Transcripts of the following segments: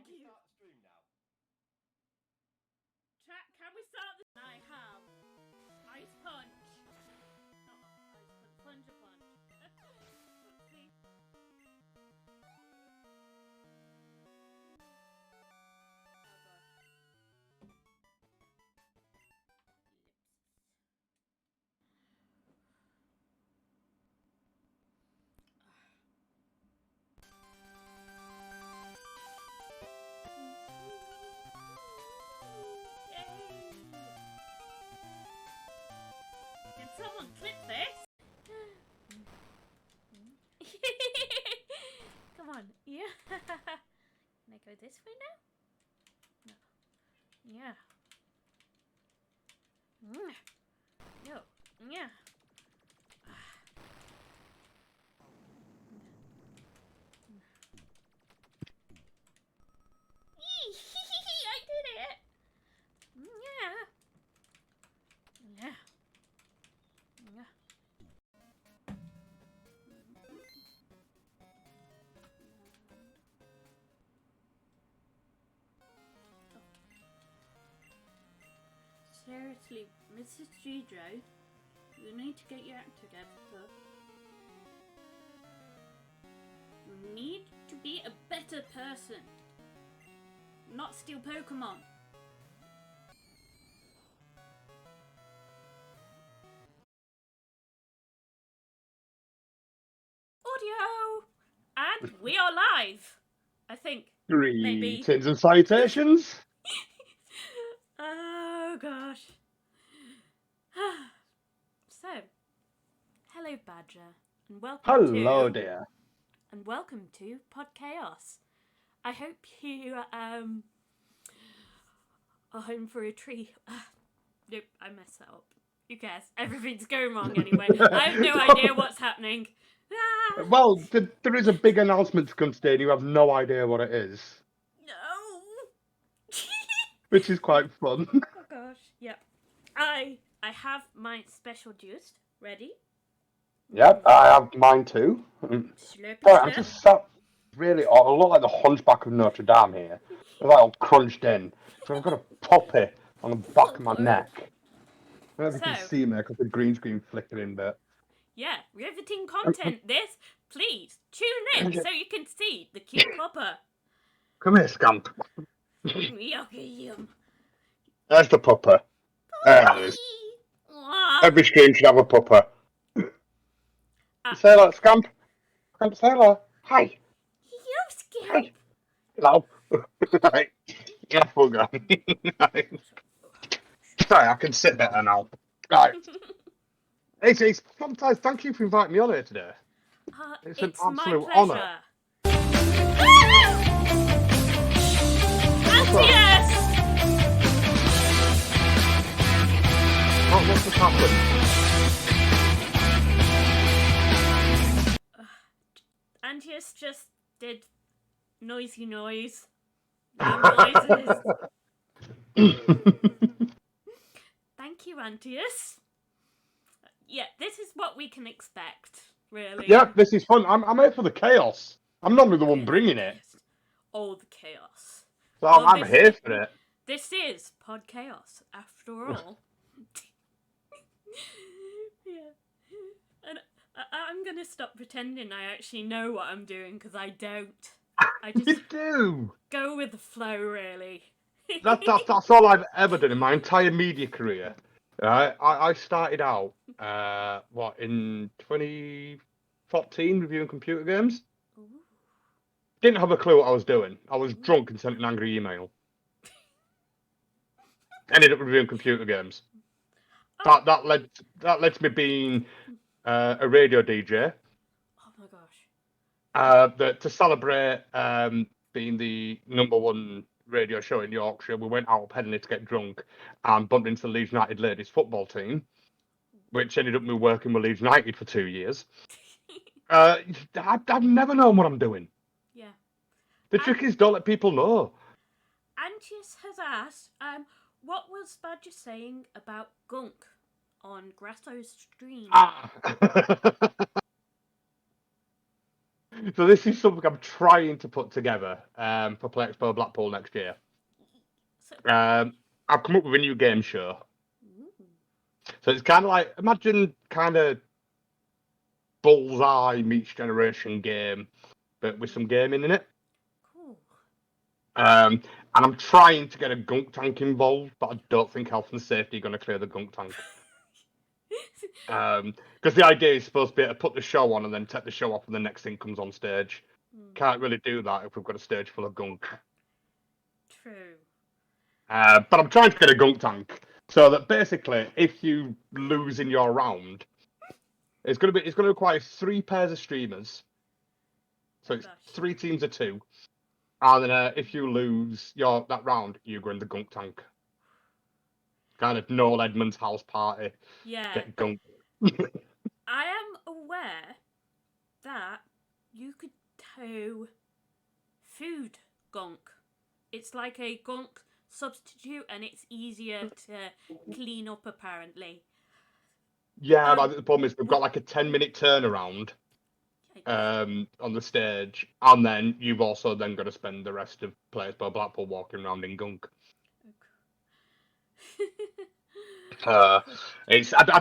Can we start the stream now? Chat, can we start this? I have ice punch. Not ice punch, plunger punch. Oopsie. Can someone clip this? Come on, yeah. Can I go this way now? No. Yeah. No. Yeah. I did it. Yeah. Yeah. Yeah. Seriously, Mrs. Gijo, you need to get your act together. You need to be a better person. Not steal Pokemon. Audio! And we are live! I think. Maybe. Greetings and salutations. Oh gosh. So, hello Badger, and Hello, dear. And welcome to Podchaos. I hope you are home for a treat. Nope, I messed that up. Who cares? Everything's going wrong anyway. I have no idea what's happening. Well, there is a big announcement to come today, and you have no idea what it is. No. Which is quite fun. Oh gosh. Yep. I have my special juice ready. Yep, I have mine too. Slurpy Sorry, I'm slurp. just sat really. I look like the Hunchback of Notre Dame here. I'm like all crunched in. So I've got a puppy on the back of my neck. I don't know if you can see me because the green screen flickering, but. Yeah, riveting content. This, please tune in so you can see the cute pupper. Come here, Scamp. Yucky. There's the pupper. There it is. Every stream should have a pupper. Say hello, Scamp. Scamp, say hello. Hi. You Scamp. Hello. Right. Careful, guy. Sorry, I can sit better now. Right. It's fantastic. Thank you for inviting me on here today. It's an absolute honour. Yes! What's just happened? Antius just did noisy noise. Noises. Thank you, Antius. Yeah, this is what we can expect, really. Yeah, this is fun. I'm here for the chaos. I'm not the one bringing it. All the chaos. So well, I'm here for it. This is Podchaos, after all. Yeah. And I'm going to stop pretending I actually know what I'm doing, because I don't. I just you do. Go with the flow, really. That's all I've ever done in my entire media career. I started out, in 2014 reviewing computer games. Ooh. Didn't have a clue what I was doing. I was drunk and sent an angry email. Ended up reviewing computer games. Oh. That led to me being a radio DJ. Oh my gosh. To celebrate being the #1 radio show in Yorkshire, we went out Penny to get drunk and bumped into the Leeds United ladies football team, which ended up me working with Leeds United for 2 years. I've never known what I'm doing. Yeah. The trick is don't let people know. Antius has asked, what was Badger saying about gunk on Grasso's stream? So this is something I'm trying to put together for Play Expo Blackpool next year. So, I've come up with a new game show. ooh. So it's kind of like, imagine kind of Bullseye meets Generation game, but with some gaming in it. Cool. And I'm trying to get a gunk tank involved, but I don't think health and safety are going to clear the gunk tank. Because the idea is supposed to be to put the show on and then take the show off and the next thing comes on stage. Can't really do that if we've got a stage full of gunk. True. But I'm trying to get a gunk tank so that basically, if you lose in your round, it's going to require 3 pairs of streamers. So it's 3 teams of 2, and then if you lose that round, you go in the gunk tank. Kind of Noel Edmonds' house party. Yeah. Get gunk. I am aware that you could tow food gunk. It's like a gunk substitute, and it's easier to clean up apparently. Yeah, but the problem is we've got like a 10-minute turnaround on the stage, and then you've also then got to spend the rest of Play Expo Blackpool walking around in gunk. I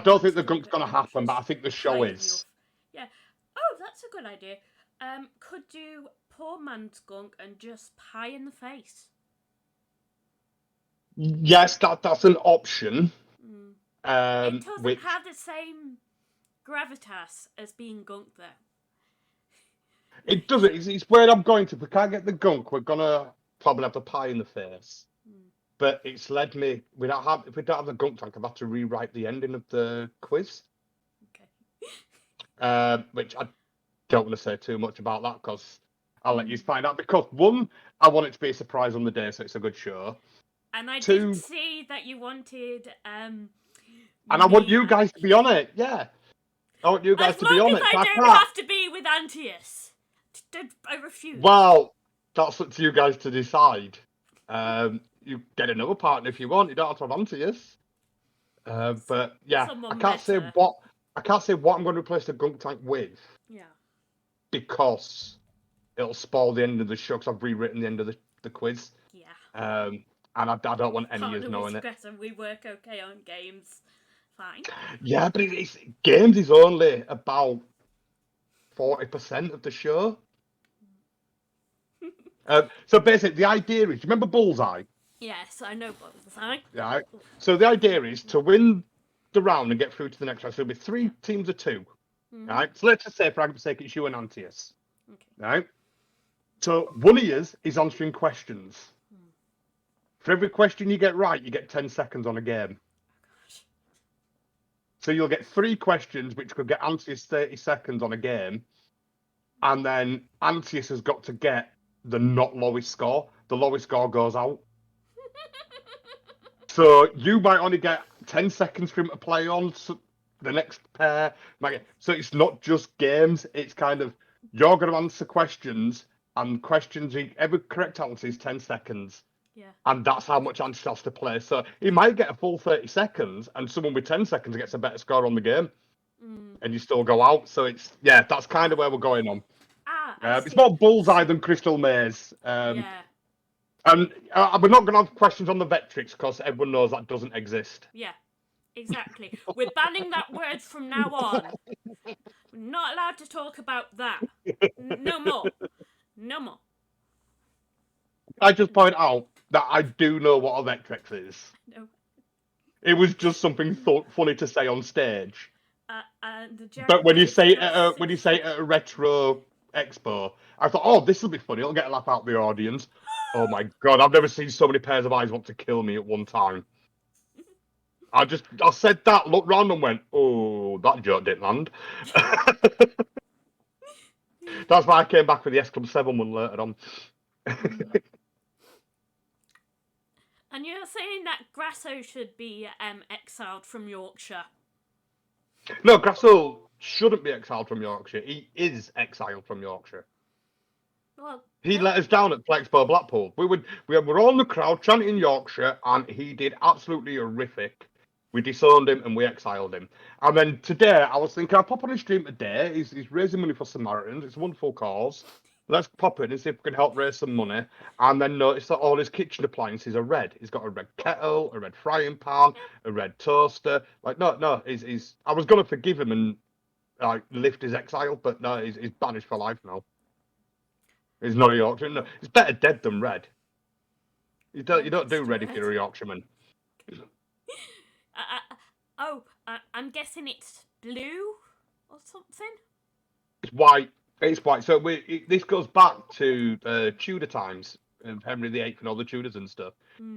don't think the gunk's gonna happen, but I think the show is. Yeah. Oh, that's a good idea. Could do poor man's gunk and just pie in the face. Yes, that's an option. It doesn't Which have the same gravitas as being gunk, though. it doesn't. It's where I'm going to. If we can't get the gunk, we're gonna probably have the pie in the face. But it's led me. If we don't have the gunk tank, I've had to rewrite the ending of the quiz. Okay. Which I don't want to say too much about that because I'll let you find out. Because 1, I want it to be a surprise on the day, so it's a good show. And I 2, did see that you wanted. And I want you guys to be on it. Yeah, I want you guys to be on it. As long as I don't have to be with Antius. I refuse. Well, that's up to you guys to decide. You get another partner if you want. You don't have to have Antius. But yeah, I can't say what I'm going to replace the gunk tank with. Yeah. Because it'll spoil the end of the show. Because I've rewritten the end of the quiz. Yeah. And I don't want any of you knowing it. And we work okay on games. Fine. Yeah, but games is only about 40% of the show. So basically, the idea is, remember Bullseye? Yes, I know Bullseye. Right. So the idea is to win the round and get through to the next round. So there'll be 3 teams of 2. Right. So let's just say, for argument's sake, it's you and Antius. Okay. Right. So one of you is answering questions. For every question you get right, you get 10 seconds on a game. So you'll get 3 questions, which could get Antius 30 seconds on a game. And then Antius has got to get the not lowest score. The lowest score goes out. So you might only get 10 seconds for him to play on. So the next pair might get... So it's not just games. It's kind of, you're going to answer questions, and questions, every correct answer is 10 seconds. Yeah. And that's how much Antius has to play. So he might get a full 30 seconds, and someone with 10 seconds gets a better score on the game. And you still go out. So that's kind of where we're going on. It's more Bullseye than Crystal Maze. Yeah. And we're not going to have questions on the Vectrix because everyone knows that doesn't exist. Yeah, exactly. We're banning that word from now on. We're not allowed to talk about that. No more. No more. I just point out that I do know what a Vectrix is. No. It was just something funny to say on stage. And but when you say it at a retro expo, I thought, oh, this will be funny. It'll get a laugh out of the audience. Oh my god, I've never seen so many pairs of eyes want to kill me at one time. I said that, looked round and went, oh, that joke didn't land. That's why I came back with the S Club 7 one later on. And you're saying that Grasso should be exiled from Yorkshire? No, Grasso shouldn't be exiled from Yorkshire. He is exiled from Yorkshire. Well, he let us down at Play Expo Blackpool. We were all in the crowd chanting Yorkshire, and he did absolutely horrific We disowned him and we exiled him. And then today, I was thinking, I'll pop on his stream today. He's raising money for Samaritans. It's a wonderful cause. Let's pop in and see if we can help raise some money. And then notice that all his kitchen appliances are red. He's got a red kettle, a red frying pan, a red toaster. Like, no, he's. I was gonna forgive him and like lift his exile, but no, he's banished for life now. He's not a Yorkshireman. No, it's better dead than red. You don't do red if you're a Yorkshireman. I'm guessing it's blue or something. It's white. It's white. So this goes back to Tudor times, Henry VIII and all the Tudors and stuff.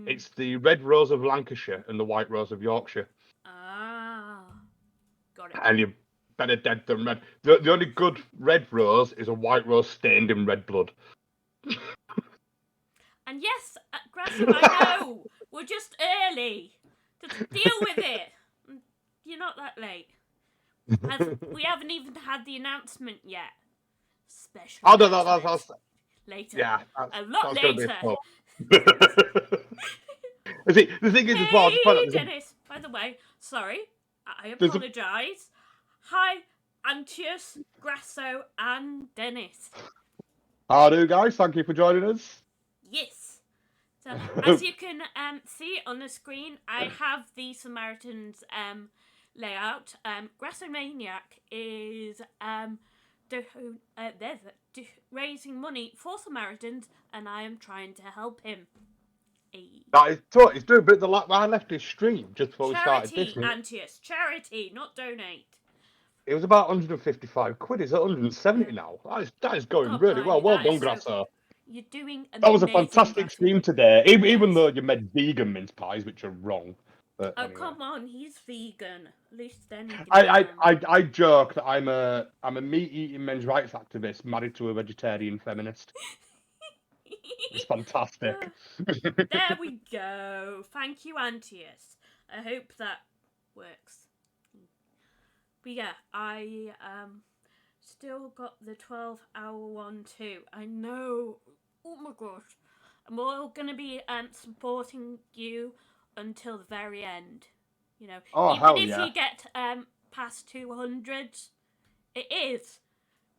It's the red rose of Lancashire and the white rose of Yorkshire. Ah, got it. And you're better dead than red. The only good red rose is a white rose stained in red blood. And yes, Grasso, I know. We're just early. Just deal with it. You're not that late. We haven't even had the announcement yet. Special. Oh, no, that's later. Yeah, a lot later. See, the thing is, as well, Hey, Dennis. By the way, sorry. I apologise. Hi, Antius, Grasso, and Dennis. How do, guys? Thank you for joining us. Yes. So, as you can see on the screen, I have the Samaritans layout. Grassomaniac is raising money for Samaritans, and I am trying to help him. He's doing a bit of the I left his stream just before we started this. Charity, Antius. Charity, not donate. It was about 155 quid. It's at 170 now. That is going really well. Well done, Grasso. You're doing amazing. That was a fantastic stream today, even though you made vegan mince pies, which are wrong. But oh, anyway. come on, he's vegan. At least then he can I joke that I'm a meat-eating men's rights activist married to a vegetarian feminist. It's fantastic. There we go. Thank you, Antius. I hope that works. But yeah, I still got the 12-hour one too. I know. Oh my gosh. And we're going to be supporting you until the very end. You know, even if you get past 200, it is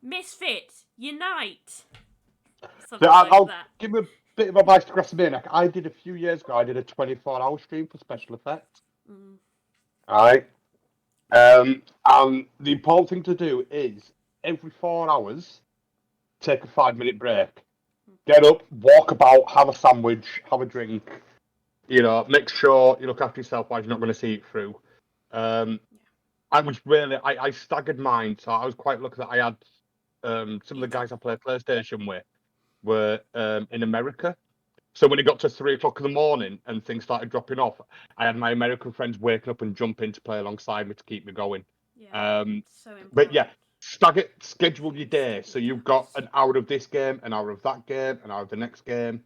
Misfits Unite. I'll give you a bit of advice to Grassomaniac. I did a few years ago. I did a 24-hour stream for special effects. All right. And the important thing to do is every 4 hours, take a 5-minute break. Get up, walk about, have a sandwich, have a drink. You know, make sure you look after yourself while you're not going to see it through. I was really, I staggered mine, so I was quite lucky that I had some of the guys I play PlayStation with were in America. So when it got to 3 o'clock in the morning and things started dropping off, I had my American friends waking up and jumping to play alongside me to keep me going. Yeah, so important. But yeah, schedule your day. So you've got an hour of this game, an hour of that game, an hour of the next game.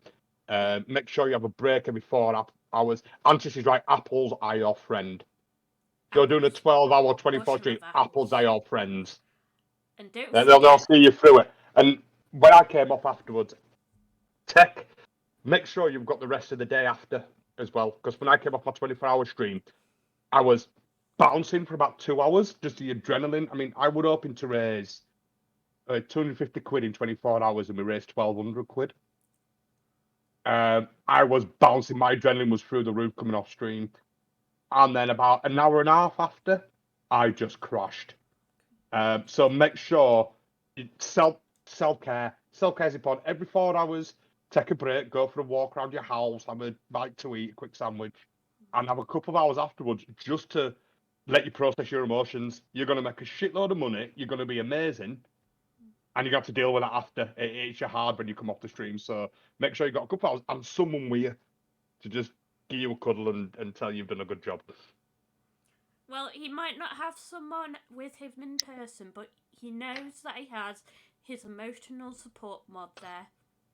Make sure you have a break every 4 hours. Antis is right, Apple's are your friend. You're doing a 12-hour, 24 stream, Apple's are your friends. And don't they'll see you through it. And when I came off afterwards, make sure you've got the rest of the day after as well. Because when I came off my 24-hour stream, I was bouncing for about 2 hours, just the adrenaline. I mean, I would hoping to raise 250 quid in 24 hours, and we raised 1,200 quid. I was bouncing. My adrenaline was through the roof coming off stream. And then about an hour and a half after, I just crashed. So make sure self-care. Self-care is important. Every 4 hours, take a break, go for a walk around your house, have a bite to eat, a quick sandwich, and have a couple of hours afterwards just to let you process your emotions. You're going to make a shitload of money. You're going to be amazing. And you have to deal with that after. It's hard when you come off the stream. So make sure you've got a couple of hours and someone with you to just give you a cuddle and tell you've done a good job. Well, he might not have someone with him in person, but he knows that he has his emotional support mod there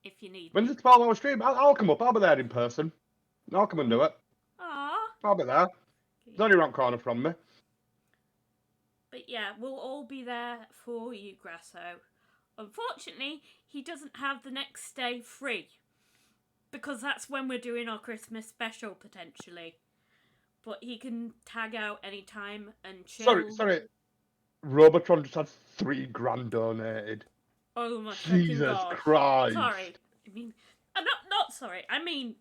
if you need. When's the 12-hour stream? I'll come up. I'll be there in person. I'll come and do it. Aww. I'll be there. It's only around the corner from me. But yeah, we'll all be there for you, Grasso. Unfortunately, he doesn't have the next day free. Because that's when we're doing our Christmas special, potentially. but he can tag out anytime and Sorry, chill. sorry. Robotron just had 3 grand donated. Oh my fucking Jesus god. Christ. Sorry. I mean, I'm not sorry. I mean,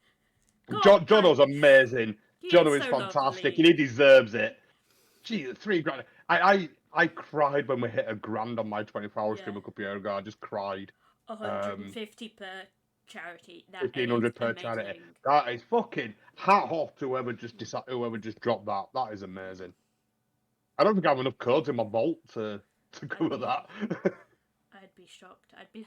God, Jono's amazing. he is Jono is so fantastic, lovely. and he deserves it. Jesus, 3 grand. I cried when we hit 1 grand on my 24-hour Yeah, stream a couple of years ago. I just cried. 150 per charity. That is 1,500 per charity. amazing. That is fucking hat off to whoever just dropped that. That is amazing. I don't think I have enough codes in my vault to I'd cover be, that. I'd be shocked. I'd be.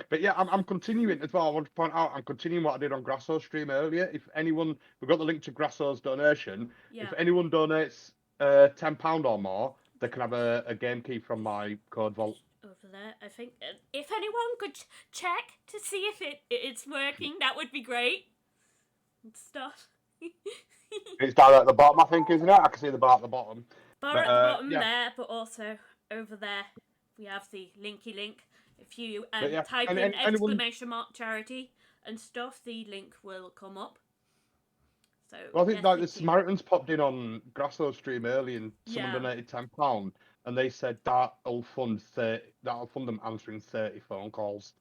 But yeah, I'm continuing as well. I want to point out I'm continuing what I did on Grasso's stream earlier. If anyone, we've got the link to Grasso's donation. Yeah. If anyone donates £10 or more, they can have a game key from my code vault. Over there, I think if anyone could check to see if it's working, that would be great. And stuff. It's down at the bottom, I think, isn't it? I can see the bar at the bottom. Bar But at the bottom yeah, there, but also over there we have the linky link. If you but yeah, type and in anyone. exclamation mark charity and stuff, the link will come up. So Well, I think yes, like the thank you. Samaritans popped in on Grasso's stream early, and someone Yeah, donated £10, and they said that'll fund them answering 30 phone calls.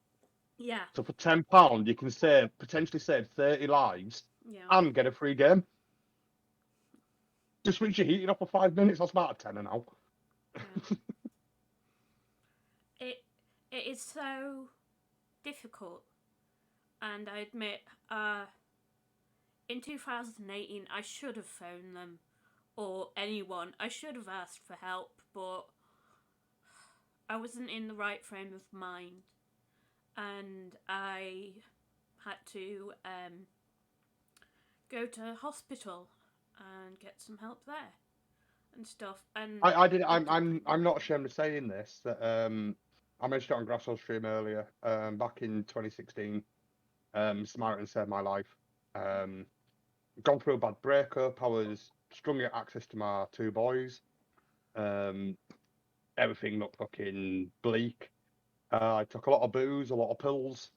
yeah, So for £10, you can potentially save 30 lives yeah. and get a free game. Just switch your heating up for 5 minutes. That's about a tenner now. Yeah. It is so difficult, and I admit, in 2018 I should have phoned them or anyone. I should have asked for help, but I wasn't in the right frame of mind, and I had to go to hospital and get some help there and stuff. And I did. I'm not ashamed of saying this. That I mentioned it on Grasso's stream earlier. Back in 2016, Samaritan saved my life. Gone through a bad breakup. I was struggling to get access to my 2 boys. Everything looked fucking bleak. I took a lot of booze, a lot of pills,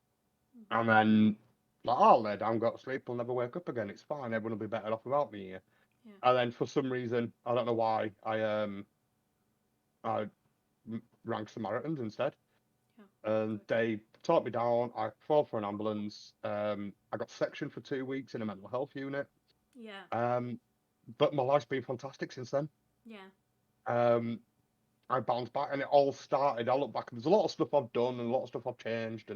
and then like, I'll lay down, go to sleep, I'll never wake up again. It's fine. Everyone will be better off without me here. Yeah. And then for some reason, I don't know why, I rang Samaritans instead. And they taught me down. I called for an ambulance. I got sectioned for 2 weeks in a mental health unit. Yeah. But my life's been fantastic since then. Yeah. I bounced back, and it all started. I look back, and there's a lot of stuff I've done, and a lot of stuff I've changed,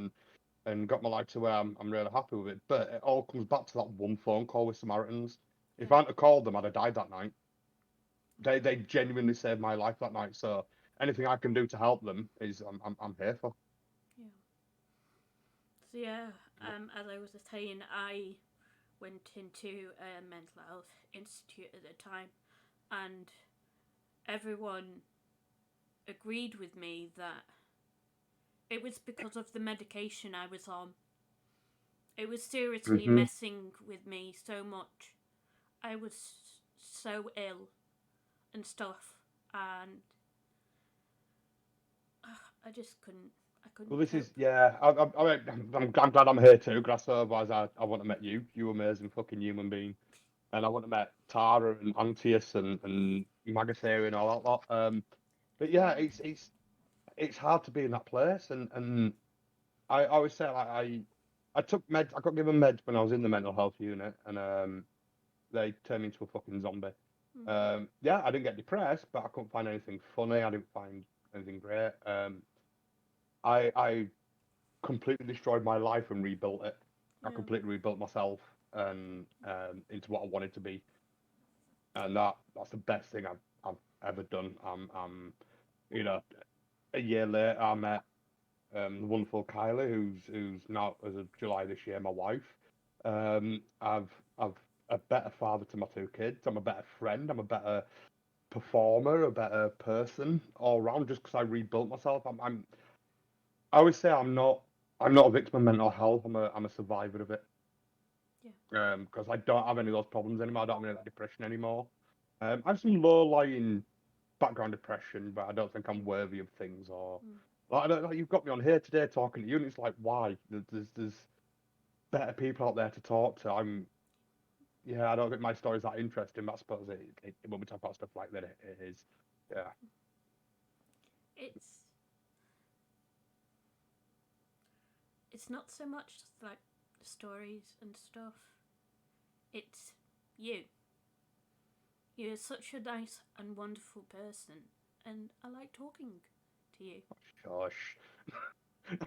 and got my life to where I'm really happy with it. But it all comes back to that one phone call with Samaritans. If I hadn't have called them, I'd have died that night. They genuinely saved my life that night. So anything I can do to help them is I'm here for. Yeah. So yeah, as I was saying, I went into a mental health institute at the time, and everyone agreed with me that it was because of the medication I was on. It was seriously messing with me so much. I was so ill and stuff, and I just couldn't. I couldn't. Well, this cope. is yeah. I'm glad I'm here too, Grasso. Otherwise, I wouldn't have met you. You amazing fucking human being, and I wouldn't have met Tara and Antius and Magathere and all that lot. But yeah, it's hard to be in that place, and I always say like I took meds. I got given meds when I was in the mental health unit, and they turned me into a fucking zombie. Yeah, I didn't get depressed, but I couldn't find anything funny. I didn't find anything great. I completely destroyed my life and rebuilt it. I Yeah. completely rebuilt myself and into what I wanted to be, and that's the best thing I've ever done. You know, a year later, I met the wonderful Kylie, who's now as of July this year my wife. I've a better father to my 2 kids. I'm a better friend. I'm a better performer, a better person all around. Just because I rebuilt myself. I always say I'm not a victim of mental health. I'm a survivor of it. Yeah. Because I don't have any of those problems anymore. I don't have any of that depression anymore. I have some low-lying background depression, but I don't think I'm worthy of things. Or like, I don't know, you've got me on here today talking to you, and it's like, why? There's better people out there to talk to. I don't think my story's that interesting, but I suppose when we talk about stuff like that, it is. Yeah. It's not so much like stories and stuff. It's you. You're such a nice and wonderful person, and I like talking to you. Shush.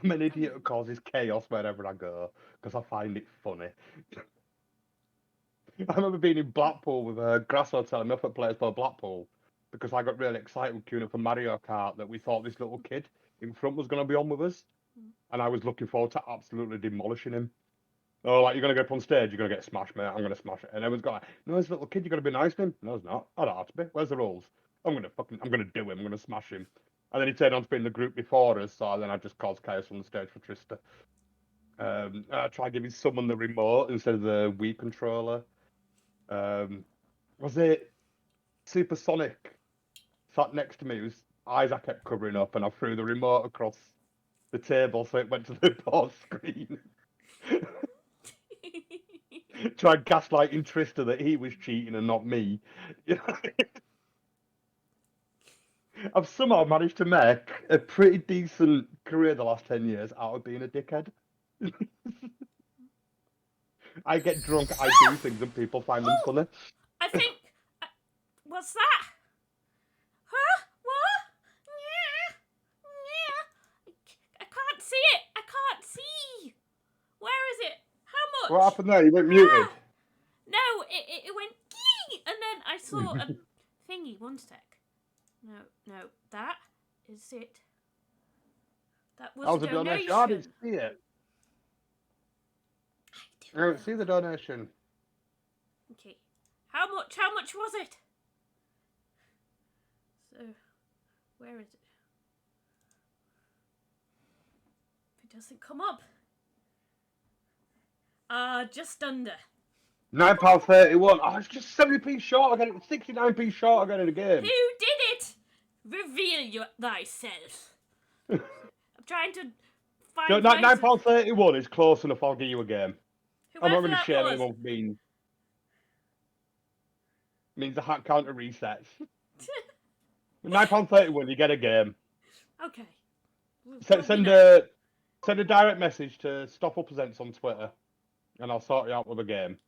I'm an idiot who causes chaos wherever I go because I find it funny. I remember being in Blackpool with a Grass Hotel and up at Players for Blackpool because I got really excited queuing up for Mario Kart that we thought this little kid in front was going to be on with us. And I was looking forward to absolutely demolishing him. Oh, like, you're going to go up on stage, you're going to get smashed, mate. I'm going to smash it. And everyone's going, no, this little kid, you've got to be nice to him. No, it's not. I don't have to be. Where's the rules? I'm going to do him. I'm going to smash him. And then he turned on to be in the group before us, so then I just caused chaos on the stage for Trista. I tried giving someone the remote instead of the Wii controller. Was it Supersonic sat next to me whose eyes I kept covering up, and I threw the remote across the table so it went to the board screen. Tried gaslighting Trista that he was cheating and not me. I've somehow managed to make a pretty decent career the last 10 years out of being a dickhead. I get drunk, I do things, and people find them funny. I think. What's that? Huh? What? Yeah. Yeah. I can't see it. I can't see. Where is it? How much? What happened there? You went muted. No, it went key, and then I saw a thingy. One sec. No, that is it. That was a donation. I didn't see it. I don't see the donation. Okay. How much was it? So, where is it? If it doesn't come up. Just under. £9.31. Oh, it's just 70p short again. It's 69p short again in the game. Who did it? Reveal thyself. I'm trying to find. So, £9.31 is close enough. I'll give you a game. Whoever I'm not going to that share was. anyone means the hat counter resets. £9.31, you get a game. Okay. Send a direct message to Stop Up Presents on Twitter, and I'll sort you out with a game.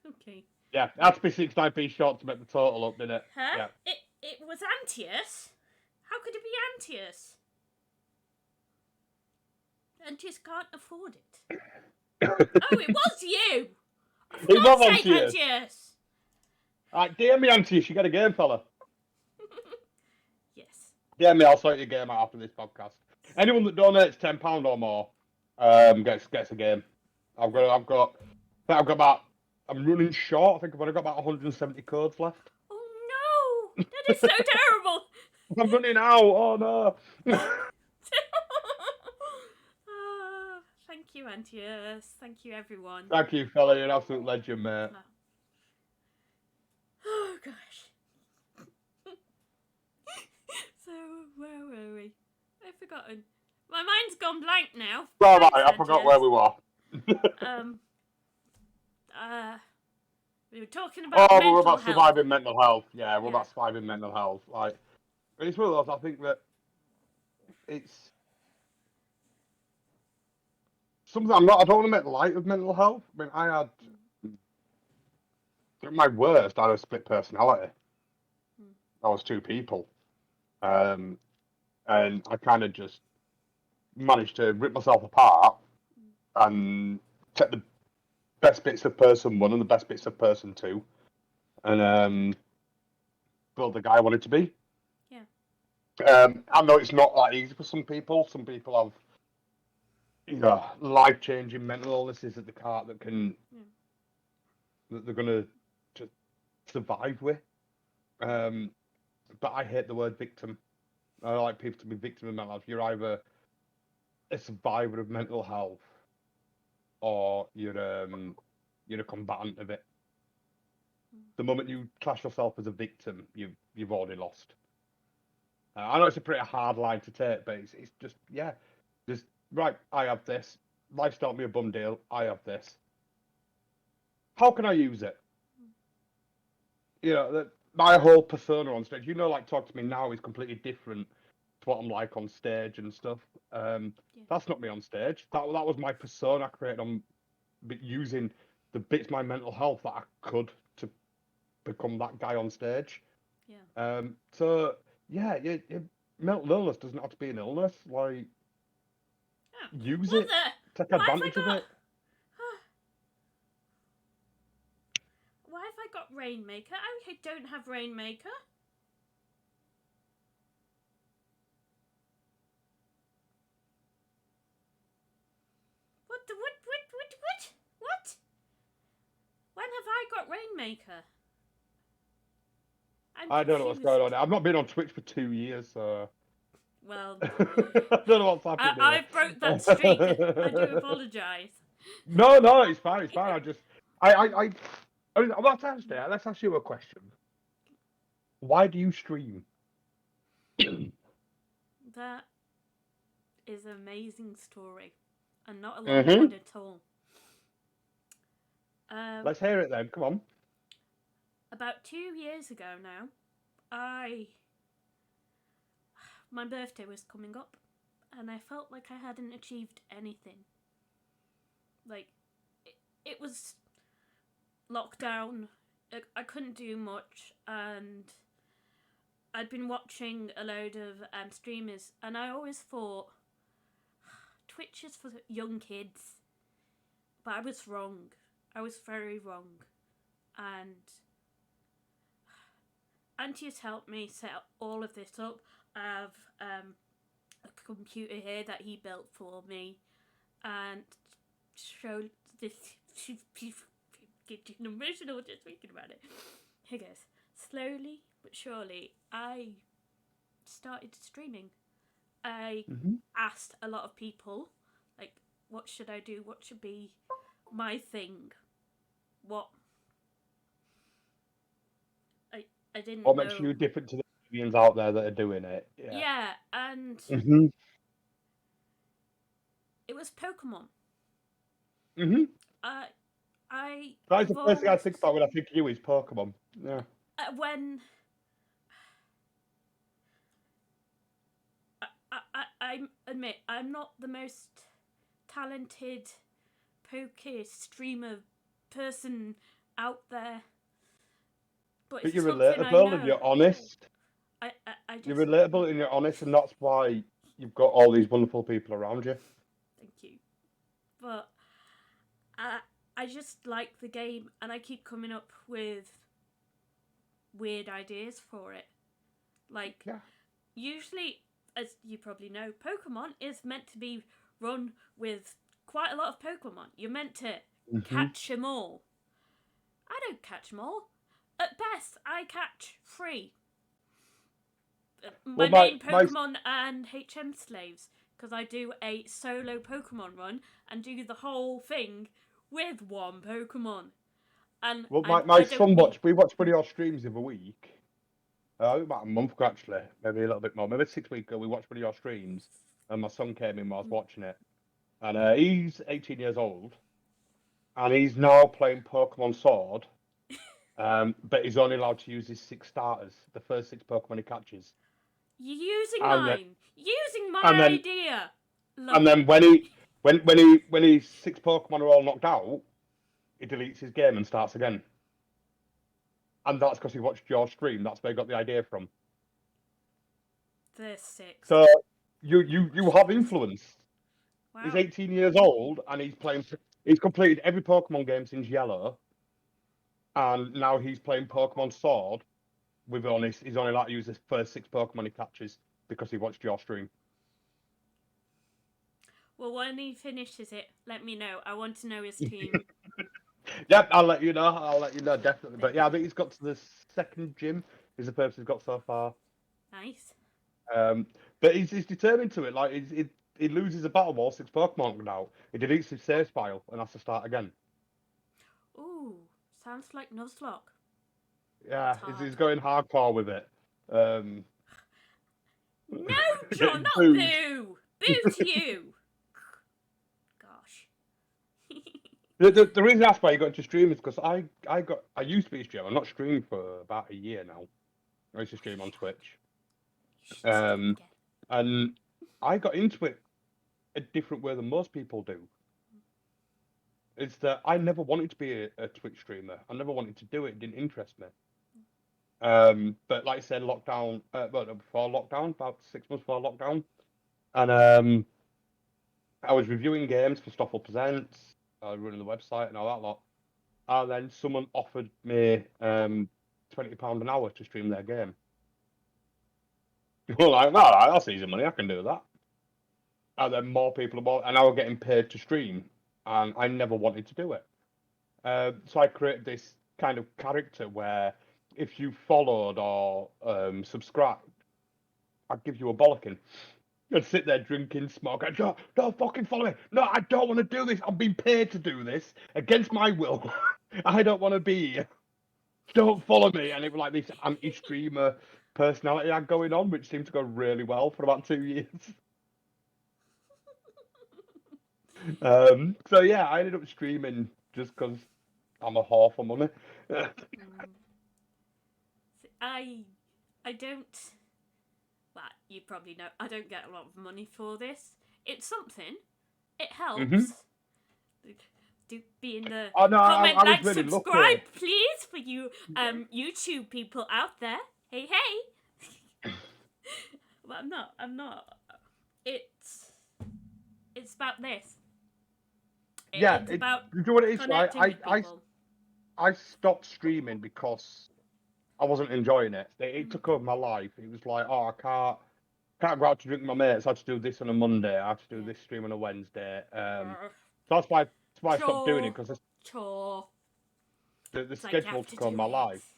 Okay. Yeah, it had to be 69p short to make the total up, didn't it? Huh? Yeah. It was Antius? How could it be Antius? Antius can't afford it. Oh, it was you! It was Antius! Antius! Alright, DM me Antius, you get a game, fella. Yes. DM me, I'll sort your game out after this podcast. Anyone that donates £10 or more gets a game. I'm running short. I think I've only got about 170 codes left. Oh no! That is so terrible! I'm running out. Oh no! Thank you, Antius. Thank you, everyone. Thank you, fella. You're an absolute legend, mate. Oh gosh. So where were we? I've forgotten. My mind's gone blank now. All right, Thanks, I forgot where we were. We were talking about mental we were about health. surviving mental health. Yeah, we're about surviving mental health. Like, it's one of those. I think that it's something I don't want to make light of mental health. I mean, at my worst, I had a split personality. I was two people, and I kind of just managed to rip myself apart and take the best bits of person one and the best bits of person two, and build the guy I wanted to be. Yeah. I know it's not that easy for some people. Some people have, life-changing mental illnesses at the cart that that they're gonna just survive with. But I hate the word victim. I don't like people to be victim of mental health. You're either a survivor of mental health, or you're a combatant of it. The moment you class yourself as a victim, you've already lost. I know it's a pretty hard line to take, but it's just right. I have this. Life's not me a bum deal. I have this. how can I use it? My whole persona on stage, like Talk to Me Now is completely different to what I'm like on stage and stuff. That's not me on stage. That was my persona I created on using the bits of my mental health that I could to become that guy on stage. Yeah. So yeah, mental illness doesn't have to be an illness. Like, Oh, use what it, the? take Why have I advantage of got? it. Why have I got Rainmaker? I don't have Rainmaker. What the? What? When have I got Rainmaker? I'm I don't know what's going on. confused. I've not been on Twitch for 2 years, so Well, I don't know what's happening I broke that streak. I do here. apologise. No, it's fine. It's fine. Let's ask you a question. Why do you stream? That is an amazing story, and not a long Mm-hmm. one at all. Let's hear it then. Come on. About 2 years ago now, my birthday was coming up, and I felt like I hadn't achieved anything. Like, it was lockdown. I couldn't do much, and I'd been watching a load of streamers, and I always thought Twitch is for young kids, but I was wrong. I was very wrong, and Auntie has helped me set all of this up. I have a computer here that he built for me, and showed this. Getting emotional just thinking about it. Here goes. Slowly but surely, I started streaming. I asked a lot of people, like, what should I do? What should be my thing? What I didn't What makes know. you different to the millions out there that are doing it? Yeah. Yeah, and Mm-hmm. it was Pokemon. Mm-hmm. I That's the have first thing I always think about when I think of you is Pokemon. Yeah. when I admit I'm not the most talented poker streamer person out there, but But it's you're something I relatable and know. you're honest. I You're just relatable and you're honest, and that's why you've got all these wonderful people around you. thank you, but I just like the game, and I keep coming up with weird ideas for it. Like, Yeah. usually, as you probably know, Pokemon is meant to be run with quite a lot of Pokemon. You're meant to Mm-hmm. catch them all. I don't catch them all. At best, I catch 3. My Well, main my Pokemon and HM slaves, because I do a solo Pokemon run and do the whole thing with one Pokemon. And well I, my I don't son need. we watched one of your streams the other week. About a month ago, actually, maybe a little bit more, maybe 6 weeks ago. We watched one of your streams, and my son came in while I was watching it, and he's 18 years old, and he's now playing Pokemon Sword. But he's only allowed to use his 6 starters, the first 6 Pokemon he catches, You're using and then mine. Using and my then idea. Love and it. then when his 6 Pokemon are all knocked out, he deletes his game and starts again. And that's because he watched your stream. That's where he got the idea from. They're 6. So you have influence. He's Wow. 18 years old and he's playing. He's completed every Pokemon game since Yellow, and now he's playing Pokemon Sword. He's only allowed to use the first 6 Pokemon he catches because he watched your stream. Well, when he finishes it, let me know. I want to know his team. Yep, I'll let you know. I'll let you know definitely. But Thank yeah, I you. think he's got to the second gym. Is the furthest he's got so far. Nice. But he's determined to it. Like he loses a battle ball, 6 Pokemon now. He deletes his save file and has to start again. Ooh, sounds like Nuzlocke. Yeah, It's hard. he's going hardcore with it. No, John, Getting not booed. boo. Boo to you. Gosh. The reason that's why you got into stream is because I used to be a streamer. I'm not streaming for about a year now. I used to stream on Twitch. You should start Um, again. and I got into it a different way than most people do. It's that I never wanted to be a Twitch streamer. I never wanted to do it. It didn't interest me. But like I said, lockdown, well, no, before lockdown, about 6 months before lockdown, and I was reviewing games for Stoffel Presents, running the website and all that lot. And then someone offered me £20 an hour to stream their game. Well, like, all right, that's easy money. I can do that. And then more people bought, and I was getting paid to stream, and I never wanted to do it. So I created this kind of character where if you followed or subscribed, I'd give you a bollocking. You'd sit there drinking, smoking. Don't fucking follow me. No, I don't want to do this. I'm being paid to do this against my will. I don't want to be. Don't follow me. And it was like this anti-streamer personality I had going on, which seemed to go really well for about 2 years. So yeah, I ended up streaming just because I'm a whore for money. I don't. Well, you probably know. I don't get a lot of money for this. It's something. It helps. Do be in the Oh no, comment, I was like, really subscribe, lucky. please, for you YouTube people out there. Hey, hey. But I'm not. It's about this. Yeah, It's about you know what it is, right? connecting with people. I stopped streaming because I wasn't enjoying it. It took over my life. It was like, oh, I can't go out to drink with my mates. I have to do this on a Monday. I have to do this stream on a Wednesday. So that's why I stopped doing it, because Chore. the It's like you schedule have to took over do my it. life.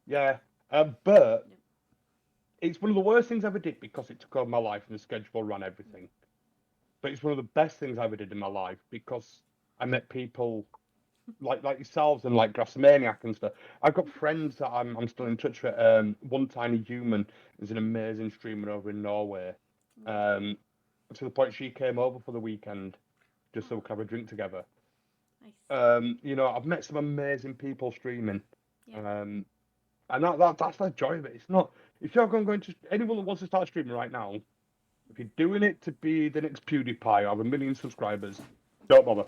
Yeah, but it's one of the worst things I ever did because it took over my life and the schedule ran everything. But it's one of the best things I ever did in my life because I met people like yourselves and like Grassmaniac and stuff. I've got friends that I'm still in touch with. One Tiny Human is an amazing streamer over in Norway. To the point she came over for the weekend just so we could have a drink together. Nice. You know, I've met some amazing people streaming. Yeah. And that's the joy of it. It's not, if you're going to anyone that wants to start streaming right now, if you're doing it to be the next PewDiePie or have 1 million subscribers, don't bother.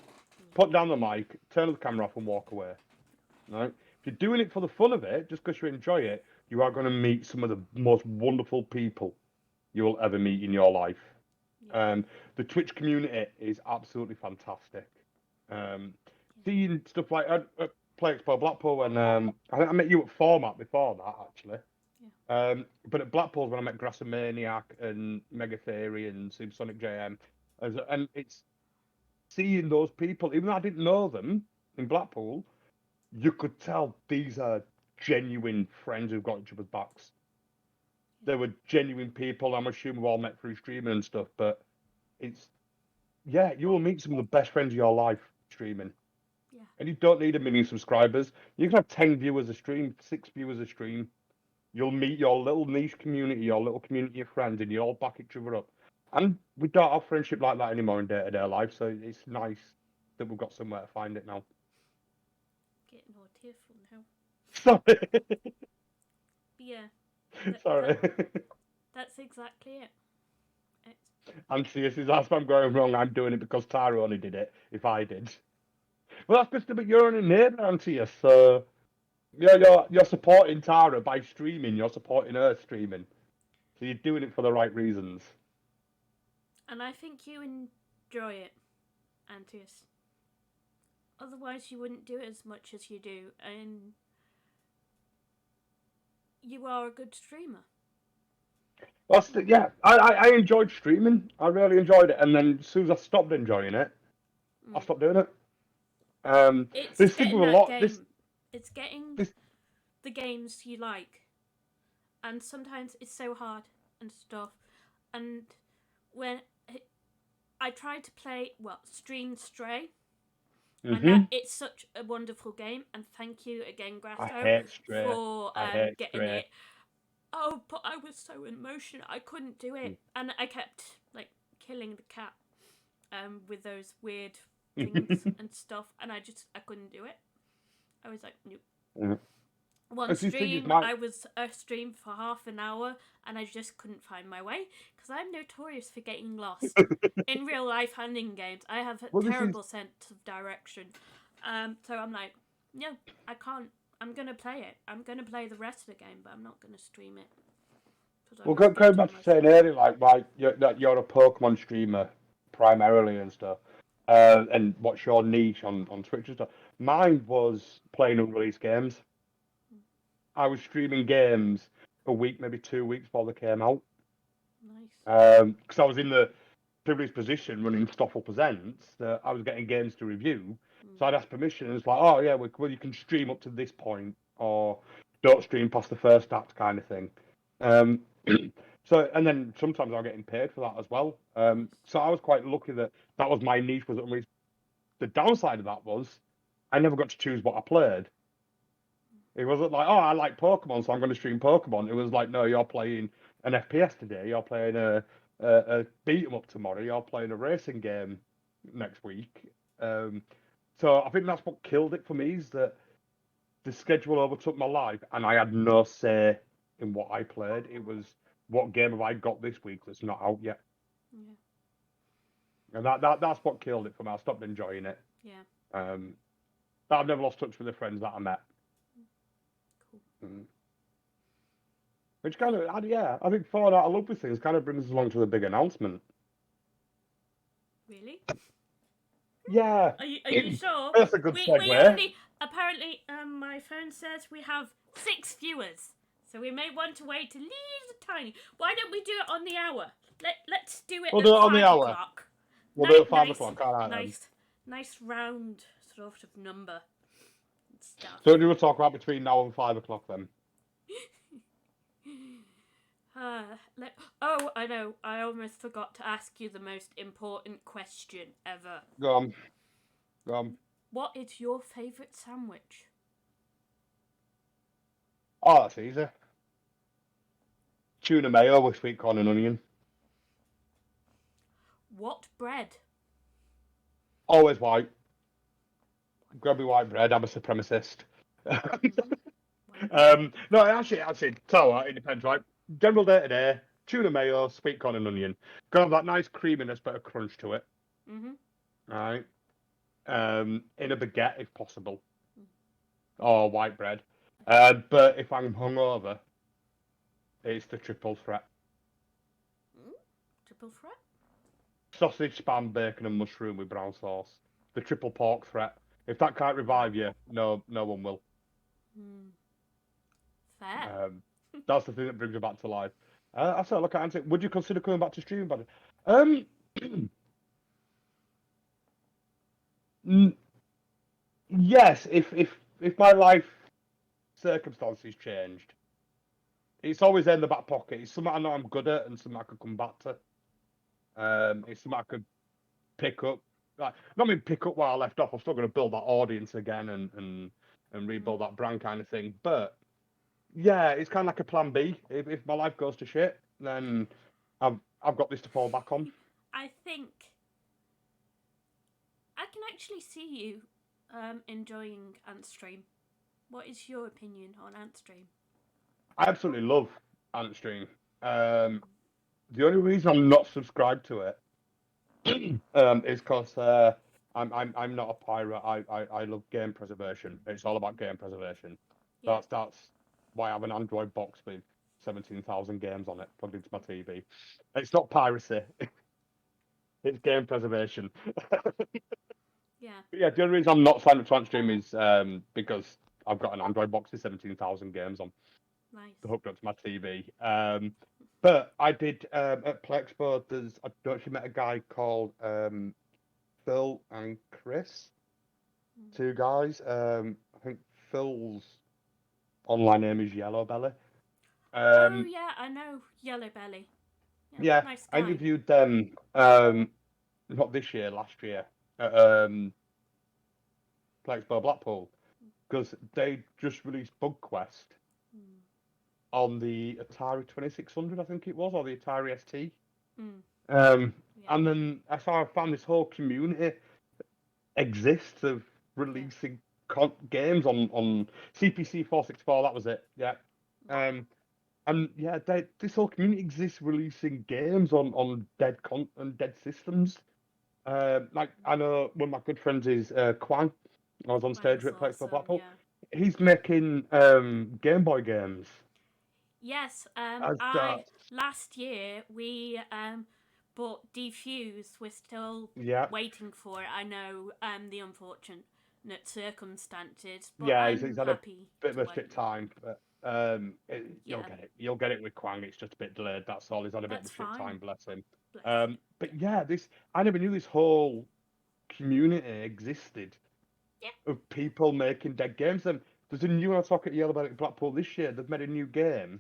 Put down the mic, turn the camera off, and walk away. Right? If you're doing it for the fun of it, just because you enjoy it, you are going to meet some of the most wonderful people you will ever meet in your life. Yeah. The Twitch community is absolutely fantastic. Seeing stuff like Play Expo Blackpool, when I think I met you at Format before that, actually. Yeah. But at Blackpool when I met Grassomaniac and Mega Theory and Supersonic JM, and it's seeing those people, even though I didn't know them in Blackpool, you could tell these are genuine friends who've got each other's backs. They were genuine people. I'm assuming we all met through streaming and stuff, but it's, yeah, you will meet some of the best friends of your life streaming. Yeah. And you don't need 1 million subscribers. You can have 10 viewers a stream, 6 viewers a stream. You'll meet your little niche community, your little community of friends, and you all back each other up. And we don't have friendship like that anymore in day-to-day life, so it's nice that we've got somewhere to find it now. Getting all tearful now. Sorry. Yeah. Sorry. That's exactly it. I'm serious. That's why I'm going wrong. I'm doing it because Tara only did it. If I did, well, that's just, but you're on a neighbour, aren't you? So you're supporting Tara by streaming. You're supporting her streaming. So you're doing it for the right reasons. And I think you enjoy it, Antius. Otherwise, you wouldn't do it as much as you do, and you are a good streamer. Well, yeah, I enjoyed streaming. I really enjoyed it, and then as soon as I stopped enjoying it, I stopped doing it. It's this getting thing with a that lot. game. It's getting This the games you like, and sometimes it's so hard and stuff. And when I tried to play, stream Stray, and it's such a wonderful game. And thank you again, I Grasso, hate Stray. for I hate getting Stray. it. Oh, but I was so emotional, I couldn't do it, and I kept like killing the cat, with those weird things and stuff, and I couldn't do it. I was like, nope. Yeah. One And see, the thing is, stream, I was streamed for half an hour, and I just couldn't find my way because I'm notorious for getting lost in real life and in games. I have a well, this is terrible sense of direction. So I'm like, no, I can't. I'm gonna play it. I'm gonna play the rest of the game, but I'm not gonna stream it because I well, missed going out on back to most saying of it. earlier, like, why you're a Pokemon streamer primarily and stuff, and what's your niche on Twitch and stuff. Mine was playing unreleased games. I was streaming games a week, maybe 2 weeks before they came out. Nice. Because I was in the privileged position running Stoffel Presents that I was getting games to review. So I'd ask permission, and it's like, oh yeah, well you can stream up to this point, or don't stream past the first act, kind of thing. Um, so and then sometimes I was getting paid for that as well. Nice. So I was quite lucky that that was my niche. Was unreleased. The downside of that was I never got to choose what I played. It wasn't like, oh, I like Pokemon, so I'm going to stream Pokemon. It was like, no, you're playing an FPS today. You're playing a beat 'em up tomorrow. You're playing a racing game next week. So I think that's what killed it for me is that the schedule overtook my life, and I had no say in what I played. It was what game have I got this week that's not out yet, Yeah. and that's what killed it for me. I stopped enjoying it. Yeah. Um, but I've never lost touch with the friends that I met. Cool. Which kind of, yeah, I think falling out of love with things kind of brings us along to the big announcement. Really? Yeah, Are you sure? that's a good We segue. only apparently my phone says we have 6 viewers, so we may want to wait a little tiny. Why don't we do it on the hour? Let's do it We'll at do it on the 5 hour. o'clock. We'll do it at Nice, 5 o'clock. All right, then. nice round sort of number and stuff. So we will talk about between now and 5 o'clock then. Oh, I know. I almost forgot to ask you the most important question ever. Go on. Go on. What is your favourite sandwich? Oh, that's easy. Tuna mayo with sweet corn and onion. What bread? Always white. Grubby white bread. I'm a supremacist. No, actually, tell you what, it depends, right? General day to day, tuna mayo, sweet corn and onion. Got that nice creaminess, but a crunch to it. Mm-hmm. Right. In a baguette if possible, or white bread. But if I'm hungover, it's the triple threat: Triple threat? sausage, spam, bacon, and mushroom with brown sauce. The triple pork threat. If that can't revive you, no one will. Fair. That's the thing that brings you back to life. I said, look at Antic. Would you consider coming back to stream, buddy? Yes, if my life circumstances changed, it's always in the back pocket. It's something I know I'm good at and something I could come back to. It's something I could pick up. Like, not mean pick up where I left off. I'm still going to build that audience again and rebuild that brand kind of thing. But yeah, it's kind of like a plan B. If my life goes to shit, then I've got this to fall back on. I think I can actually see you enjoying Antstream. What is your opinion on Antstream? I absolutely love Antstream. The only reason I'm not subscribed to it is because I'm not a pirate. I love game preservation. It's all about game preservation. Yeah. That's why I have an Android box with 17,000 games on it plugged into my TV. It's not piracy. It's game preservation. Yeah. Yeah, the only reason I'm not signed up to Antstream is because I've got an Android box with 17,000 games on Nice. hooked up to my TV. But I did at Plexpo. I actually met a guy called Phil and Chris, two guys. I think Phil's online name is Yellow Belly. Oh yeah, I know Yellow Belly. Yeah, Nice I guy. interviewed them not this year, last year at Plexpo Blackpool because they just released Bug Quest on the Atari 2600, I think it was, or the Atari ST. Yeah. And then I found this whole community exists of releasing games on CPC 464. That was it. Yeah. And yeah, this whole community exists releasing games on dead systems. Like I know one of my good friends is Quang. I was on Quang stage is with Place for awesome, Blackpool. yeah. He's making Game Boy games. Yes, As last year we bought Defuse. We're still yeah, waiting for it. I know the unfortunate circumstances, but yeah, he's I'm had a happy bit of to a wait. shit time, but you'll Yeah, get it. You'll get it with Quang. It's just a bit delayed. That's all. He's had a bit of that's a shit fine. time, bless him. Bless him. But yeah, this I never knew this whole community existed Yeah. of people making dead games. And there's a new one I talk at Yale about it at Blackpool this year. They've made a new game,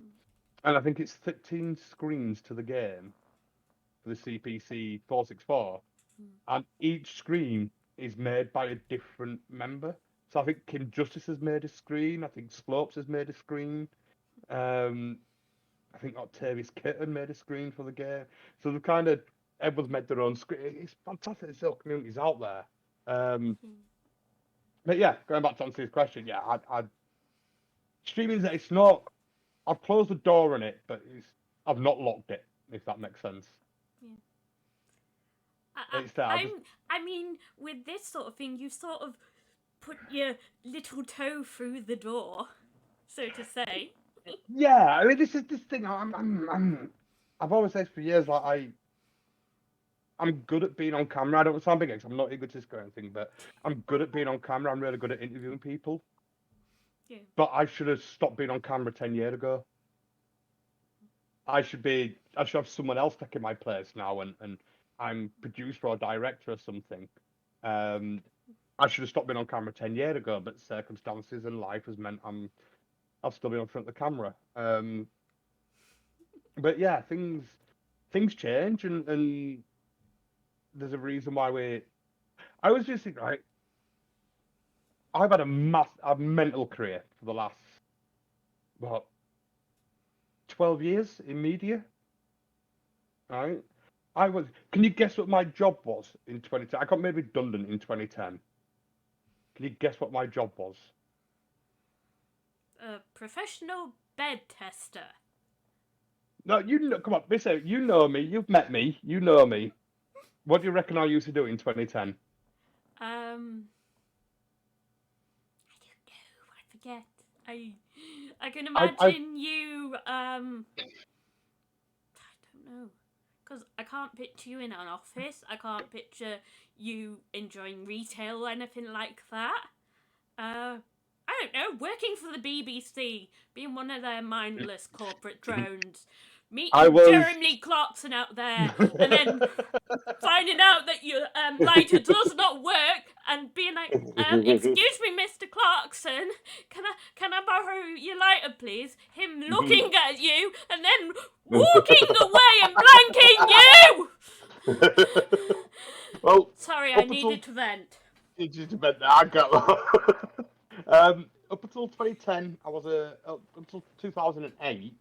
and I think it's 13 screens to the game for the CPC 464, and each screen is made by a different member. So I think Kim Justice has made a screen. I think Slopes has made a screen. Um, I think Octavius Kitten made a screen for the game. So they've kind of everyone's made their own screen. It's fantastic. There's still communities out there. But yeah, going back to answer this question, yeah, I streaming that it's not. I've closed the door on it, but I've not locked it. If that makes sense. Yeah. It's there. I mean, with this sort of thing, you sort of put your little toe through the door, so to say. Yeah, I mean, this is this thing. I've always said for years, like I'm good at being on camera. I don't sound big because I'm not egotistical or anything, but I'm good at being on camera. I'm really good at interviewing people. Yeah. But I should have stopped being on camera 10 years ago. I should have someone else taking my place now, and I'm producer or director or something. I should have stopped being on camera 10 years ago, but circumstances and life has meant I've still been on front of the camera. But yeah, things change, and there's a reason why I was just thinking, right. I've had a mental career for the last what 12 years in media, right? I was. Can you guess what my job was in 2010? I got made redundant in 2010. Can you guess what my job was? A professional bed tester. No, you know. Come on, listen. You know me. You've met me. You know me. What do you reckon I used to do in 2010? I don't know. I forget. I can I imagine you. I don't know. Because I can't picture you in an office. I can't picture you enjoying retail or anything like that. I don't know, working for the BBC, being one of their mindless corporate drones, I meeting was. Jeremy Clarkson out there, and then finding out that your lighter does not work, and being like, "Excuse me, Mr. Clarkson, can I borrow your lighter, please?" Him looking at you and then walking away and blanking you. Well, Sorry, I up needed until to vent. it just meant that I got up until 2010, up until 2008.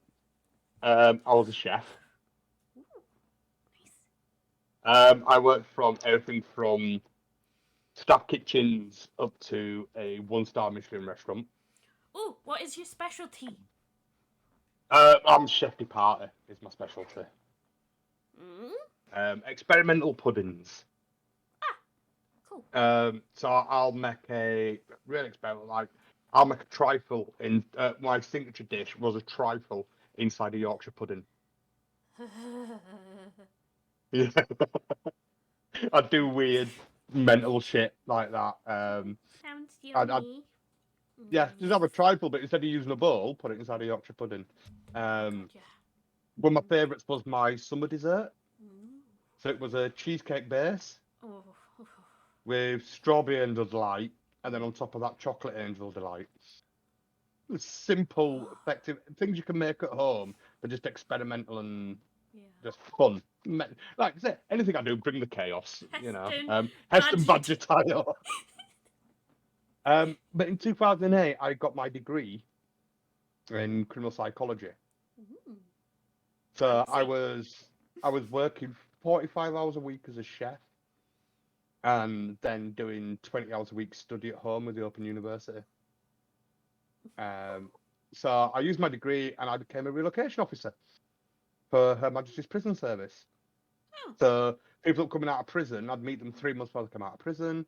I was a chef. Nice. I worked from everything from staff kitchens up to a one-star Michelin restaurant. Oh, what is your specialty? I'm chef de partie is my specialty. Experimental puddings. Cool. So I'll make a real experiment. Like I'll make a trifle in my signature dish was a trifle inside a Yorkshire pudding. Yeah, I do weird mental shit like that. Sounds I yummy. yeah, just have a trifle, but instead of using a bowl, put it inside a Yorkshire pudding. Oh god, yeah. One of my favourites was my summer dessert. Mm. So it was a cheesecake base Oh. with strawberry angel delight, and then on top of that, chocolate angel delight. Simple, effective things you can make at home, but just experimental and Yeah. just fun. Like I say, anything I do, bring the chaos. You know, Heston Badger. Badger tile. But in 2008, I got my degree in criminal psychology. So Fancy. I was working 45 hours a week as a chef. and then doing 20 hours a week study at home with the Open University. Um, so I used my degree and I became a relocation officer for Her Majesty's Prison Service. Oh. So people coming out of prison, I'd meet them 3 months before they come out of prison,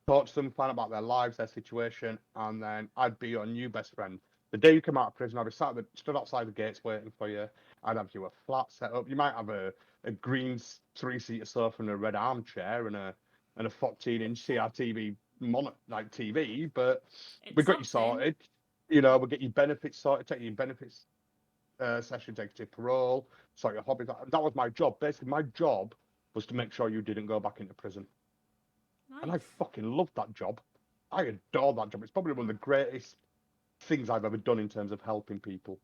talk to them, find out about their lives, their situation, and then I'd be your new best friend. The day you come out of prison, I'd be stood outside the gates waiting for you. I'd have you a flat set up. You might have a green 3-seater sofa and a red armchair and a 14-inch CRTV monitor like TV, but It's we got you something. sorted. You know, we'll get your benefits sorted, take your benefits sessions, executive parole, sort your hobbies. That was my job. Basically, my job was to make sure you didn't go back into prison. And I Nice. fucking loved that job. I adore that job. It's probably one of the greatest things I've ever done in terms of helping people.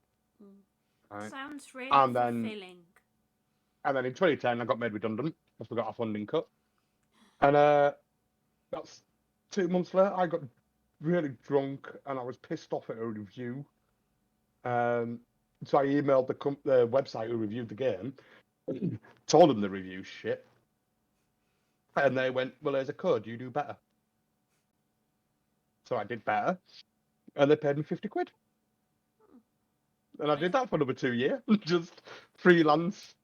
Right? Sounds really And then fulfilling. in 2010 I got made redundant because we got our funding cut. And that's 2 months later I got really drunk and I was pissed off at a review. So I emailed the website who reviewed the game, told them the review shit, and they went, "Well, there's a code. You do better." So I did better, and they paid me 50 quid, and I did that for another 2 years, just freelance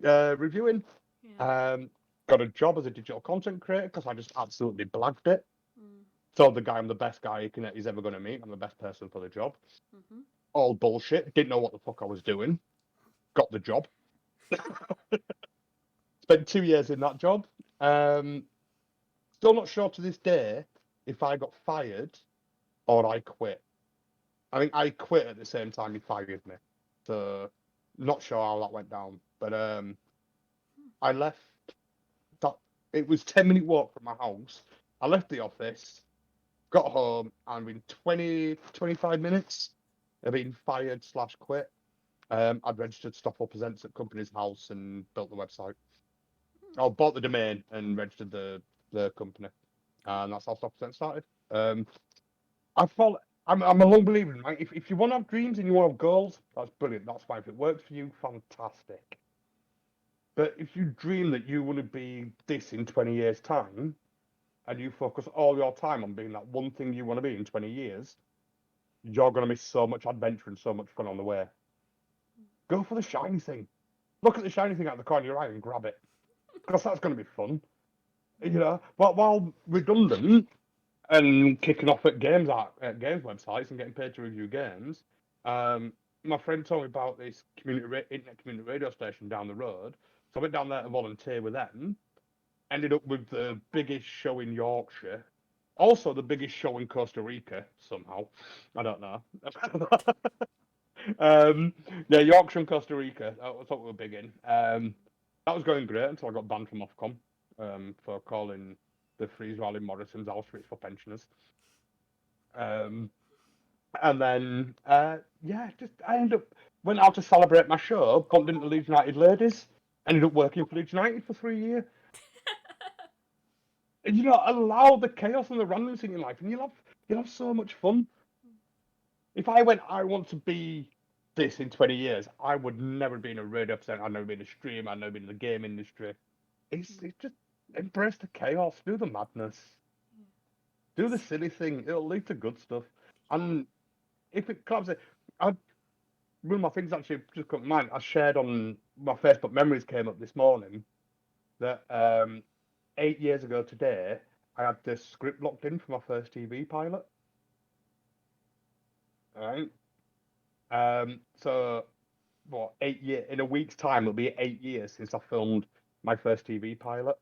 reviewing. Yeah. Got a job as a digital content creator because I just absolutely blagged it. Mm. Told the guy I'm the best guy he's ever going to meet. I'm the best person for the job. Mm-hmm. All bullshit. Didn't know what the fuck I was doing. Got the job. Spent 2 years in that job. Still not sure to this day if I got fired or I quit. I think I quit at the same time he fired me. So not sure how that went down. But I left that it was 10-minute walk from my house. I left the office, got home, and in 25 minutes I'd been fired / quit. I'd registered Stop All Presents at company's house and built the website. I bought the domain and registered the company. And that's how Stop All Presents started. I thought I'm a long believer in, right? If you want to have dreams and you want to have goals, that's brilliant. That's fine. If it works for you, fantastic. But if you dream that you want to be this in 20 years' time, and you focus all your time on being that one thing you want to be in 20 years, you're going to miss so much adventure and so much fun on the way. Go for the shiny thing. Look at the shiny thing out of the corner of your eye and grab it. Because that's going to be fun. You know, but while redundant, and kicking off at games websites and getting paid to review games. My friend told me about this internet community radio station down the road, so I went down there to volunteer with them. Ended up with the biggest show in Yorkshire, also the biggest show in Costa Rica somehow. I don't know. um, yeah, Yorkshire and Costa Rica. That was what we were big in. That was going great until I got banned from Ofcom for calling the freeze rally Morrison's Auschwitz for pensioners. And then, just I ended up went out to celebrate my show, bumped into Leeds United ladies, ended up working for Leeds United for 3 years. And allow the chaos and the randomness in your life, and you'll have so much fun. If I went, I want to be this in 20 years, I would never be in a radio presenter, I'd never be in a stream, I'd never be in the game industry. It's just embrace the chaos, do the madness, do the silly thing. It'll lead to good stuff. And if it comes, I one of my things actually just come to mind. I shared on my Facebook memories came up this morning that 8 years ago today I had the script locked in for my first TV pilot. All right. So what 8 years in a week's time it'll be 8 years since I filmed my first TV pilot.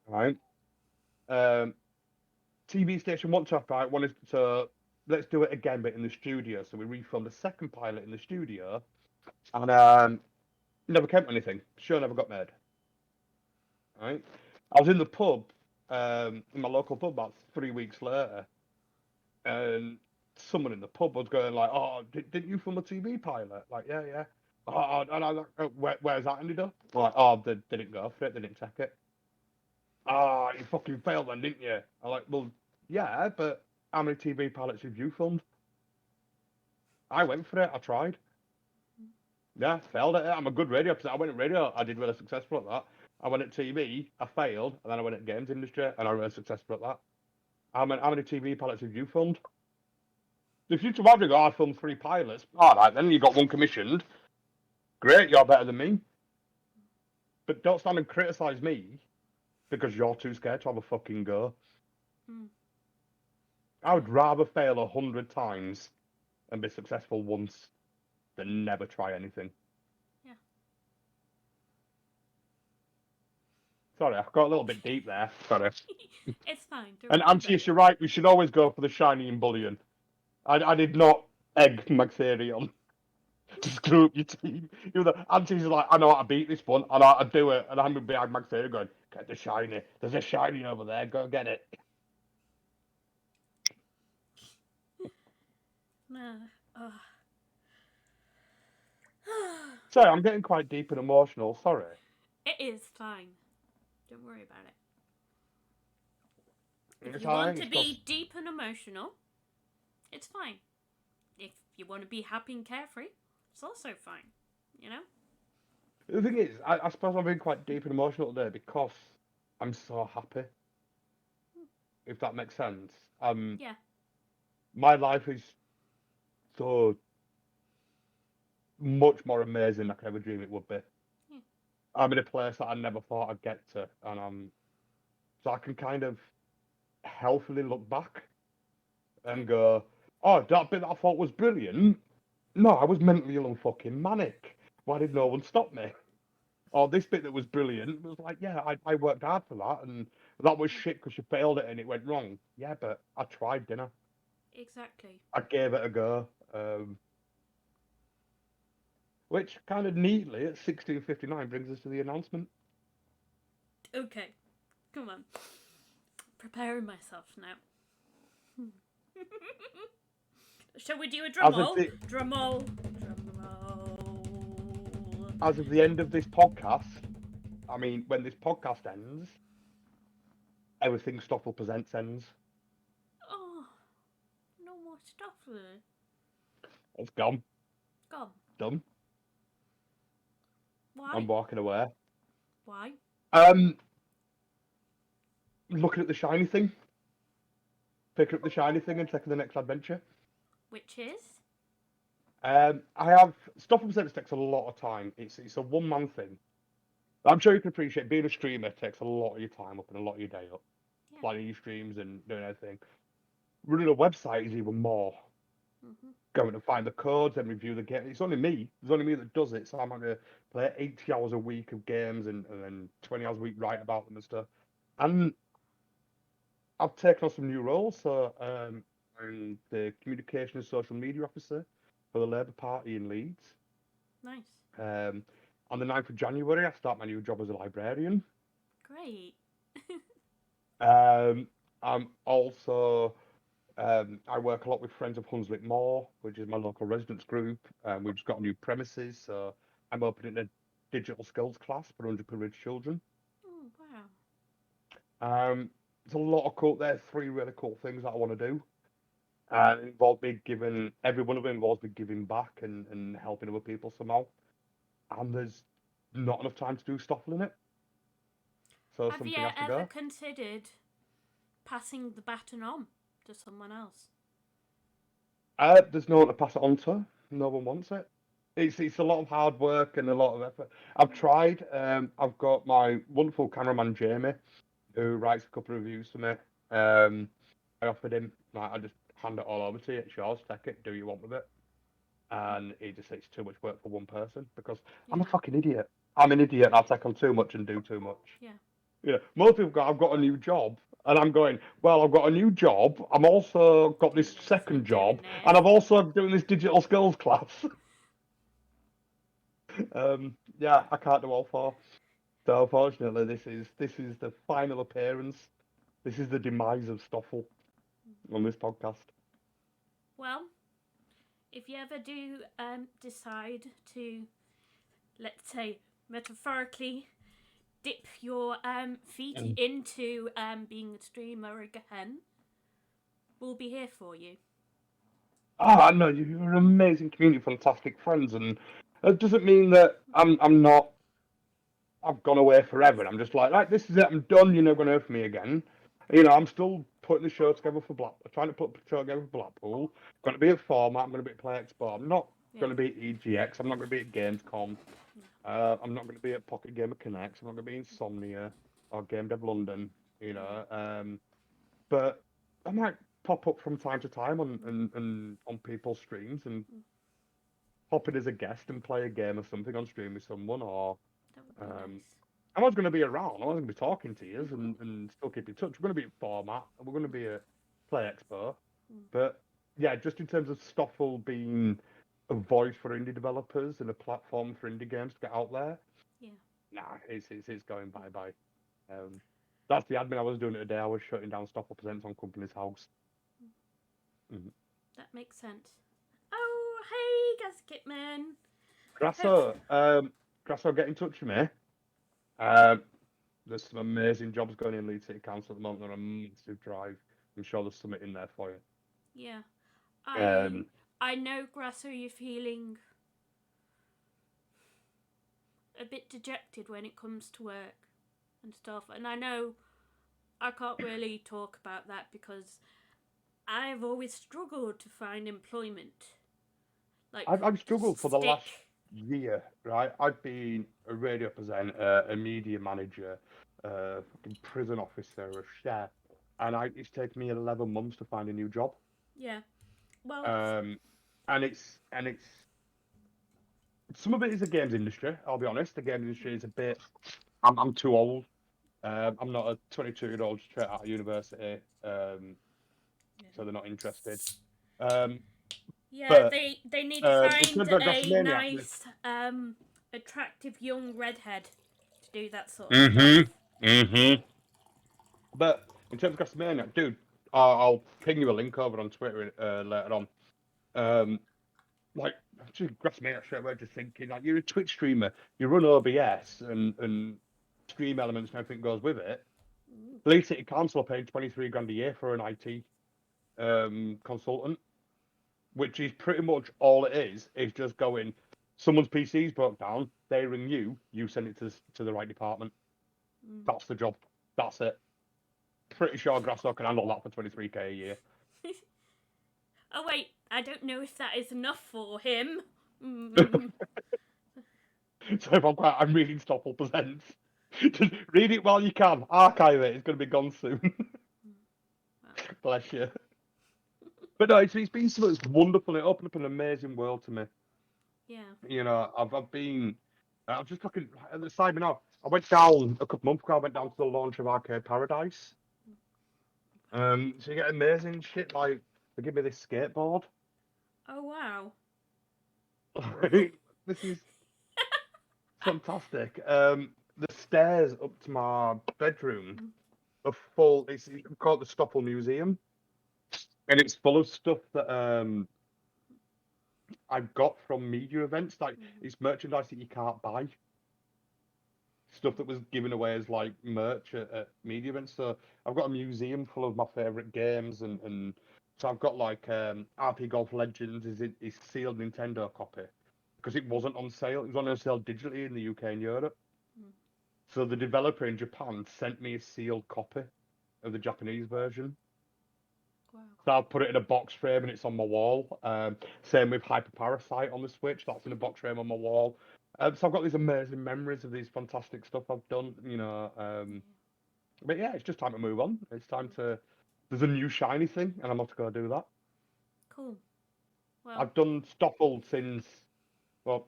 All right. TV station wanted to pilot wanted to let's do it again, but in the studio. So we refilmed the second pilot in the studio, and never came to anything. Show never got made. Right? I was in the pub, in my local pub, about 3 weeks later, and someone in the pub was going like, "Oh, didn't you film a TV pilot?" Like, yeah, yeah. Oh, and I was like, where's that ended up? Like, oh, they didn't go for it. They didn't take it. Oh, you fucking failed then, didn't you? I'm like, well, yeah, but how many TV pilots have you filmed? I went for it. I tried. Yeah, failed at it. I'm a good radio presenter. I went to radio. I did really successful at that. I went at TV, I failed, and then I went at games industry, and I was successful at that. How many TV pilots have you filmed? If you tomorrow go, I filmed 3 pilots. All right, then you got 1 commissioned. Great, you're better than me. But don't stand and criticise me because you're too scared to have a fucking go. Mm. I would rather fail 100 times and be successful once than never try anything. Yeah. Sorry, I got a little bit deep there. Sorry. It's fine. Don't And worry about Antius, it. you're right. We should always go for the shiny and bullion. I did not egg Maxarion to screw up your team. Antius is like, I know how to beat this one. I know how to do it. And I'm behind Maxarion going, get the shiny. There's a shiny over there. Go get it. Oh. Sorry, I'm getting quite deep and emotional. Sorry. It is fine. Don't worry about it. If It's you want fine, to it's be just- deep and emotional, it's fine. If you want to be happy and carefree, it's also fine. You know? The thing is, I suppose I'm being quite deep and emotional today because I'm so happy. If that makes sense. Yeah. My life is so much more amazing than I could ever dream it would be. Yeah. I'm in a place that I never thought I'd get to, and so I can kind of healthily look back and go, oh, that bit that I thought was brilliant. No, I was mentally ill and fucking manic. Why did no one stop me? Or this bit that was brilliant was like, yeah, I worked hard for that, and that was shit because you failed it and it went wrong. Yeah, but I tried, didn't I? Exactly. I gave it a go. Which kind of neatly at 16:59 brings us to the announcement. Okay. Come on. Preparing myself now. Shall we do a drum roll? Drum roll. Drum roll. As of the end of this podcast, I mean, when this podcast ends, everything Stoffel Presents ends. Oh, no more stuff there. It's gone. Gone. Done. Why? I'm walking away. Why? Looking at the shiny thing. Picking up the shiny thing and taking the next adventure. Which is? I have Stoffel Presents takes a lot of time. It's a one-man thing. I'm sure you can appreciate being a streamer takes a lot of your time up and a lot of your day up. Yeah. Planning your streams and doing everything. Running a website is even more. Mm-hmm. Going to find the codes and review the game. It's only me. It's only me that does it. So I'm going to play 80 hours a week of games and then 20 hours a week write about them and stuff. And I've taken on some new roles. So I'm the communication and social media officer for the Labour Party in Leeds. Nice. On the 9th of January, I start my new job as a librarian. Great. I'm also I work a lot with Friends of Hunslet Moor, which is my local residents group. We've just got new premises, so I'm opening a digital skills class for underprivileged children. Oh, wow. It's a lot of cool. There's 3 really cool things that I want to do. And involve me giving every one of them involves me giving back and helping other people somehow. And there's not enough time to do stuff in it. So Have something you has to ever go. considered passing the baton on to someone else? There's no one to pass it on to. No one wants it. It's a lot of hard work and a lot of effort. I've tried. I've got my wonderful cameraman Jamie, who writes a couple of reviews for me. I offered him like I just hand it all over to you. It's yours. Take it. Do what you want with it. And he just said it's too much work for one person because I'm a Yeah. fucking idiot. I'm an idiot. And I'll take on too much and do too much. Yeah. You know, most people go, I've got a new job. And I'm going, well, I've got a new job. I'm also got this Doing this second and job. doing this. And I'm also doing this digital skills class. Yeah, I can't do all 4. So unfortunately, this is the final appearance. This is the demise of Stoffel on this podcast. Well, if you ever do decide to, let's say, metaphorically dip your feet into being a streamer again, we'll be here for you. Oh, no, you're an amazing community, fantastic friends, and it doesn't mean that I'm not I've gone away forever. And I'm just like, right, this is it. I'm done. You're never going to hear from me again. I'm still putting the show together for Blackpool, trying to put the show together for Blackpool. Going to be at Format. I'm going to be at Play Expo. I'm not Yeah. going to be at EGX. I'm not going to be at Gamescom. I'm not going to be at Pocket Gamer Connect. I'm not going to be Insomnia or Game Dev London. But I might pop up from time to time on people's streams and pop in as a guest and play a game or something on stream with someone. Or That would be um, nice. I was going to be around. I was going to be talking to you and still keep in touch. We're going to be at Format. And we're going to be at Play Expo. But yeah, just in terms of Stoffel being a voice for indie developers and a platform for indie games to get out there, Yeah. nah, it's going bye bye. That's the admin I was doing today. I was shutting down Stoffel Presents on Company's House. Mhm. That makes sense. Oh, hey, Gasketman. Grasso, get in touch with me. There's some amazing jobs going in Leeds City Council at the moment. They're on a massive drive. I'm sure there's something in there for you. Yeah. Um, I know, Grasso, you're feeling a bit dejected when it comes to work and stuff. And I know I can't really talk about that because I've always struggled to find employment. Like, I've to struggled for the last stick. year, right? I've been a radio presenter, a media manager, a fucking prison officer, a chef, and it's taken me 11 months to find a new job. Yeah. Well, And it's some of it is the games industry. I'll be honest, the games industry is a bit. I'm too old. I'm not a 22-year-old straight out of university, so they're not interested. yeah, But they need to in find terms of a WrestleMania, nice, attractive young redhead to do that sort of stuff. mm-hmm. But in terms of WrestleMania, dude, I'll ping you a link over on Twitter later on. Like, just WrestleMania straight away, just thinking, like, you're a Twitch streamer, you run OBS and stream elements and everything goes with it. Leeds City Council are paying 23 grand a year for an IT consultant, which is pretty much all it is just going, someone's PC's broke down, they ring you, you send it to the right department. That's the job. That's it. Pretty sure Grasso can handle that for 23k a year. Oh wait, I don't know if that is enough for him. So if I'm reading Stoffel Presents, just read it while you can. Archive it. It's going to be gone soon. Bless you. But no, it's been something that's wonderful. It opened up an amazing world to me. Yeah. I've been. I'm just looking at the side now. I went down a couple months ago. I went down to the launch of Arcade Paradise. So you get amazing shit like they give me this skateboard. Oh wow. This is fantastic. The stairs up to my bedroom are full. It's called the Stoffel Museum, and it's full of stuff that I've got from media events. Like it's merchandise that you can't buy. Stuff that was given away as like merch at media events. So I've got a museum full of my favorite games, and so I've got like RP Golf Legends is sealed Nintendo copy because it wasn't on sale. It was on sale digitally in the UK and Europe. So the developer in Japan sent me a sealed copy of the Japanese version. Wow. So I've put it in a box frame and it's on my wall. Same with Hyper Parasite on the Switch. That's in a box frame on my wall. So I've got these amazing memories of these fantastic stuff I've done. But yeah, it's just time to move on. It's time to. There's a new shiny thing, and I'm off to go do that. Cool. Well. I've done Stoffel since well,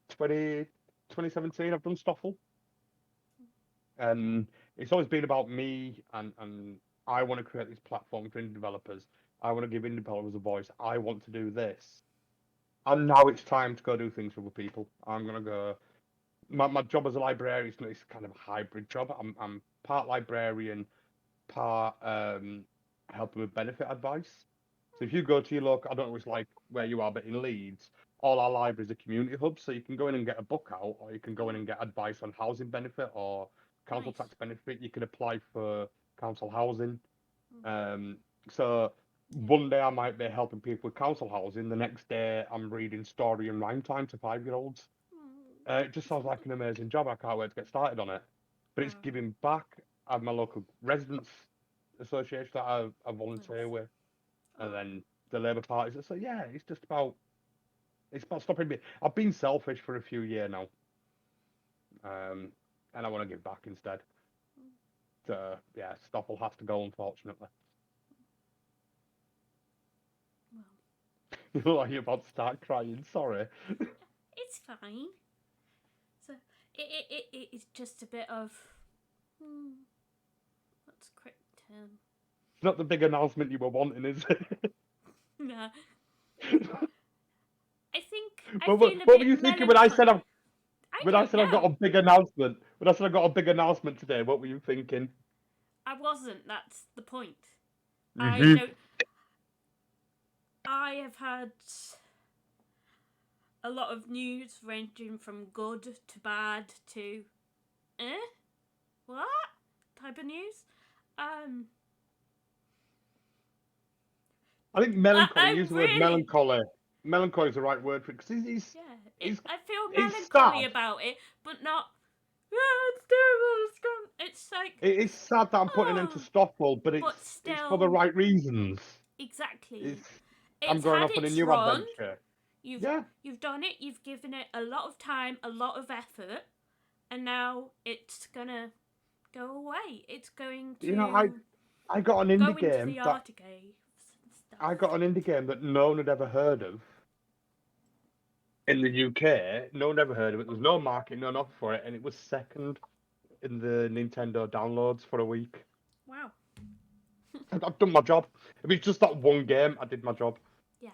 2017. I've done Stoffel, and it's always been about me and I want to create this platform for indie developers. I want to give indie developers a voice. I want to do this. And now it's time to go do things for other people. I'm going to go. My job as a librarian is kind of a hybrid job. I'm part librarian, part helping with benefit advice. So if you go to your local, I don't know it's like where you are, but in Leeds, all our libraries are community hubs. So you can go in and get a book out, or you can go in and get advice on housing benefit or council tax benefit. You can apply for council housing. So one day I might be helping people with council housing. The next day I'm reading story and rhyme time to 5-year-olds. It just sounds like an amazing job. I can't wait to get started on it. But it's Oh, giving back. I have my local residents association that I volunteer nice. with, and Oh, then the Labour Party. So yeah, it's about stopping me. I've been selfish for a few years now, and I want to give back instead. So yeah, Stoffel has to go, unfortunately. well, You look like you're about to start crying. Sorry. it's fine. So it's just a bit of what's the correct term? It's not the big announcement you were wanting, is it? No, I think I What, feel a what were bit you thinking when I said melancholy. I don't I've got know. a big announcement? When I said I got a big announcement today, what were you thinking? I wasn't. That's the point. I Mm-hmm. don't. I have had a lot of news ranging from good to bad to what type of news. Um, I think melancholy. I Use the word really melancholy. Melancholy is the right word for it because yeah. he's I feel he's melancholy sad. about it, but not. Oh, it's terrible. It's gone. It's like It's sad that I'm putting into oh, Stockport, but but it's for the still right reasons. exactly. It's I'm It's going had off on a its new run. adventure. You've Yeah, you've done it. You've given it a lot of time, a lot of effort, and now it's gonna go away. It's going you know to I got an go indie into game the that archives and stuff. no one had ever heard of in the UK. No one ever heard of it. There was no market, no nothing for it, and it was second in the Nintendo downloads for a week. Wow. I've done my job. If it's just that one game, I did my job, Yeah.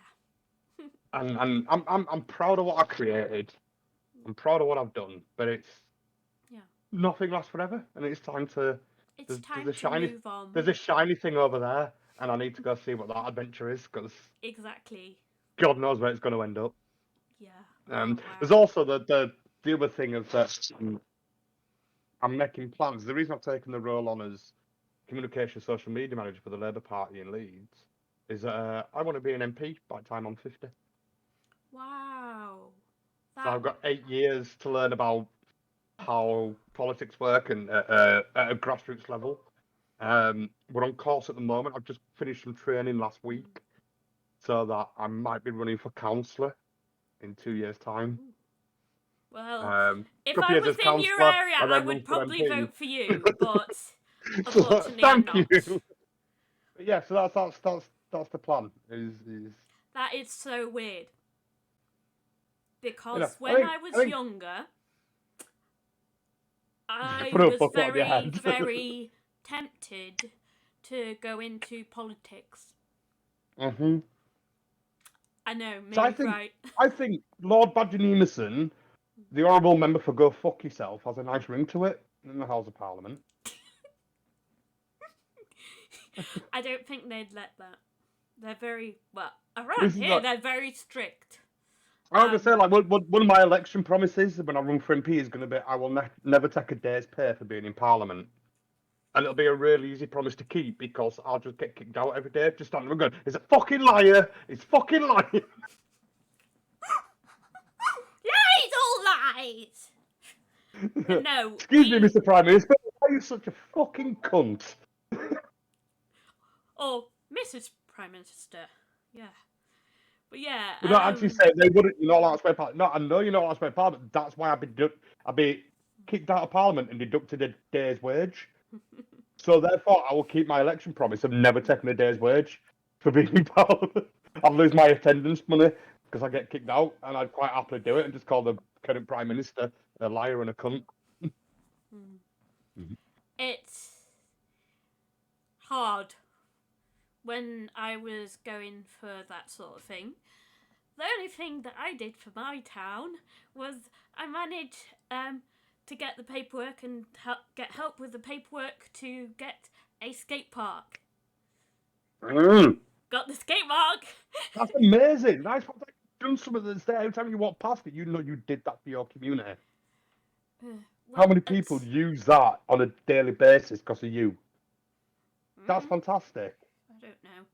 and I'm proud of what I created. I'm proud of what I've done, but it's Yeah. nothing lasts forever, and it's time to. It's There's time a to shiny move on. there's a shiny thing over there, and I need to go see what that adventure is because Exactly. God knows where it's going to end up. Yeah. Oh There's wow. also the other thing of that I'm making plans. The reason I've taken the role on as communication social media manager for the Labour Party in Leeds is that I want to be an MP by the time I'm 50. Wow. So That I've got 8 years to learn about how politics work and at a grassroots level. We're on course at the moment. I've just finished some training last week, so that I might be running for councillor in 2 years' time. well, A if couple I of years was as in your councillor area, and I then run would for probably MP. vote for you, but So, unfortunately, I'm thank you. not. But yeah, so that's the plan. Is That is so weird you know because I when think I I was think younger, I put a was book on your very, head. very tempted to go into politics. hmm I know, So me, right? I think Lord Badgercast, the honourable member for Go Fuck Yourself, has a nice ring to it in the House of Parliament. I don't think they'd let that. They're very well around This is here. like They're very strict. I would say Um, like one of my election promises when I run for MP is going to be I will never take a day's pay for being in Parliament. And it'll be a really easy promise to keep because I'll just get kicked out every day. Just standing there going, "It's a fucking liar! It's fucking liar!" lies, all lies. But no, Excuse me, Mr. Prime Minister, why are you such a fucking cunt? or Mrs. Prime Minister. Yeah, but yeah. We're not actually saying they wouldn't. You're not allowed to spend Parliament. No, I know you're not allowed to spend Parliament. That's why I'd be kicked out of Parliament and deducted a day's wage. So therefore, I will keep my election promise of never taking a day's wage for being in Parliament. I'll lose my attendance money because I get kicked out, and I'd quite happily do it and just call the current Prime Minister a liar and a cunt. It's hard when I was going for that sort of thing. The only thing that I did for my town was I managed to get the paperwork and get help with the paperwork to get a skate park. Mm. Got the skate park. That's amazing. Nice. Done something that's there. Every time you walk past it, you know you did that for your community. How Well, many people use that on a daily basis because of you? That's fantastic. I don't know.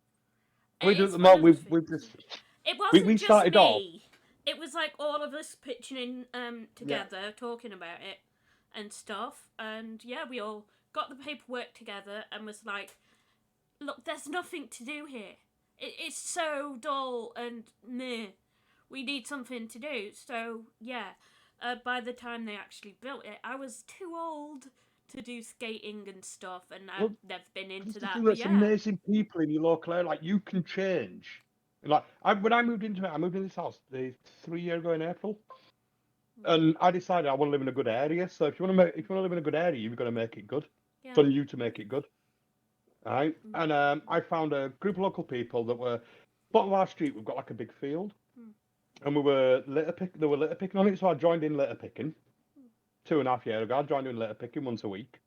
We do at It's the one moment. of the We've things. just It wasn't we just started off. me. it was like all of us pitching in together, talking about it and stuff. And yeah, we all got the paperwork together and was like, look, there's nothing to do here. It's so dull and meh. We need something to do. So yeah, by the time they actually built it, I was too old to do skating and stuff, and I've never been into that. But There's yeah, amazing people in your local area. Like, you can change. Like, when I moved into it, I moved in this house 3 years ago in April, and I decided I want to live in a good area. So if you want to live in a good area, you've got to make it good. yeah. It's on you to make it good, right? And I found a group of local people that were bottom of our street. We've got like a big field, and we were They were litter picking on it, so I joined in litter picking 2.5 years ago. I joined in litter picking once a week.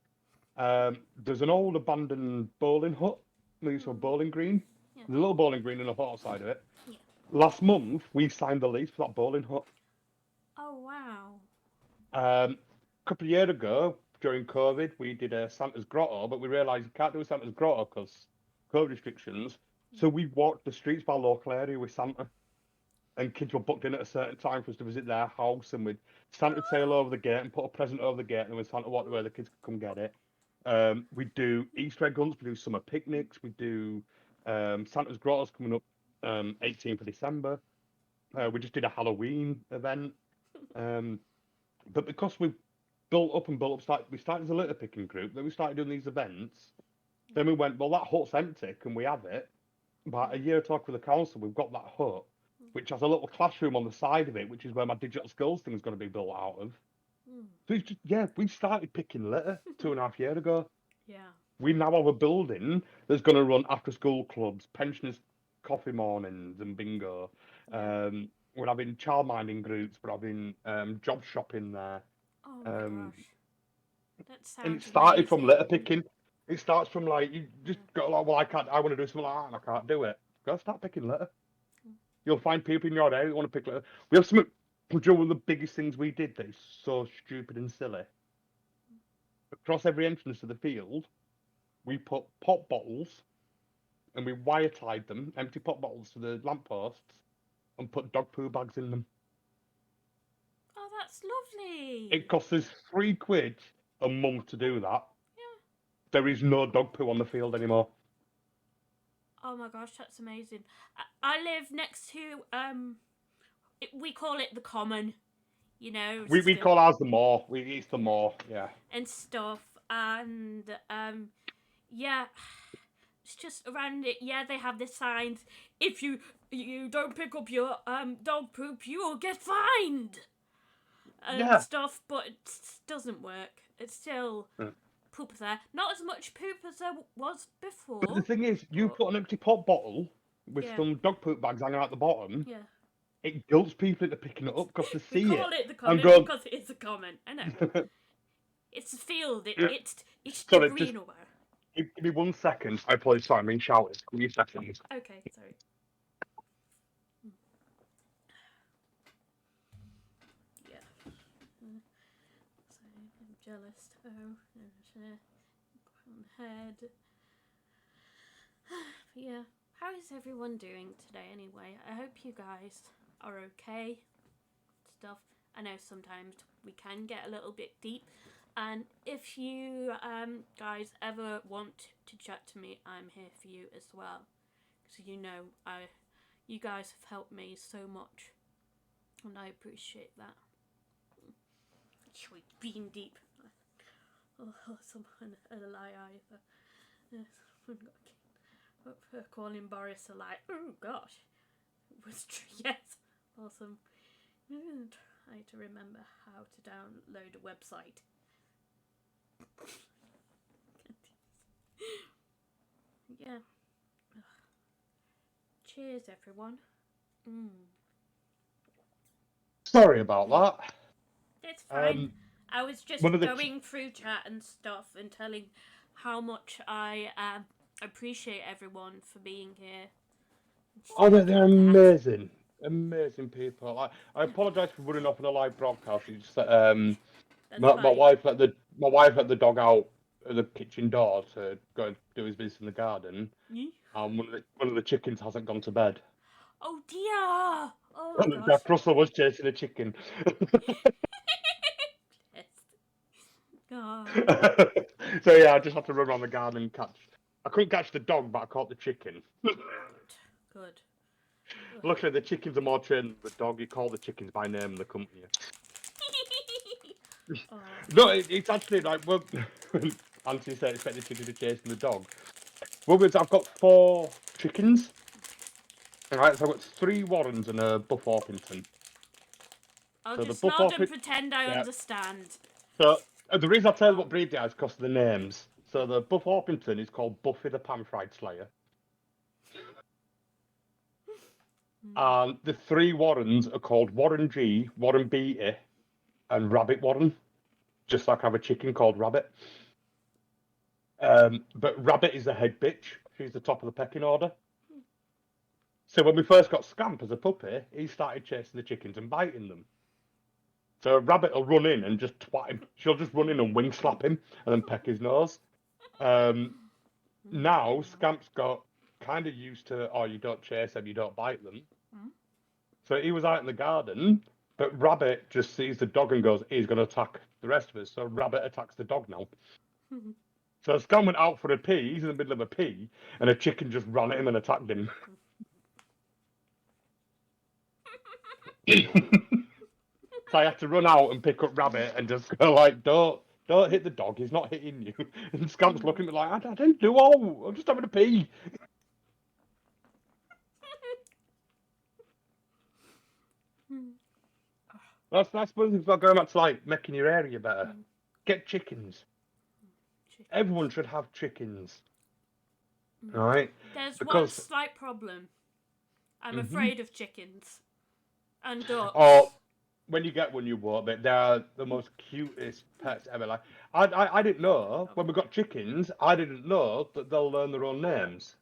There's an old abandoned bowling hut. There's a bowling green. Yeah. There's a little bowling green and a hut outside of it. Yeah. Last month, we signed the lease for that bowling hut. Oh wow. A couple of years ago, during COVID, we did a Santa's Grotto, but we realised you can't do a Santa's Grotto because COVID restrictions. So we walked the streets of our local area with Santa, and kids were booked in at a certain time for us to visit their house, and Santa would sail over the gate and put a present over the gate, and when Santa walked away, the kids could come get it. We do Easter egg hunts, we do summer picnics, we do Santa's Grotto's coming up 18th of December. We just did a Halloween event. But because we built up, we started as a litter picking group, then we started doing these events. Then we went, well, that hut's empty, can we have it? About a year talk with the council, we've got that hut, which has a little classroom on the side of it, which is where my digital skills thing's going to be built out of. So it's just, we started picking litter 2.5 years ago. Yeah. We now have a building that's going to run after school clubs, pensioners' coffee mornings, and bingo. Yeah. We're having child minding groups. We're having job shopping there. Oh my gosh. That sounds And it started from litter amazing. picking. It starts from like, you just go like, well, I want to do something like that and I can't do it. Go start picking litter. You'll find people in your area that want to pick litter. We have some. One of the biggest things we did that is so stupid and silly. Across every entrance to the field, we put pop bottles and we wire tied them, empty pop bottles to the lampposts, and put dog poo bags in them. Oh, that's lovely. It costs us £3 a month to do that. Yeah. There is no dog poo on the field anymore. Oh my gosh, that's amazing. I live next to we call it the common, you know. We call ours the moor. It's the moor, yeah. And stuff, and yeah, it's just around it. Yeah, they have the signs. If you don't pick up your dog poop, you will get fined. And stuff, but it doesn't work. It's still poop there. Not as much poop as there was before. But the thing is, you put an empty pop bottle with some dog poop bags hanging out the bottom. Yeah. It guilts people into picking it up because they see it. We call it the common because it is a common. I know. It's a field. It's the green or where. Give me 1 second. I apologize. Sorry, I'm being shouted. Give me a second. Okay, sorry. Yeah. So I'm jealous. Head. Yeah. How is everyone doing today anyway? I hope you guys are okay. Stuff. I know sometimes we can get a little bit deep. And if you guys ever want to chat to me, I'm here for you as well. So you know, you guys have helped me so much, and I appreciate that. Being deep. Oh, someone a liar. Calling Boris a liar. Oh gosh, it was yes, awesome. Try to remember how to download a website. Yeah. Cheers, everyone. Sorry about that. It's fine. I was just going through chat and stuff and telling how much I appreciate everyone for being here. Oh, they're amazing. Amazing people. I apologise for running off on a live broadcast. It's just that my wife let the dog out of the kitchen door to go and do his business in the garden. And one of the chickens hasn't gone to bed. Oh dear! Oh my And gosh. Jack Russell was chasing a chicken. Yes. Oh, So yeah, I just had to run around the garden and catch. I couldn't catch the dog, but I caught the chicken. good. Good. Luckily, the chickens are more trained than the dog. You call the chickens by name and they come to you. Oh. No, it's actually like well, Auntie said expect the chicken to chase the dog. Well, I've got 4 chickens. Alright, so I've got 3 Warrens and a Buff Orpington. I'll So the just Buff nod and Orpington. pretend I Yeah. understand. So the reason I tell you what breed they are is because of the names. So the Buff Orpington is called Buffy the Pan-Fried Slayer. And the 3 Warrens are called Warren G, Warren Beatty, and Rabbit Warren. Just like I have a chicken called Rabbit. But Rabbit is the head bitch. She's the top of the pecking order. So when we first got Scamp as a puppy, he started chasing the chickens and biting them. So Rabbit will run in and just twat him. She'll just run in and wing slap him and then peck his nose. Now Scamp's got kind of used to, oh, you don't chase them, you don't bite them. So he was out in the garden, but Rabbit just sees the dog and goes, he's going to attack the rest of us. So Rabbit attacks the dog now. So Scamp went out for a pee, he's in the middle of a pee, and a chicken just ran at him and attacked him. So I had to run out and pick up Rabbit and just go like, don't hit the dog, he's not hitting you. And Scamp's looking at me like, I didn't do all, I'm just having a pee. That's one of the things about going back to like making your area better. Get chickens. Everyone should have chickens. Right? There's one Because slight problem. I'm afraid of chickens and ducks. or when you get one you won't, but they're the most cutest pets ever. Like I didn't know when we got chickens, I didn't know that they'll learn their own names.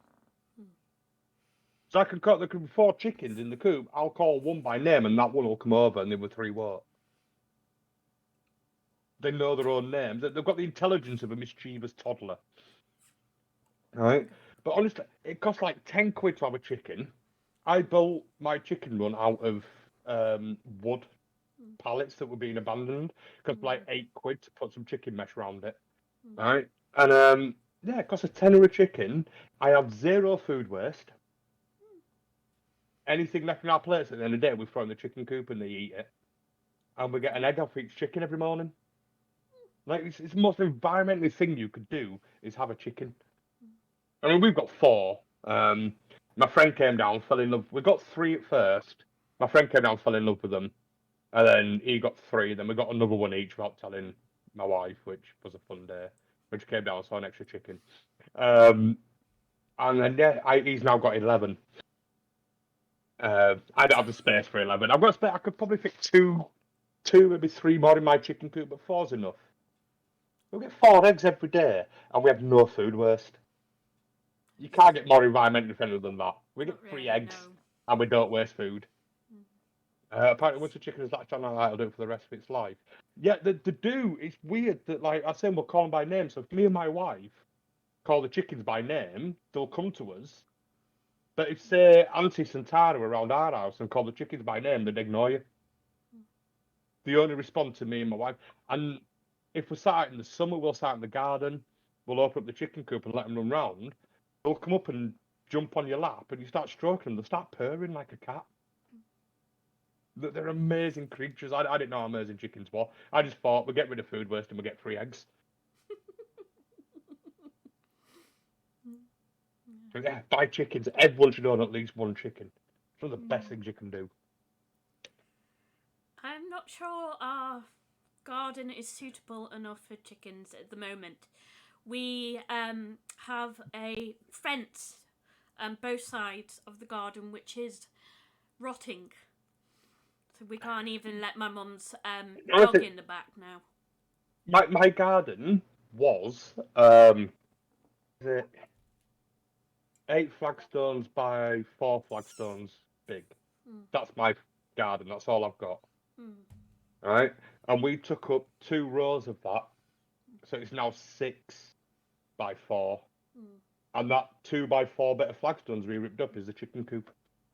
So I could call there could be 4 chickens in the coop. I'll call one by name, and that one will come over, and the other 3 won't. They know their own names. They've got the intelligence of a mischievous toddler. Right? But honestly, it costs like 10 quid to have a chicken. I built my chicken run out of wood pallets that were being abandoned. Cost like 8 quid to put some chicken mesh around it. Right? And yeah, it costs a tenner a chicken. I have 0 food waste. Anything left in our plates at the end of the day, we throw in the chicken coop and they eat it. And we get an egg off each chicken every morning. Like it's the most environmentally thing you could do is have a chicken. I mean, we've got 4. My friend came down, fell in love. We got 3 at first. My friend came down, fell in love with them, and then he got 3. Then we got another one each without telling my wife, which was a fun day. Which came down, saw an extra chicken. And then yeah, he's now got 11. I don't have the space for 11. I've got space. I could probably fit two, maybe 3 more in my chicken coop, but 4's enough. We get 4 eggs every day, and we have no food waste. You can't get more environmentally friendly than that. We get Not 3 really, eggs, no. and we don't waste food. Apparently, once a chicken is latched on, it'll do it for the rest of its life. Yeah, the do. It's weird that, like I said, we'll call them by name. So if me and my wife call the chickens by name, they'll come to us. But if, say, Auntie Santara were around our house and called the chickens by name, they'd ignore you. They only respond to me and my wife. And if we're sat out in the summer, we'll sit out in the garden. We'll open up the chicken coop and let them run round. They'll come up and jump on your lap, and you start stroking them. They'll start purring like a cat. They're amazing creatures. I didn't know how amazing chickens were. I just thought we'll get rid of food waste and we'll get 3 eggs. So yeah, buy chickens. Everyone should own at least 1 chicken. It's one of the best things you can do. I'm not sure our garden is suitable enough for chickens at the moment. We have a fence on both sides of the garden which is rotting. So we can't even let my mum's dog in the back now. My garden was 8 flagstones by 4 flagstones big. That's my garden. That's all I've got. Right, and we took up 2 rows of that, so it's now 6 by 4. And that 2 by 4 bit of flagstones we ripped up is the chicken coop.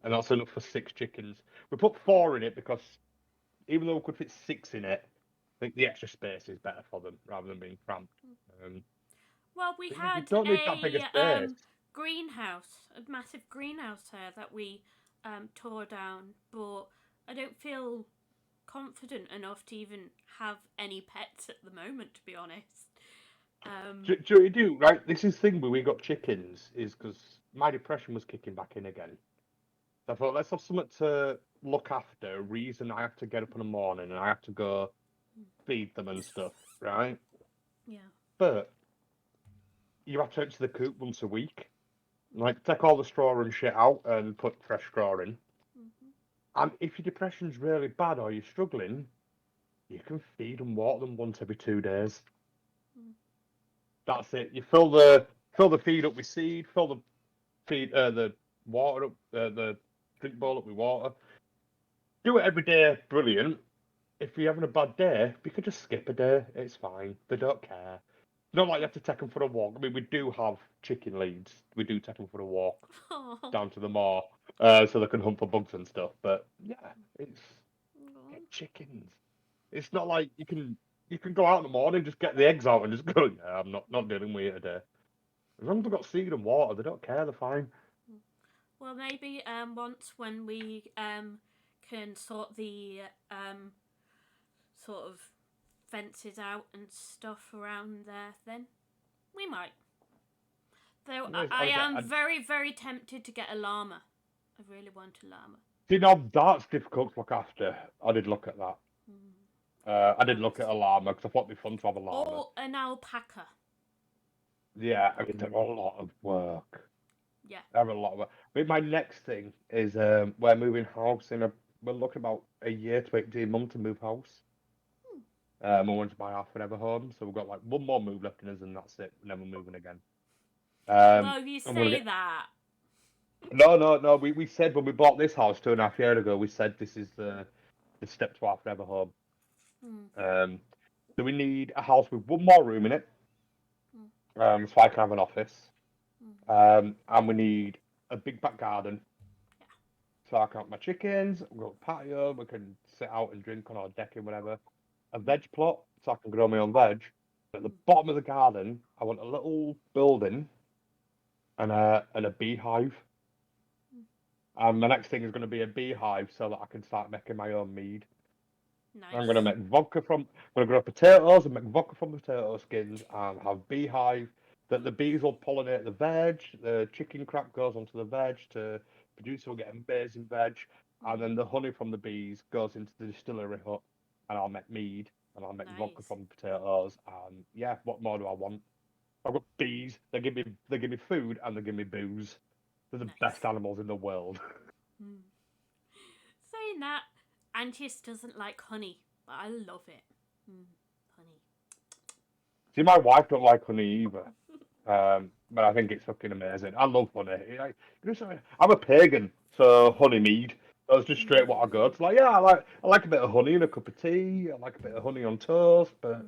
and that's enough for 6 chickens. We put 4 in it because even though we could fit 6 in it, I think the extra space is better for them rather than being cramped. Well, we But yeah, you had don't need that big a space. greenhouse, a massive greenhouse here that we tore down, but I don't feel confident enough to even have any pets at the moment, to be honest. Do you do right? This is the thing where we got chickens is because my depression was kicking back in again. So I thought let's have something to look after. A reason I have to get up in the morning and I have to go feed them and stuff, right? Yeah. But you have to empty the coop once a week. Like take all the straw and shit out and put fresh straw in. Mm-hmm. And if your depression's really bad or you're struggling, you can feed and water them once every 2 days. Mm. That's it. You fill the feed up with seed, fill the the water up, the drink bowl up with water. Do it every day, brilliant. If you're having a bad day, you could just skip a day. It's fine. They don't care. Not like you have to take them for a walk. I mean, we do have chicken leads. We do take them for a walk Oh. down to the moor, so they can hunt for bugs and stuff. But yeah, it's chickens. It's not like you can go out in the morning, just get the eggs out, and just go. Yeah, I'm not dealing with it today. As long as they've got seed and water, they don't care. They're fine. Well, maybe once when we can sort the sort of fences out and stuff around there, then we might. Though I am very, very tempted to get a llama. I really want a llama. You know, that's difficult to look after. I did look at that. I did look at a llama because I thought it'd be fun to have a llama. Or an alpaca. Yeah, I mean, they're a lot of work. Yeah. They're a lot of work. I mean, my next thing is we're moving house in we're looking about a year to 18 months to move house. We want to buy our forever home, so we've got like one more move left in us, and that's it. And then we're moving again. Well, you say get... that. No. We said when we bought this house 2.5 years ago, we said this is the step to our forever home. So we need a house with one more room in it, so I can have an office. And we need a big back garden. Yeah. So I can have my chickens, we've got a patio, we can sit out and drink on our deck and whatever. A veg plot, so I can grow my own veg. At the bottom of the garden, I want a little building and a beehive. And the next thing is going to be a beehive so that I can start making my own mead. Nice. I'm going to make vodka from. I'm going to grow potatoes and make vodka from potato skins and have beehive that the bees will pollinate the veg. The chicken crap goes onto the veg to produce. So we'll get amazing veg, and then the honey from the bees goes into the distillery hut, and I'll make mead and I'll make vodka from the potatoes. And yeah, what more do I want? I've got bees. They give me food and they give me booze. They're the best animals in the world. Saying that, Antis doesn't like honey, but I love it. Honey. See, my wife don't like honey either, but I think it's fucking amazing. I love honey. I'm a pagan, so honey mead. That's just straight what I go. It's like, yeah, I like a bit of honey in a cup of tea. I like a bit of honey on toast, but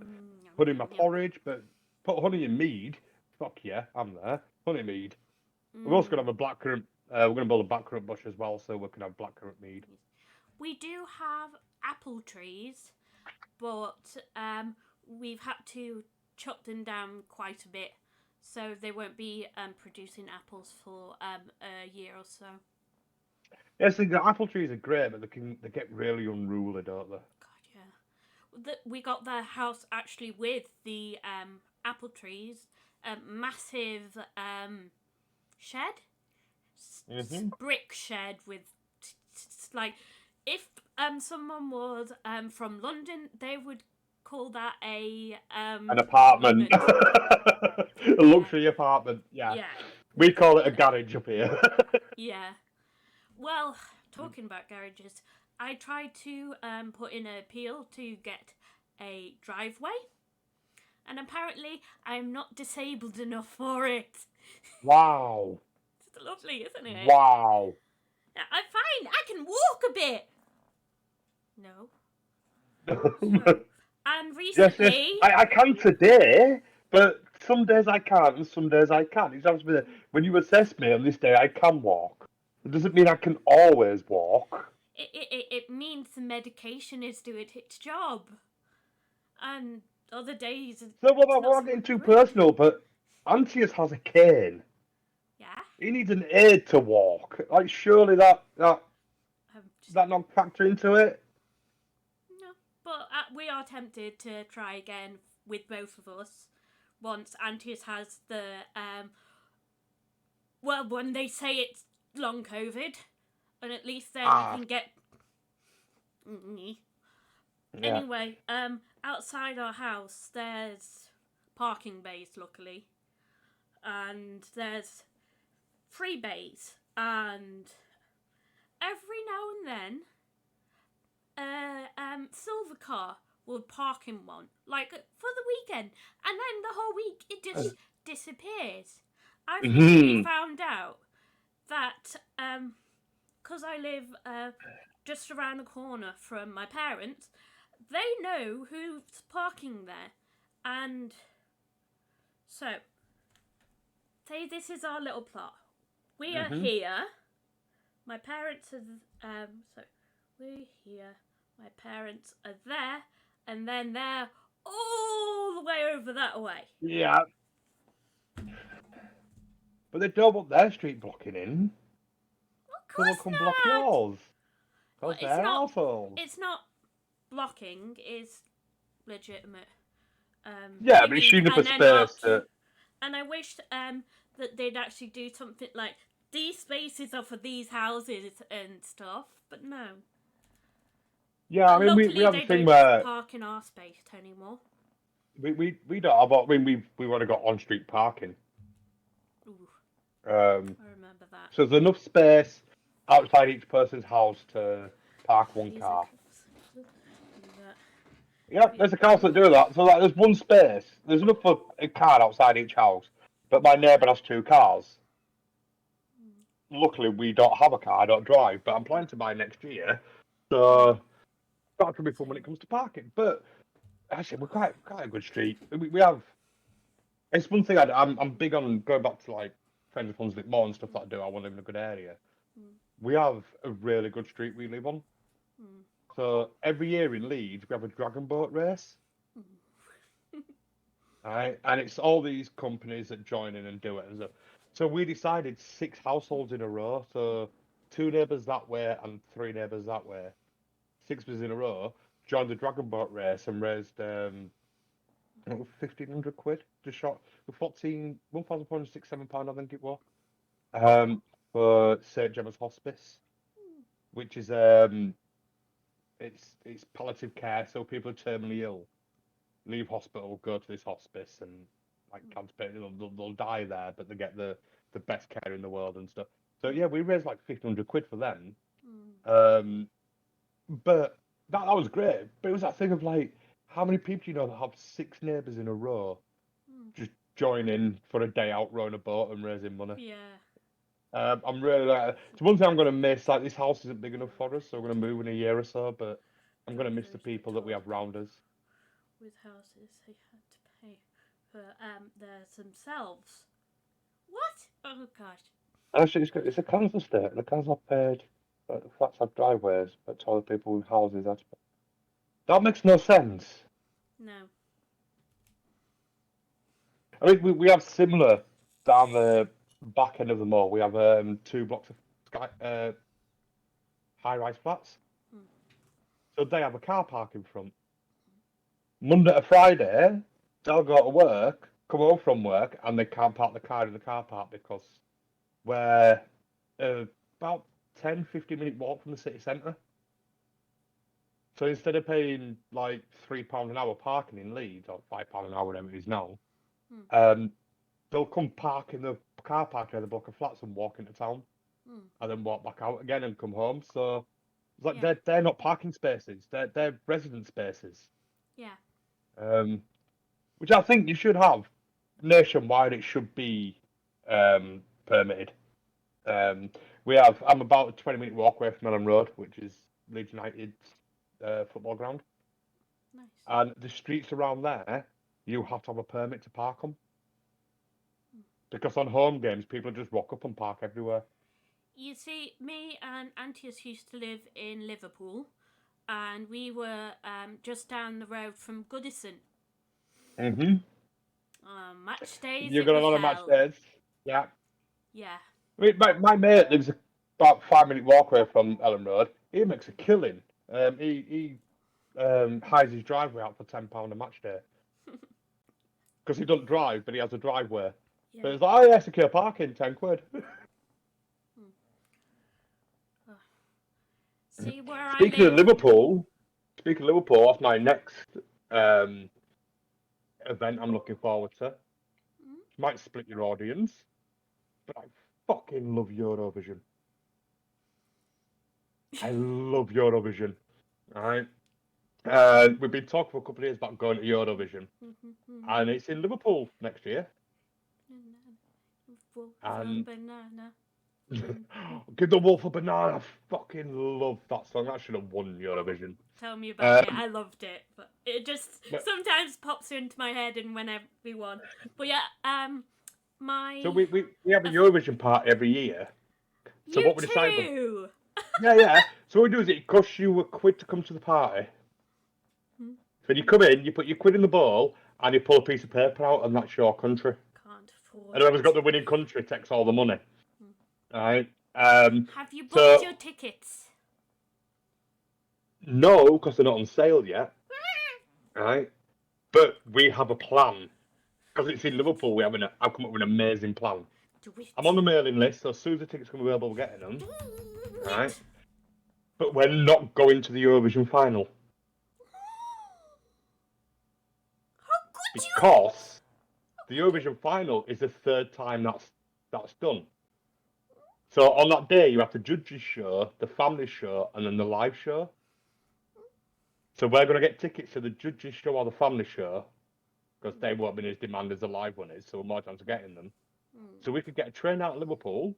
honey in my porridge. But put honey in mead. Fuck yeah, I'm there. Honey mead. We're also gonna have a blackcurrant. We're gonna build a blackcurrant bush as well, so we can have blackcurrant mead. We do have apple trees, but we've had to chop them down quite a bit, so they won't be producing apples for a year or so. Yes, the apple trees are great, but they get really unruly, don't they? God, yeah. We got the house actually with the apple trees, a massive shed, brick shed with like, if someone was from London, they would call that an apartment. A luxury apartment. Yeah. We call it a garage up here. Yeah. Well, talking about garages, I tried to put in an appeal to get a driveway, and apparently I'm not disabled enough for it. Wow. It's lovely, isn't it? Wow. I'm fine. I can walk a bit. No. And recently... Yes. I can today, but some days I can't and some days I can't. When you assess me on this day, I can walk. It doesn't mean I can always walk. It means the medication is doing its job. And other days, So it's we're not not so getting too great. personal, but Antius has a cane. Yeah? He needs an aid to walk. Like, surely that Just, not factor into it? no. But we are tempted to try again with both of us once Antius has the, well, when they say it's long COVID, and at least then he can get. Yeah. Anyway, outside our house, there's parking bays, luckily, and there's 3 bays, and every now and then, silver car will park in one, like for the weekend, and then the whole week it just disappears. I've recently found out that, because I live just around the corner from my parents, they know who's parking there, and so say this is our little plot. We are here. My parents are so we're here. My parents are there, and then they're all the way over that way. Yeah. But they don't want their street blocking in. Of So they'll course come block not. yours. Well, Because they're assholes. It's not blocking. It's legitimate. Yeah, but it's Living, shooting for and then up. space. And I wish that they'd actually do something like these spaces are for these houses and stuff. But no. Yeah, I mean, we Luckily, have a they thing don't just where park in our space anymore. we don't have. I mean, we've already got on street parking. Ooh, Um, I remember that. so there's enough space outside each person's house to park one These car. are Yeah, there's a council that do that. So like, there's one space. There's enough for a car outside each house. But my neighbour has 2 cars. Luckily, we don't have a car. I don't drive, but I'm planning to buy next year. So that could be fun when it comes to parking. But actually, we're quite a good street. We have. It's one thing I'm big on going back to like friends with funds a bit more and stuff that I do. I want to live in a good area. We have a really good street we live on. So every year in Leeds, we have a dragon boat race. Right, and it's all these companies that join in and do it. And so we decided 6 households in a row. So 2 neighbours that way and 3 neighbours that way. 6 was in a row. Joined the dragon boat race and raised 1,500 quid. Just shot 1,467 pound, I think it was. For St Gemma's Hospice, which is it's palliative care. So people are terminally ill, leave hospital, go to this hospice, and like cancer, they'll die there, but they get the best care in the world and stuff. So yeah, we raised like 1,500 quid for them. But that was great. But it was that thing of like, how many people do you know that have 6 neighbours in a row just join in for a day out rowing a boat and raising money? Yeah. I'm really like, it's one thing I'm gonna miss. Like this house isn't big enough for us, so we're gonna move in a year or so. But I'm gonna miss the people that we have round us. With houses, they had to pay for theirs themselves. What? Oh gosh. Actually, it's a council estate. The council paid the flats have driveways, but to other people with houses had to pay. That makes no sense. No. I mean, we have similar down the back end of the mall. We have 2 blocks of high-rise flats. So they have a car park in front. Monday to Friday, they'll go to work, come home from work, and they can't park the car in the car park because we're about 10-15 minute walk from the city centre. So instead of paying like £3 an hour parking in Leeds, or £5 an hour, whatever it is now, they'll come park in the car park near the block of flats and walk into town, and then walk back out again and come home. So it's like they're not parking spaces; they're resident spaces. Yeah. Which I think you should have nationwide. It should be permitted. We have. I'm about a 20-minute walk away from Ellen Road, which is Leeds United's football ground. Nice. And the streets around there, you have to have a permit to park them. Because on home games, people just rock up and park everywhere. You see, me and Antius used to live in Liverpool, and we were just down the road from Goodison. Mm-hmm. Match days, You've it got a was lot of match hell. days. Yeah. Yeah. I mean, my mate lives about 5 minute walk away from Ellen Road. He makes a killing. He hides his driveway out for £10 a match day because he doesn't drive, but he has a driveway. Yeah. So it's like, oh yeah, secure parking, £10. See where I Speaking of live. Liverpool, that's my next um, event I'm looking forward to. Might split your audience, but I fucking love Eurovision. I love Eurovision. All right. We've been talking for a couple of years about going to Eurovision, and it's in Liverpool next year. And Banana. give the wolf a banana. I fucking love that song. I should have won Eurovision. Tell me about it. Um, I loved it, but it just but, sometimes pops into my head and whenever we won. But yeah, my so we have a Eurovision party every year. So you what we decided was, too. yeah. So what we do is it costs you £1 to come to the party. So you come in, you put your quid in the bowl, and you pull a piece of paper out, and that's your country. Can't afford And whoever's it. got the winning country takes all the money. Right? Have you booked your tickets? No, because they're not on sale yet. Right? But we have a plan. Because it's in Liverpool, I've come up with an amazing plan. Do it. I'm on the mailing list, so as soon as the tickets come available, we're getting them. Do Right? it. But we're not going to the Eurovision final. How could you? Because the Eurovision final is the third time that's done. So on that day, you have the judges show, the family show, and then the live show. So we're going to get tickets to the judges show or the family show, because they won't be as demand as the live one is, so we're more chance of getting them. So we could get a train out of Liverpool,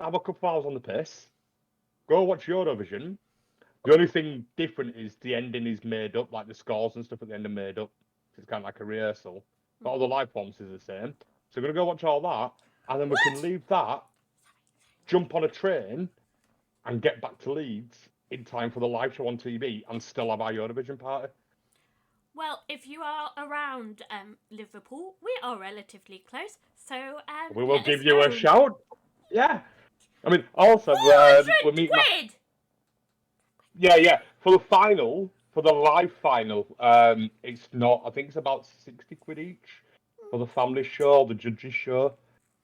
have a couple of hours on the piss, go watch Eurovision. The only thing different is the ending is made up, like the scores and stuff at the end are made up. It's kind of like a rehearsal. But all the live performances are the same. So we're going to go watch all that, and then we can leave that, jump on a train, and get back to Leeds in time for the live show on TV and still have our Eurovision party. Well, if you are around Liverpool, we are relatively close, so We will let give us you a know. shout. Yeah. I mean, also, we're meeting my... £400! Yeah. For the final, for the live final, it's not... I think it's about 60 quid each for the family show, the judges show,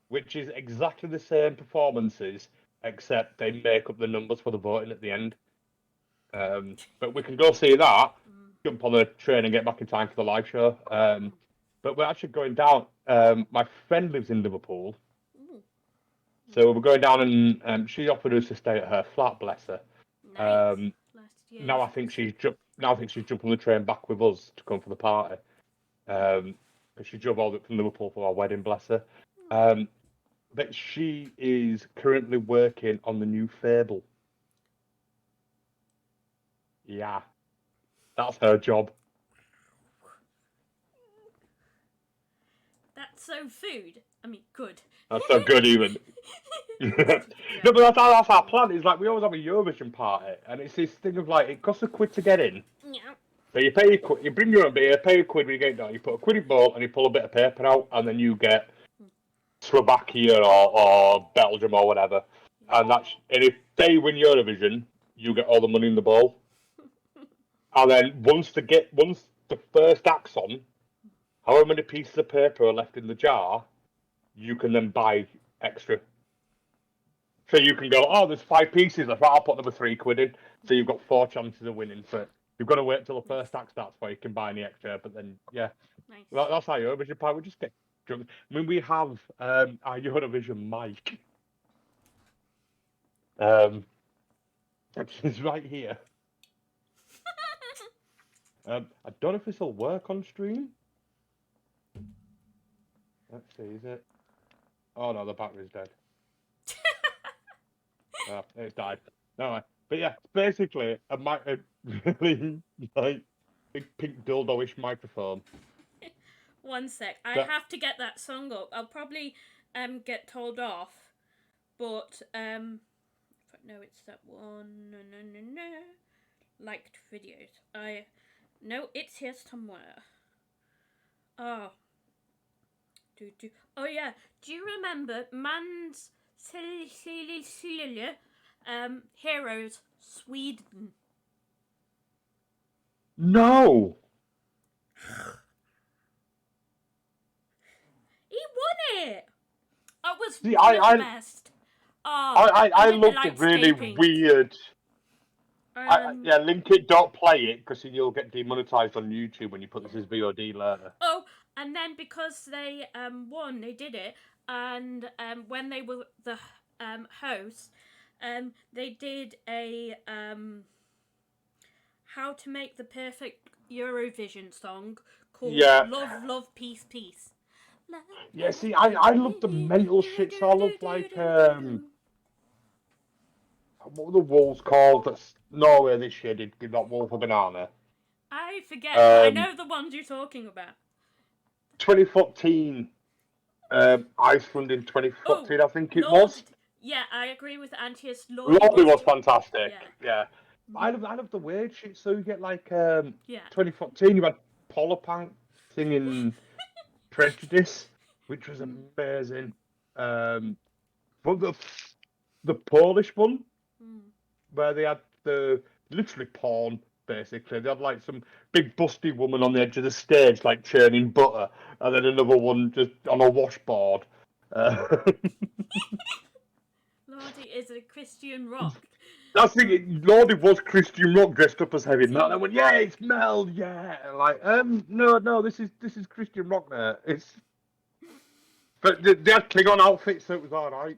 which is exactly the same performances, except they make up the numbers for the voting at the end. But we can go see that, jump on the train and get back in time for the live show. But we're actually going down. My friend lives in Liverpool, so we're going down and she offered us to stay at her flat. Bless her. Nice. Now I think she's jumping on the train back with us to come for the party. Because she drove all the way from Liverpool for our wedding. Bless her. But she is currently working on the new Fable. Yeah, that's her job. That's so food. I mean, good. That's so good, even. No, but that's our plan. Is like we always have a Eurovision party, and it's this thing of like it costs £1 to get in. Yeah. So you pay you bring your own beer, pay £1 when you get down. You put £1 in bowl, and you pull a bit of paper out, and then you get Slovakia or Belgium or whatever. And if they win Eurovision, you get all the money in the bowl. And then once the first act's on, however many pieces of paper are left in the jar, you can then buy extra. So you can go, oh, there's 5 pieces. I'll put them for £3 in. So you've got 4 chances of winning. So you've got to wait till the first act starts before you can buy any extra. But then, yeah, Nice. that's our Eurovision part. We just get drunk. I mean, we have our Eurovision mic. It's right here. I don't know if this will work on stream. Let's see, is it? Oh no, the battery's dead. It's died. No, but yeah, basically a really like big pink dildo-ish microphone. One sec. I have to get that song up. I'll probably get told off But no, it's that one. No. Liked videos. No, it's here somewhere. Oh, oh yeah. Do you remember Man's Heroes Sweden? No. He won it. It was See, one of the best. Oh, I with the love the really lightscaping. weird. Um, Yeah, link it, don't play it, because you'll get demonetized on YouTube when you put this as VOD later. Oh, and then because they won, they did it, and when they were the hosts, they did a how to make the perfect Eurovision song called Yeah. Love, Love, Peace, Peace. Yeah, see, I love the mental shit, so I love, like, what were the wolves called that Norway this year did give that wolf a banana? I forget, but I Um, know the ones you're talking about. 2014, Iceland in 2014, I think it Lord, was. yeah, I agree with Antius. Lordy Lordy was, was fantastic, yeah, yeah. I love the weird shit, so you get, like, yeah. 2014, you had Polypank singing Prejudice, which was amazing. But the Polish one, where they had the literally porn, basically. They had like some big busty woman on the edge of the stage, like churning butter, and then another one just on a washboard. Lordy is a Christian rock. I think Lordy was Christian rock dressed up as heavy metal. I went, yeah, it's Mel, yeah. And like, no, this is Christian rock there. It's but they had Klingon outfits, so it was all right.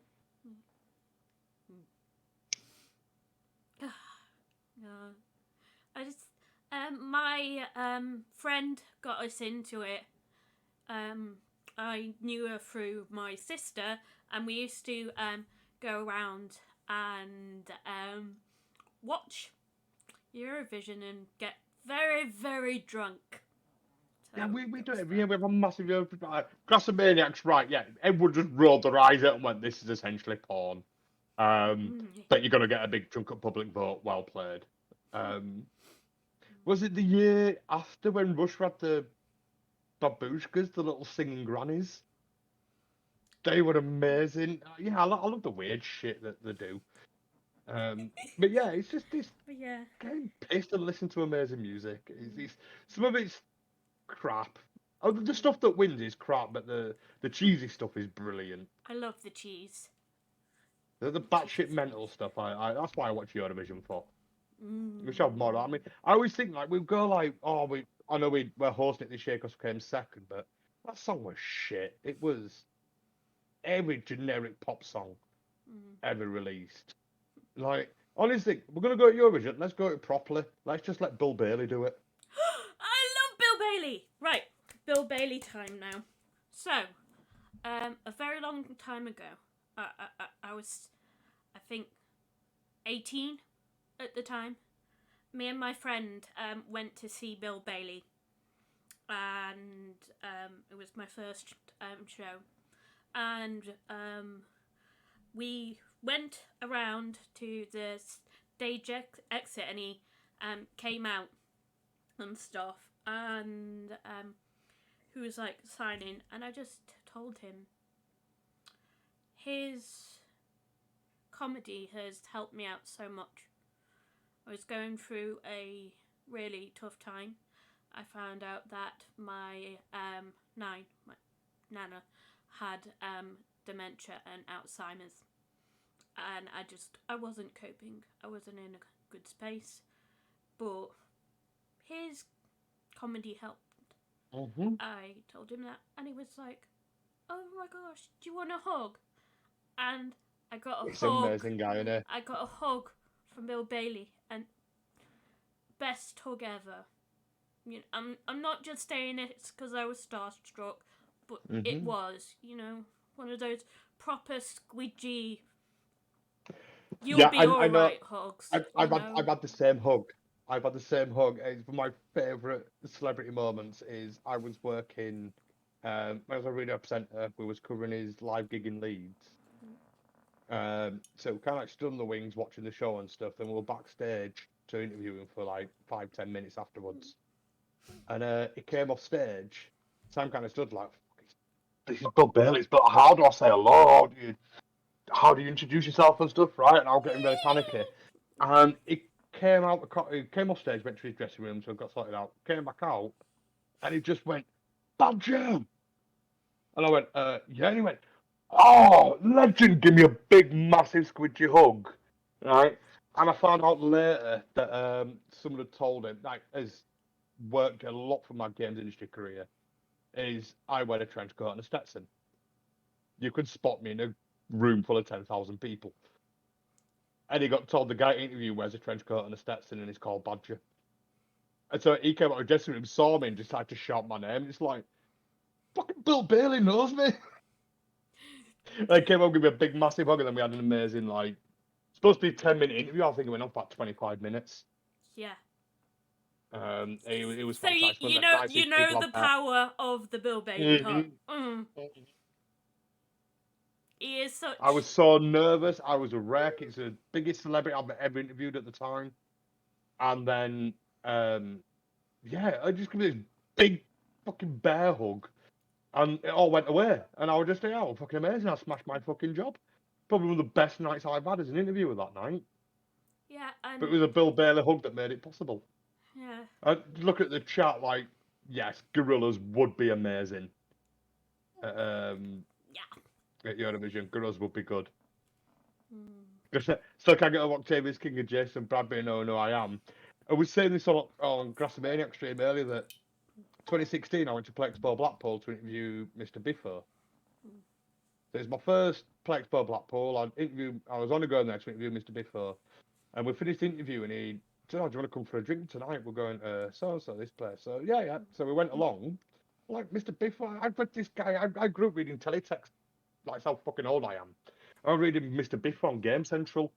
No, I just my friend got us into it. I knew her through my sister, and we used to go around and watch Eurovision and get very, very drunk. So Yeah, we it do was it every year. fun. We have a massive Grassomaniacs, right? Yeah, everyone just rolled their eyes at and went, "This is essentially porn." But you're gonna get a big chunk of public vote. Well played. Was it the year after when Rush had the babushkas, the little singing grannies? They were amazing. Yeah, I love the weird shit that they do. But yeah, it's just this But yeah, getting pissed and listen to amazing music. Some of it's crap. Oh, the stuff that wins is crap, but the cheesy stuff is brilliant. I love the cheese. The Cheese batshit is mental stuff. I that's why I watch Eurovision for. We should have more. mm. I mean, I always think like we go like, oh, I know we're hosting it this year because we came second, but that song was shit. It was every generic pop song ever released. Like, honestly, we're gonna go to Eurovision. Let's go to it properly. Let's just let Bill Bailey do it. I love Bill Bailey. Right, Bill Bailey time now. So, a very long time ago, I was, I think, 18 at the time. Me and my friend went to see Bill Bailey, and it was my first show. And we went around to the stage exit, and he came out and stuff, and who was like signing, and I just told him his comedy has helped me out so much. I was going through a really tough time. I found out that my my nana had dementia and Alzheimer's, and I wasn't coping. I wasn't in a good space, but his comedy helped. I told him that, and he was like, "Oh my gosh, do you want a hug?" And I got a He's an hug. amazing guy, isn't I got a hug from Bill Bailey, and best hug ever. You know, I'm not just saying it because I was starstruck, but it was, one of those proper squidgy. You'll Yeah, be all I know. right hugs. I've had the same hug. I've had the same hug. It's one of my favourite celebrity moments. Is I was working, as a radio presenter. We was covering his live gig in Leeds, So we kind of like stood in the wings watching the show and stuff. Then we were backstage to interview him for like 5-10 minutes afterwards. And he came off stage. Sam kind of stood like, "This is Bill Bailey's, but how do I say hello? How do you introduce yourself and stuff, right?" And I was getting really panicky. And he he came off stage, went to his dressing room, so got sorted out. Came back out, and he just went, "Badger!" And I went, "Yeah." And he went, "Oh, legend! Give me a big, massive, squidgy hug." Right? And I found out later that someone had told him, like, has worked a lot for my games industry career, is I wear a trench coat and a Stetson. You could spot me in a room full of 10,000 people. And he got told the guy interview wears a trench coat and a Stetson and he's called Badger. And so he came out of the dressing room, saw me, and just had to shout my name. It's like, fucking Bill Bailey knows me. They came up with me a big, massive hug, and then we had an amazing, like, supposed to be a 10-minute interview. I think it went on for about 25 minutes. Yeah. It was So fantastic. One you of the know nicest people the I've met. power of the Bill Bailey hug. He is such. I was so nervous. I was a wreck. It's the biggest celebrity I've ever interviewed at the time. And then, yeah, I just gave me this big fucking bear hug. And it all went away. And I was just like, "Oh, fucking amazing. I smashed my fucking job." Probably one of the best nights I've had as an interviewer that night. Yeah, and But it was a Bill Bailey hug that made it possible. yeah. I look at the chat like, yes, Gorillas would be amazing. Yeah. At Eurovision, Gorillas would be good. Mm. Still can't get over Octavius King and Jason Bradbury know who I am. I was saying this on Grassomaniac stream earlier that 2016 I went to Play Expo Blackpool to interview Mr. Biffo. So it's my first Play Expo Blackpool. I was only going there to interview Mr. Biffo. And we finished the interview and he said, "Oh, do you want to come for a drink tonight? We're going to so-and-so, this place." So, yeah. So we went along. Like, "Mr. Biffo, I've read this guy. I grew up reading teletext. Like, how fucking old I am. I was reading Mr. Biffo on Game Central.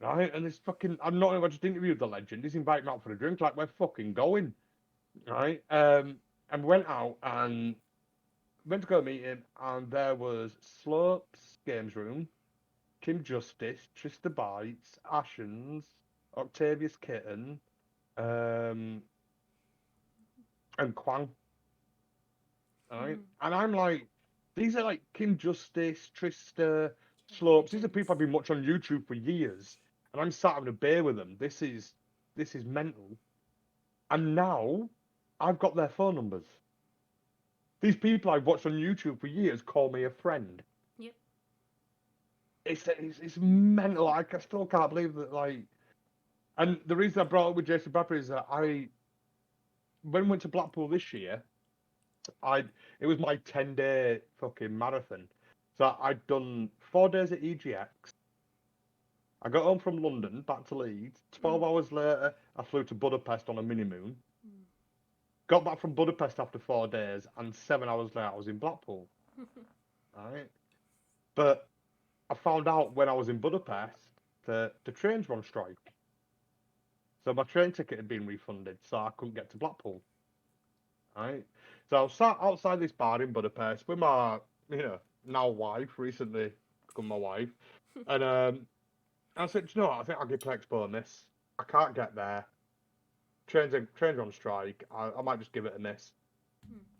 Right? And this fucking, I'm not even just interviewed the legend. He's invited me out for a drink. Like, we're fucking going. Right? And we went out and went to go meet him. And there was Slopes Games Room, Kim Justice, Trista Bites, Ashens, Octavius Kitten, and Quang. Right? And I'm like, these are like Kim Justice, Trista, Slopes. These are people I've been watching on YouTube for years. And I'm sat having a beer with them. This is mental. And now I've got their phone numbers. These people I've watched on YouTube for years call me a friend. Yep. It's mental. I still can't believe that, like. And the reason I brought it up with Jason Bradbury is that when we went to Blackpool this year, it was my 10-day fucking marathon. So I'd done 4 days at EGX. I got home from London back to Leeds. 12 hours later, I flew to Budapest on a mini moon. Got back from Budapest after 4 days, and 7 hours later, I was in Blackpool. Right, but I found out when I was in Budapest that the trains were on strike. So my train ticket had been refunded, so I couldn't get to Blackpool. Right, so I was sat outside this bar in Budapest with my, now wife, recently become my wife, and I said, "You know what? I think I'll give Play Expo a miss. I can't get there. Trains are on strike. I might just give it a miss."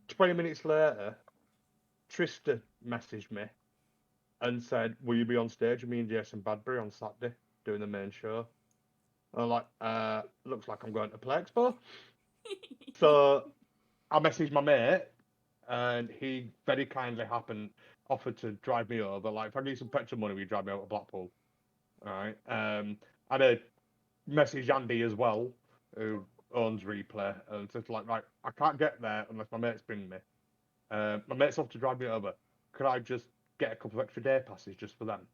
20 minutes later, Trista messaged me and said, "Will you be on stage with me and Jason Badbury on Saturday doing the main show?" I'm like, "Looks like I'm going to Play Expo." So I messaged my mate, and he very kindly offered to drive me over. Like, "If I give you some petrol money, will you drive me out to Blackpool?" All right. I had message Andy as well, who owns Replay, and said, like, "Right, I can't get there unless my mates bring me. My mates have to drive me over. Could I just get a couple of extra day passes just for them?"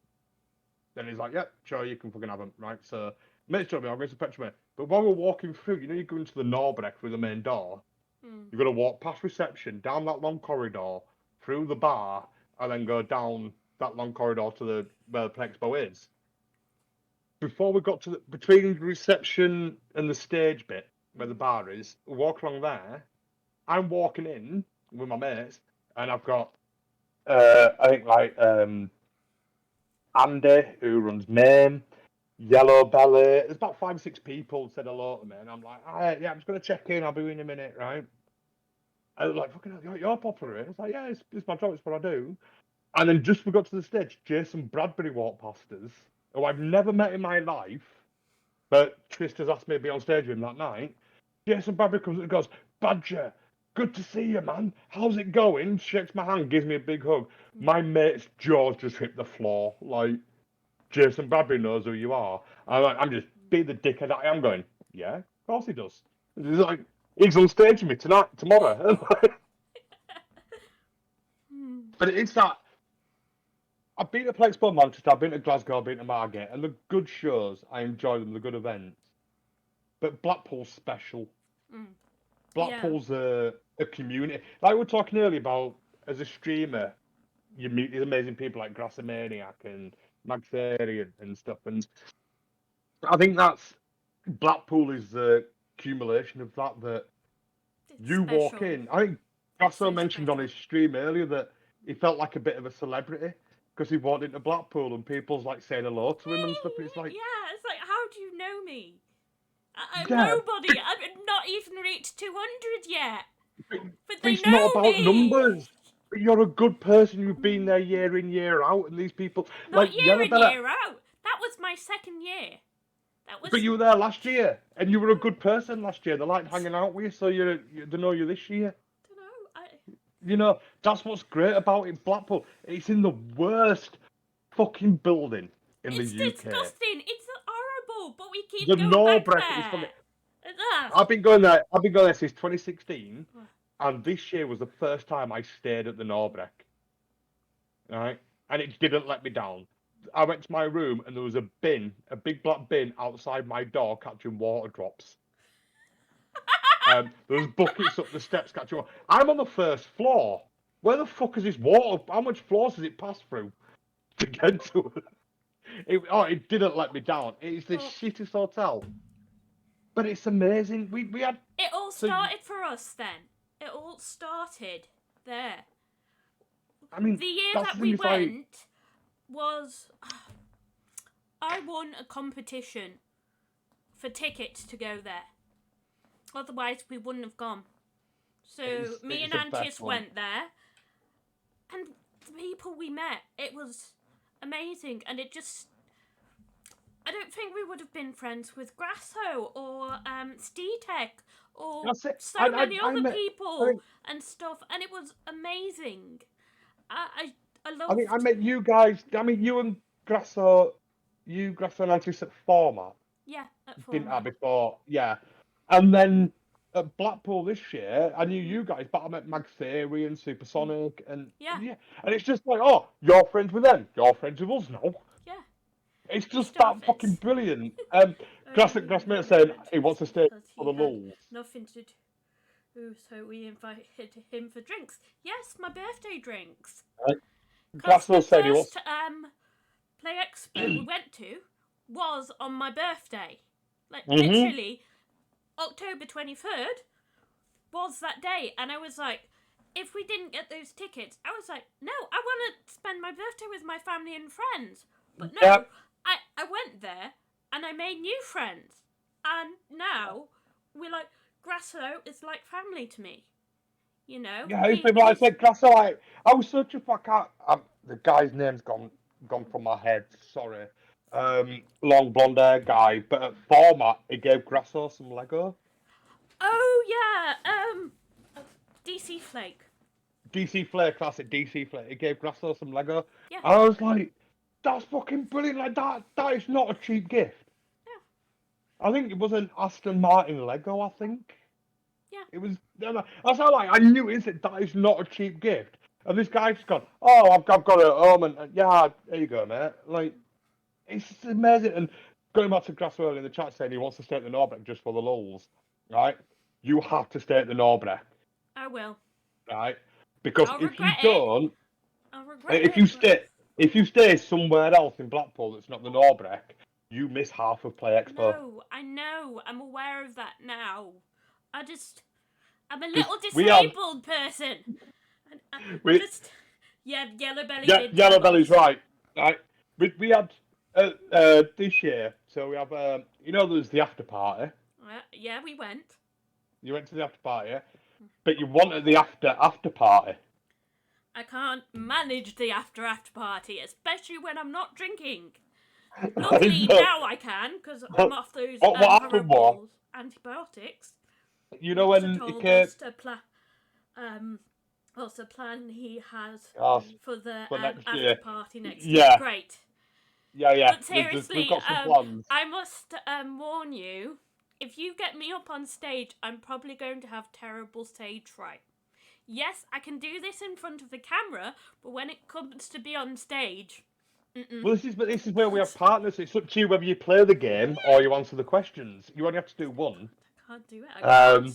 Then he's like, "Yep, sure, you can fucking have them." Right, so mates told me, "I'll go to Petrol Mate." But while we're walking through, you go into the Norbreck through the main door. You've got to walk past reception, down that long corridor, through the bar, and then go down that long corridor to where the Plexpo is. Before we got to between the reception and the stage bit where the bar is, we walk along there. I'm walking in with my mates, and I've got I think like Andy, who runs Maine, Yellow Belly. There's about 5 or 6 people said hello to me, and I'm like, yeah, I'm just gonna check in. I'll be in a minute, right? I was like, fucking hell, you're popular. It's like, yeah, it's my job. It's what I do. And then just we got to the stage, Jason Bradbury walked past us, who I've never met in my life, but Trista's asked me to be on stage with him that night. Jason Bradbury comes and goes, Badger, good to see you, man. How's it going? Shakes my hand, gives me a big hug. My mate's jaws just hit the floor. Like, Jason Bradbury knows who you are. I'm just being the dickhead that I am going, yeah, of course he does. He's like, he's on stage with me tomorrow. But it's that. I've been to Plexpo Manchester, I've been to Glasgow, I've been to Margate, and the good shows, I enjoy them, the good events. But Blackpool's special. Blackpool's a community. Like we were talking earlier about, as a streamer, you meet these amazing people like Grassamaniac and Magtheria and stuff. And I think that's Blackpool is the accumulation of that It's you walk special. in. I think Grasso so mentioned special. on his stream earlier that he felt like a bit of a celebrity because he walked into Blackpool and people's like saying hello to him and stuff. And it's like, Yeah, it's like, how do you know me? I'm yeah, nobody. I've not even reached 200 yet. But they it's not know about me. numbers. But you're a good person. You've been there year in, year out, and these people Not like year Yellow in, Bella. year out. That was my second year. That was. But you were there last year, and you were a good person last year. They liked hanging out with you, so they know you this year. I don't know. You know, that's what's great about it, Blackpool. It's in the worst fucking building in It's the UK. disgusting. It's horrible. But we keep The going back Norbreck is there. funny. Ugh. I've been going there. I've been going there since 2016, and this year was the first time I stayed at the Norbreck. Right, and it didn't let me down. I went to my room, and there was a big black bin outside my door catching water drops. There was buckets up the steps catching water. I'm on the first floor. Where the fuck is this water? How much floors does it pass through to get to it? It didn't let me down. It's the shittest hotel. But it's amazing. We had. It all started for us then. It all started there. I mean, the year that's that the we thing, it's like, went was. I won a competition for tickets to go there. Otherwise, we wouldn't have gone. So me and the best Antius one. went there, and the people we met, it was amazing. And it just, I don't think we would have been friends with Grasso or Stetek or That's it. so I many other met- people and stuff. And it was amazing. I loved. I think I met you guys. I mean, you and Grasso and Antis at Format. Yeah, at Didn't I format. before? Yeah. And then at Blackpool this year, I knew you guys, but I met Mag Theory and Supersonic, and Yeah. and it's just like, oh, you're friends with them, you're friends with us now. Yeah. It's just Starfits. that fucking brilliant. Grassmate saying he wants to stay for the lulls. Nothing to do, so we invited him for drinks. Yes, my birthday drinks. Because the Grasso said he wants. first Play Expo we went to was on my birthday. Like, literally, October 23rd was that day. And I was like, if we didn't get those tickets, I was like, no, I want to spend my birthday with my family and friends. But no, Yep. I went there and I made new friends. And now we're like, Grasso is like family to me. You know? Yeah, I said Grasso. I was such a fuck out. The guy's name's gone from my head. Sorry. Long blonde hair guy, but at Format he gave Grasso some Lego. Oh yeah, DC Flake. DC Flare, classic DC Flare. He gave Grasso some Lego. Yeah. And I was like, that's fucking brilliant. Like that is not a cheap gift. Yeah. I think it was an Aston Martin Lego, I think. Yeah. It was. That's how I knew it. That is not a cheap gift. And this guy's just gone, oh, I've got it at home, and yeah, there you go, mate. Like, it's just amazing. And going back to Grasso earlier in the chat saying he wants to stay at the Norbreck just for the lulls, right? You have to stay at the Norbreck. I will. Right? Because I'll if you regret don't, I'll regret if you stay somewhere else in Blackpool that's not the Norbreck, you miss half of Play Expo. No, I know. I'm aware of that now. I'm a little we have- disabled person. We- Yellow Belly Yeah, did Yellow tell Belly's us. right. We had this year, so we have there's the after party. Yeah, we went. You went to the after party, but you wanted the after party. I can't manage the after party, especially when I'm not drinking. Luckily now I can, because I'm off those what happened was, horrible antibiotics. you know Doctor when told it came, us to what's the plan he has for the for next after year. party next year. Yeah. Great. Yeah. But We've seriously, got some plans. I must warn you, if you get me up on stage, I'm probably going to have terrible stage fright. Yes, I can do this in front of the camera, but when it comes to be on stage, Well, this is where we have partners. It's up to you whether you play the game or you answer the questions. You only have to do one. I can't do it. I can't.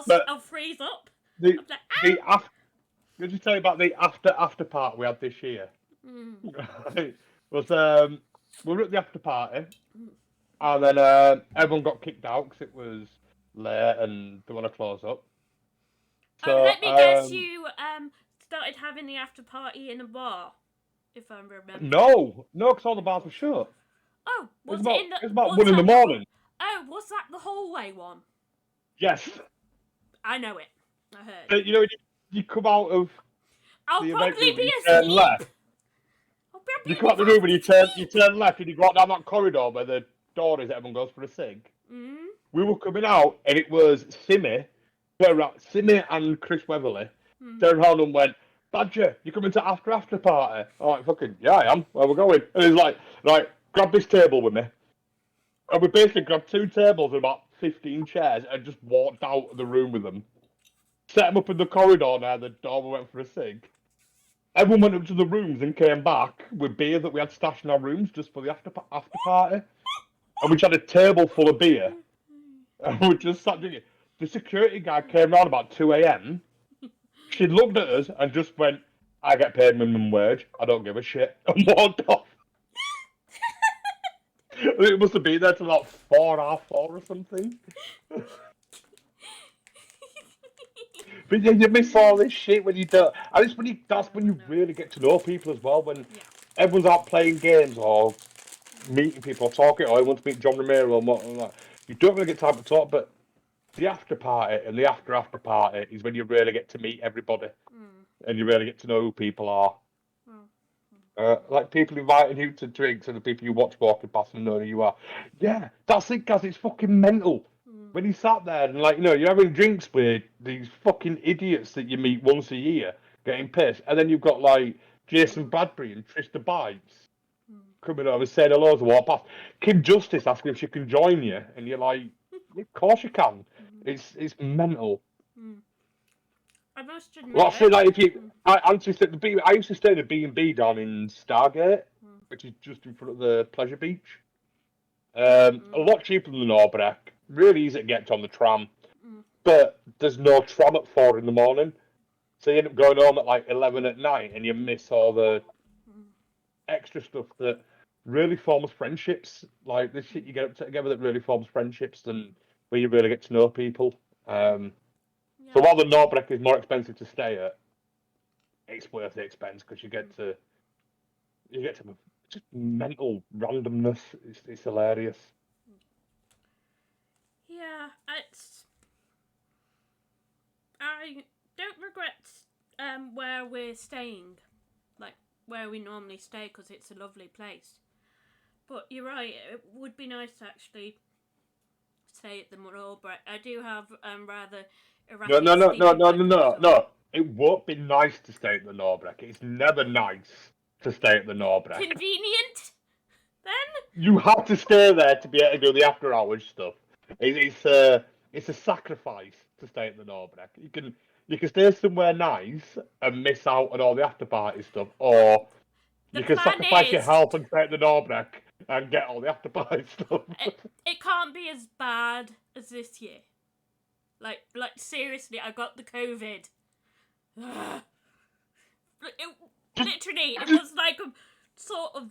But I'll freeze up. the I'll be like, the after. Let me tell you about the after part we had this year. It was we were at the after party, and then everyone got kicked out because it was late and they want to close up. So let me guess, you started having the after party in a bar, if I remember. No, because all the bars were shut. Oh, It was about 1 a.m. Oh, was that the hallway one? Yes. I know it. I heard. You come out of I'll the probably event room, be you turn asleep. left. You come out the room and you turn left and you go down that corridor where the door is. Everyone goes for a cig. We were coming out and it was Simmy and Chris Weatherly turned around and went, "Badger, you coming to after party?" I'm like, "Fucking yeah, I am. Where we're going?" And he's like, "Right, grab this table with me." And we basically grabbed 2 tables and about 15 chairs and just walked out of the room with them. Set them up in the corridor now. The door we went for a cig. Everyone went up to the rooms and came back with beer that we had stashed in our rooms just for the after party. And we just had a table full of beer. And we just sat drinking. The security guy came round about 2 a.m. She looked at us and just went, "I get paid minimum wage. I don't give a shit." And walked off. It must have been there till about 4, half 4 or something. But yeah, you miss all this shit when you don't. And that's when you really get to know people as well. When everyone's out playing games or meeting people or talking, or I want to meet John Romero and what. You don't really get time to talk, but the after party and the after party is when you really get to meet everybody and you really get to know who people are. Like people inviting you to drinks and the people you watch walking past and know who you are. Yeah, that's it, guys. It's fucking mental. When you sat there and you're having drinks with these fucking idiots that you meet once a year, getting pissed, and then you've got like Jason Bradbury and Trista Bites coming over saying hello as I walk past. Kim Justice asking if she can join you, and you're like, "Of course you can." It's mental. I must admit. Well, I feel like I used to stay at the B&B down in Stargate, which is just in front of the pleasure beach. A lot cheaper than the Norbreck. Really easy to get to on the tram, but there's no tram at 4 in the morning, so you end up going home at like 11 at night, and you miss all the extra stuff that really forms friendships. Like this shit you get up together that really forms friendships, and where you really get to know people. So while the Norbreck is more expensive to stay at, it's worth the expense because you get to just mental randomness. It's hilarious. Yeah, I don't regret where we're staying, like where we normally stay, because it's a lovely place. But you're right, it would be nice to actually stay at the Norbreck. I do have rather erratic No. It won't be nice to stay at the Norbreck. It's never nice to stay at the Norbreck. Convenient, then? You have to stay there to be able to do the after hours stuff. It's a sacrifice to stay at the Norbreck. You can stay somewhere nice and miss out on all the after party stuff, or you can sacrifice your health and stay at the Norbreck and get all the after party stuff. It can't be as bad as this year. Like seriously, I got the COVID. Literally, it was like a sort of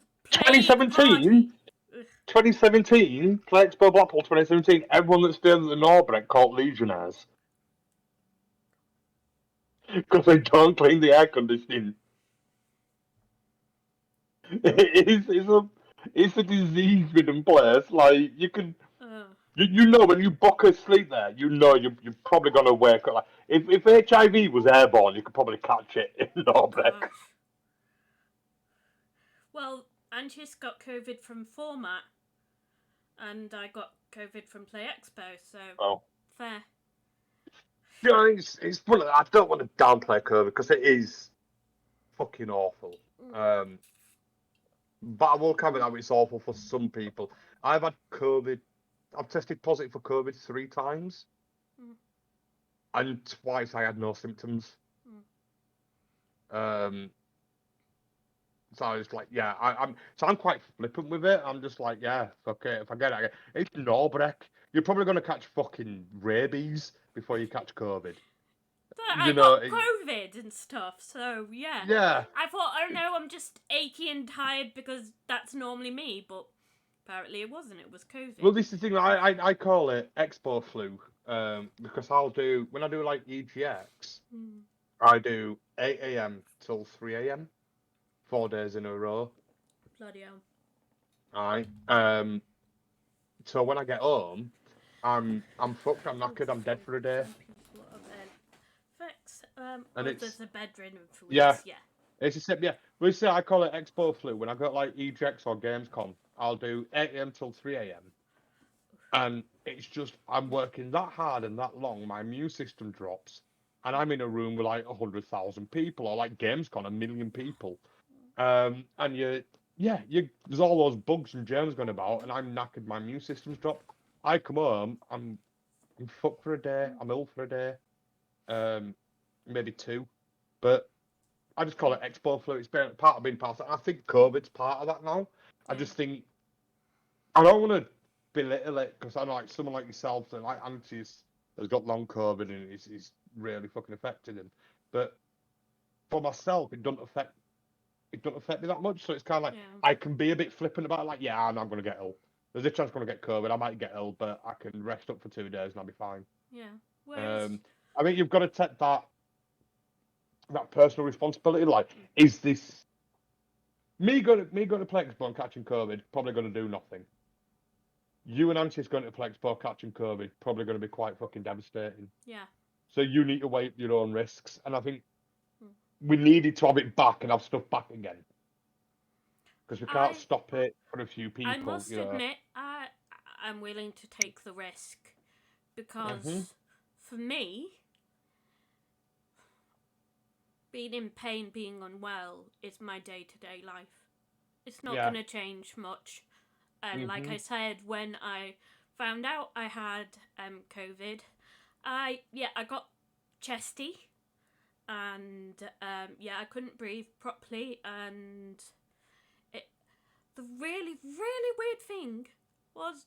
2017, Play Expo Blackpool 2017, everyone that stayed at the Norbreck caught Legionnaires. Because they don't clean the air conditioning. It's a disease-ridden place. Like Uh, you know when you book a sleep there, you know you're probably gonna wake up. Like if HIV was airborne, you could probably catch it in oh no break. gosh. Well, Antis got COVID from Format, and I got COVID from Play Expo, so Oh, fair. yeah, it's funny. I don't want to downplay COVID because it is fucking awful. Um, but I will comment that it's awful for some people. I've had COVID. I've tested positive for COVID 3 times, Mm, and twice I had no symptoms. mm. Um, so I was like, yeah, I'm quite flippant with it. I'm just like, yeah, okay, if I get it, I get it. It's no break. You're probably gonna catch fucking rabies before you catch COVID. So I You know, got COVID and stuff, so yeah. yeah. I thought, oh no, I'm just achy and tired because that's normally me, but apparently it wasn't. It was Well, COVID. this is the thing. I call it expo flu. Because I'll do when I do like EGX, Mm. I do 8 a.m. till 3 a.m. 4 days in a row. Bloody hell. Right. So when I get home, I'm fucked. I'm knackered. I'm dead for a day. Some people are bed. Fix. And There's it's a bedridden for yeah, weeks. Yeah. it's just yeah. We say I call it expo flu. When I got like EGX or Gamescom, I'll do 8 a.m. till 3 a.m. And it's just I'm working that hard and that long, my immune system drops, and I'm in a room with like 100,000 people, or like Gamescom, 1 million people. And you there's all those bugs and germs going about, and I'm knackered. My immune system's dropped. I come home, I'm fucked for a day. I'm ill for a day, um, maybe two, but I just call it expo flu. It's been part of being past that. I think COVID's part of that now. I Yeah. just think I don't want to belittle it because I know like someone like yourself and like Antis has got long COVID and it's really fucking affected him. But for myself, it doesn't affect me that much. So it's kind of like Yeah. I can be a bit flippant about it, like yeah, I'm going to get ill. There's a chance I'm going to get COVID. I might get ill, but I can rest up for 2 days and I'll be fine. Yeah. Whereas. Um, I think you've got to take that personal responsibility. Like, is this me going to play Expo and catching COVID? Probably going to do nothing. You and Antis going to play Expo catching COVID? Probably going to be quite fucking devastating. Yeah. So you need to weigh your own risks, and I think Mm. we needed to have it back and have stuff back again because we can't I stop it for a few I people. must admit I'm willing to take the risk Mhm. because for me being in pain, being unwell is my day-to-day life. It's not Yeah. going to change much. And like I Mhm. said, when I found out I had COVID, I got chesty, and I couldn't breathe properly, and it, the really really weird thing was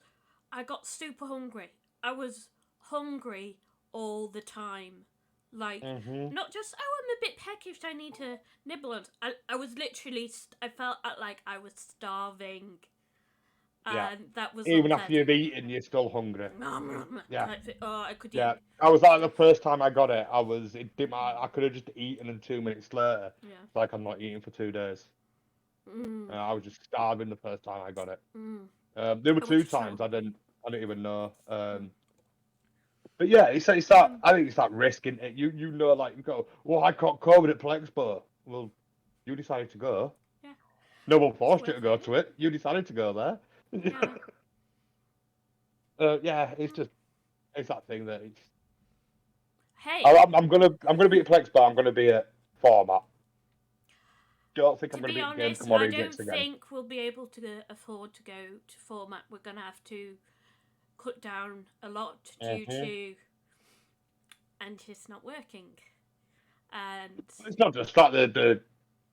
I got super hungry. I was hungry all the time. Like, Mhm. not just, oh, I'm a bit peckish, I need to nibble on. I was literally, I felt like I was starving. Yeah. And that was Even after unpleasant. you've eaten, you're still hungry. Yeah. Oh, I could Yeah. eat. I was like the first time I got it. It didn't. I could have just eaten, and 2 minutes later, Yeah. it's like I'm not eating for 2 days. Mm, I was just starving the first time I got it. mm. There were I was two so times I hungry. didn't even know. Mm. But yeah, it's that. Um, I think it's that risk in it. You know, like you go, well, I caught COVID at Plexpo. Well, you decided to go. yeah, No one it's forced you to worth go it. to it. You decided to go there. Yeah. Yeah, Mm. it's that thing that it's. Hey, I'm gonna be at Plexpo. I'm gonna be at Format. Don't think I'm to gonna be be at honest, Gamescom or I Rejects don't again. think we'll be able to afford to go to Format. We're going to have to cut down a lot due Hmm. to Antis not working. And It's not just that the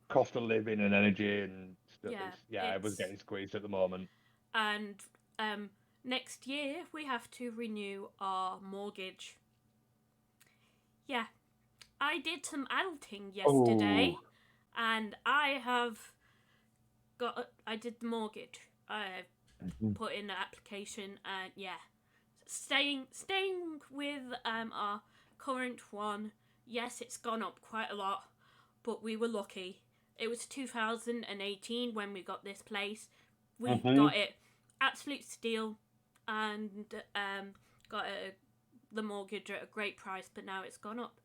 cost of living and energy and stuff. yeah, It was it's getting squeezed at the moment. and next year we have to renew our mortgage. Yeah, I did some adulting Oh. yesterday, and I did the mortgage. I Mhm. put in the application, and yeah, staying with our current one. Yes, it's gone up quite a lot, but we were lucky. It was 2018 when we got this place. We Hmm. got it absolute steal, and got the mortgage at a great price, but now it's gone up.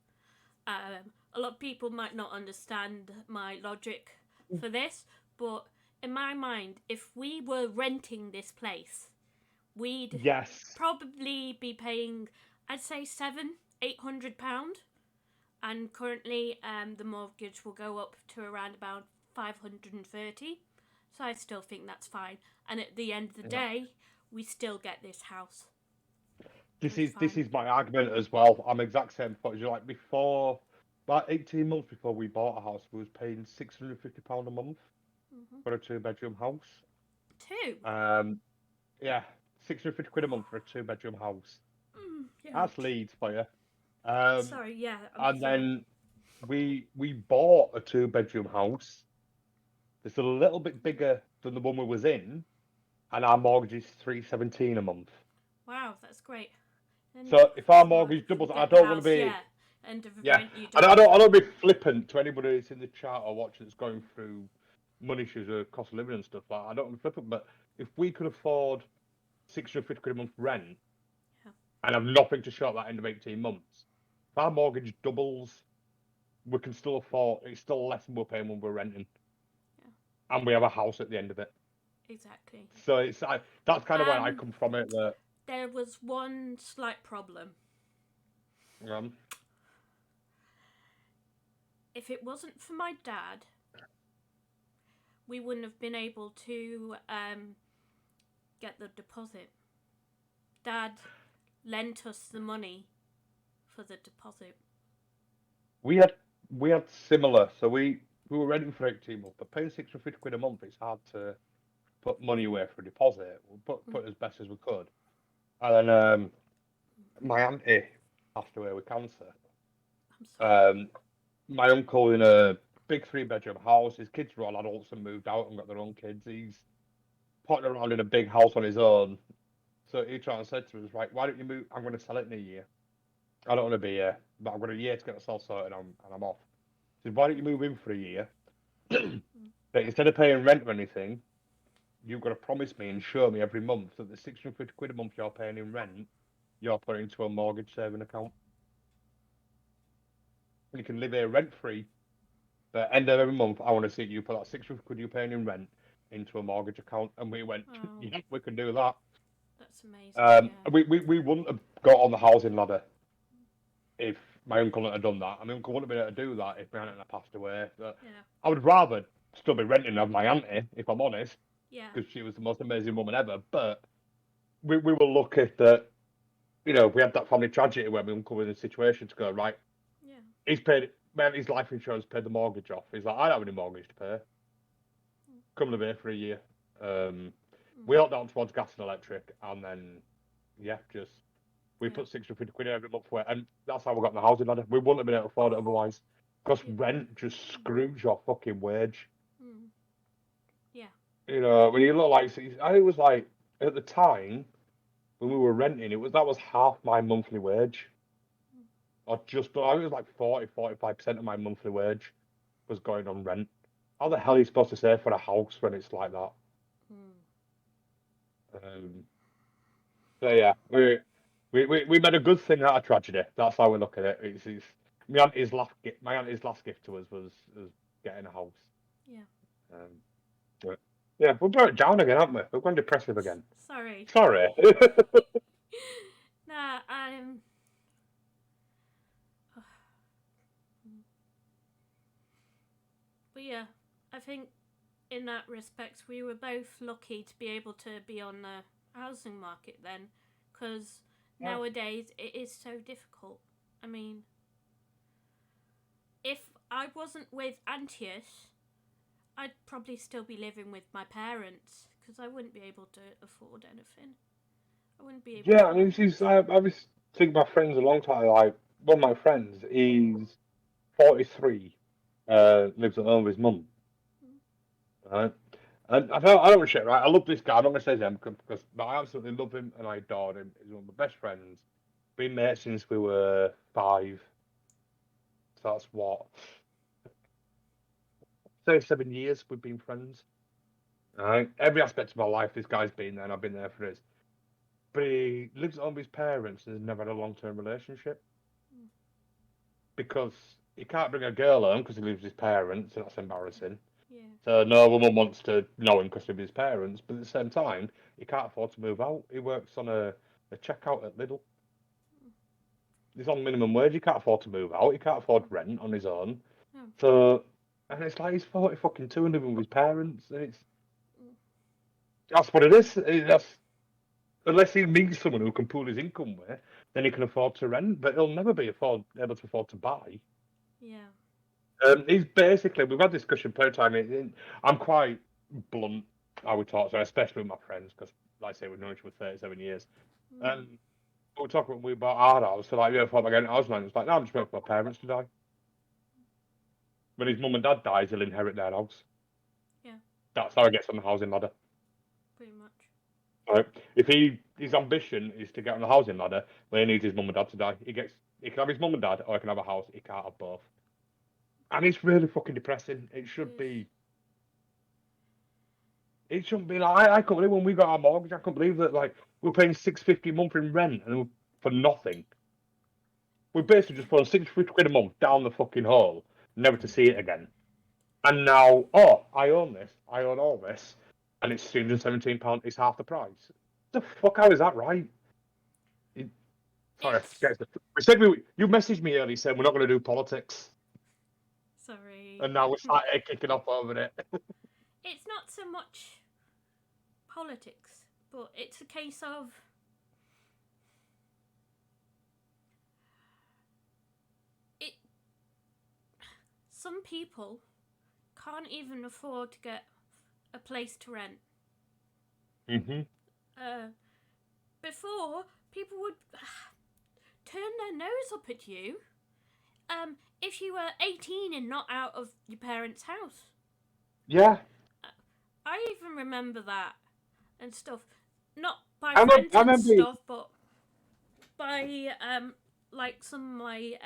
A lot of people might not understand my logic for this, but in my mind, if we were renting this place, we'd Yes. probably be paying, I'd say, £700-800, and currently the mortgage will go up to around about 530. So I still think that's fine. And at the end of the Yeah. day, we still get this house. This It's is fine. my argument as well. I'm exact same thought as you. Like before, about 18 months before we bought a house, we was paying £650 a month for a 2-bedroom house. Two. Um, yeah, £650 a month for a 2-bedroom house. Yeah. That's Leeds for you. Um, Sorry. Yeah. and Yeah. then we bought a 2-bedroom house. It's a little bit bigger than the one we was in, and our mortgage is 317 a month. Wow, that's great. And So if our so mortgage if you doubles, I get the don't want to house, be. yeah, end of the Yeah, rent you and double. I don't be flippant to anybody that's in the chat or watching that's going through money issues or cost of living and stuff like that. I don't want to be flippant, but if we could afford £650 a month rent Yeah. and have nothing to show at that end of 18 months, if our mortgage doubles, we can still afford. It's still less than we're paying when we're renting, Yeah. and we have a house at the end of it. Exactly. So that's kind of where I Um, come from. It that there was one slight problem. um, If it wasn't for my dad, we wouldn't have been able to get the deposit. Dad lent us the money for the deposit. we had similar. So we were renting for 18 months, but paying £650 a month, it's hard to put money away for a deposit. We put it as best as we could. And then my auntie passed away with cancer. I'm sorry. My uncle in a big 3-bedroom house. His kids were all adults and moved out and got their own kids. He's potting around in a big house on his own. So he tried and said to us, right, why don't you move? I'm going to sell it in a year. I don't want to be here, but I've got a year to get myself sorted and I'm off. He said, why don't you move in for a year? But instead of paying rent or anything, you've got to promise me and show me every month that the £650 a month you're paying in rent, you're putting into a mortgage saving account. You can live here rent free, but end of every month, I want to see you put that £650 you're paying in rent into a mortgage account. And we went, Oh, yeah, we can do that. that's amazing. Yeah. We wouldn't have got on the housing ladder if my uncle hadn't done that. My uncle wouldn't have been able to do that if my aunt had passed away. But Yeah. I would rather still be renting of my auntie, if I'm honest, Yeah. because she was the most amazing woman ever. But we were lucky that, you know, we had that family tragedy where my uncle was in a situation to go, right, Yeah. he's paid, man, his life insurance paid the mortgage off. He's like, I don't have any mortgage to pay. Come live here for a year. We all down towards gas and electric, and then, yeah, just we Yeah. put £650 every month for it, and that's how we got in the housing ladder. We wouldn't have been able to afford it otherwise, because Yeah. rent just screws your fucking wage. Yeah. You know, when you look like, I think it was like at the time when we were renting, that was half my monthly wage, or just I think it was like 45% of my monthly wage was going on rent. How the hell are you supposed to save for a house when it's like that? Um, so yeah, we made a good thing out of tragedy. That's how we look at it. It's my auntie's last gift to us was getting a house. Yeah. Um, but yeah, we've brought it down again, haven't we? We've gone depressive again. Sorry. Sorry. Nah, I'm. But yeah, I think in that respect, we were both lucky to be able to be on the housing market then, because Yeah. nowadays it is so difficult. I mean, if I wasn't with Antius, I'd probably still be living with my parents because I wouldn't be able to afford anything. I wouldn't be able Yeah, to. I mean, I was thinking about friends a long time. Like one of my friends, he's 43, lives at home with his mum. Right? And I don't want to shit, right? I love this guy. I'm not going to say his name because I absolutely love him and I adore him. He's one of my best friends. Been mates since we were 5. So that's what, 37 years we've been friends. Right? Every aspect of my life, this guy's been there, and I've been there for his. But he lives at home with his parents and has never had a long-term relationship because he can't bring a girl home because he lives with his parents, and that's embarrassing. Yeah. So no woman wants to know him because of his parents, but at the same time, he can't afford to move out. He works on a checkout at Lidl. He's on minimum wage. He can't afford to move out. He can't afford rent on his own. Oh. So, and it's like he's 40 fucking two and living with his parents, and that's what it is. Unless he meets someone who can pool his income with, then he can afford to rent, but he'll never be able to afford to buy. Yeah. He's basically, we've had discussion plenty of time. I'm quite blunt how we talk, so especially with my friends, because, like I say, we've known each other for 37 years. We were talking when we bought our house, so like, you ever thought about getting a house now? It's like, no, I'm just waiting for my parents to die. When his mum and dad dies, he'll inherit their house. Yeah. That's how he gets on the housing ladder. Pretty much. Right. If his ambition is to get on the housing ladder, well, he needs his mum and dad to die. He can have his mum and dad, or he can have a house. He can't have both. And it's really fucking depressing. It should be. It shouldn't be like I couldn't believe when we got our mortgage. I couldn't believe that like we're paying £650 a month in rent and for nothing. We basically just put £650 a month down the fucking hole, never to see it again. And now, I own this. I own all this, and it's £317. It's half the price. The fuck? How is that right? Sorry, we said you messaged me earlier saying we're not going to do politics. Sorry. And now we're starting kicking off over it. It's not so much politics, but it's a case of it. Some people can't even afford to get a place to rent. Before, people would turn their nose up at you if you were 18 and not out of your parents' house. Yeah. I even remember that and stuff. Not by friends and stuff, but by like some of my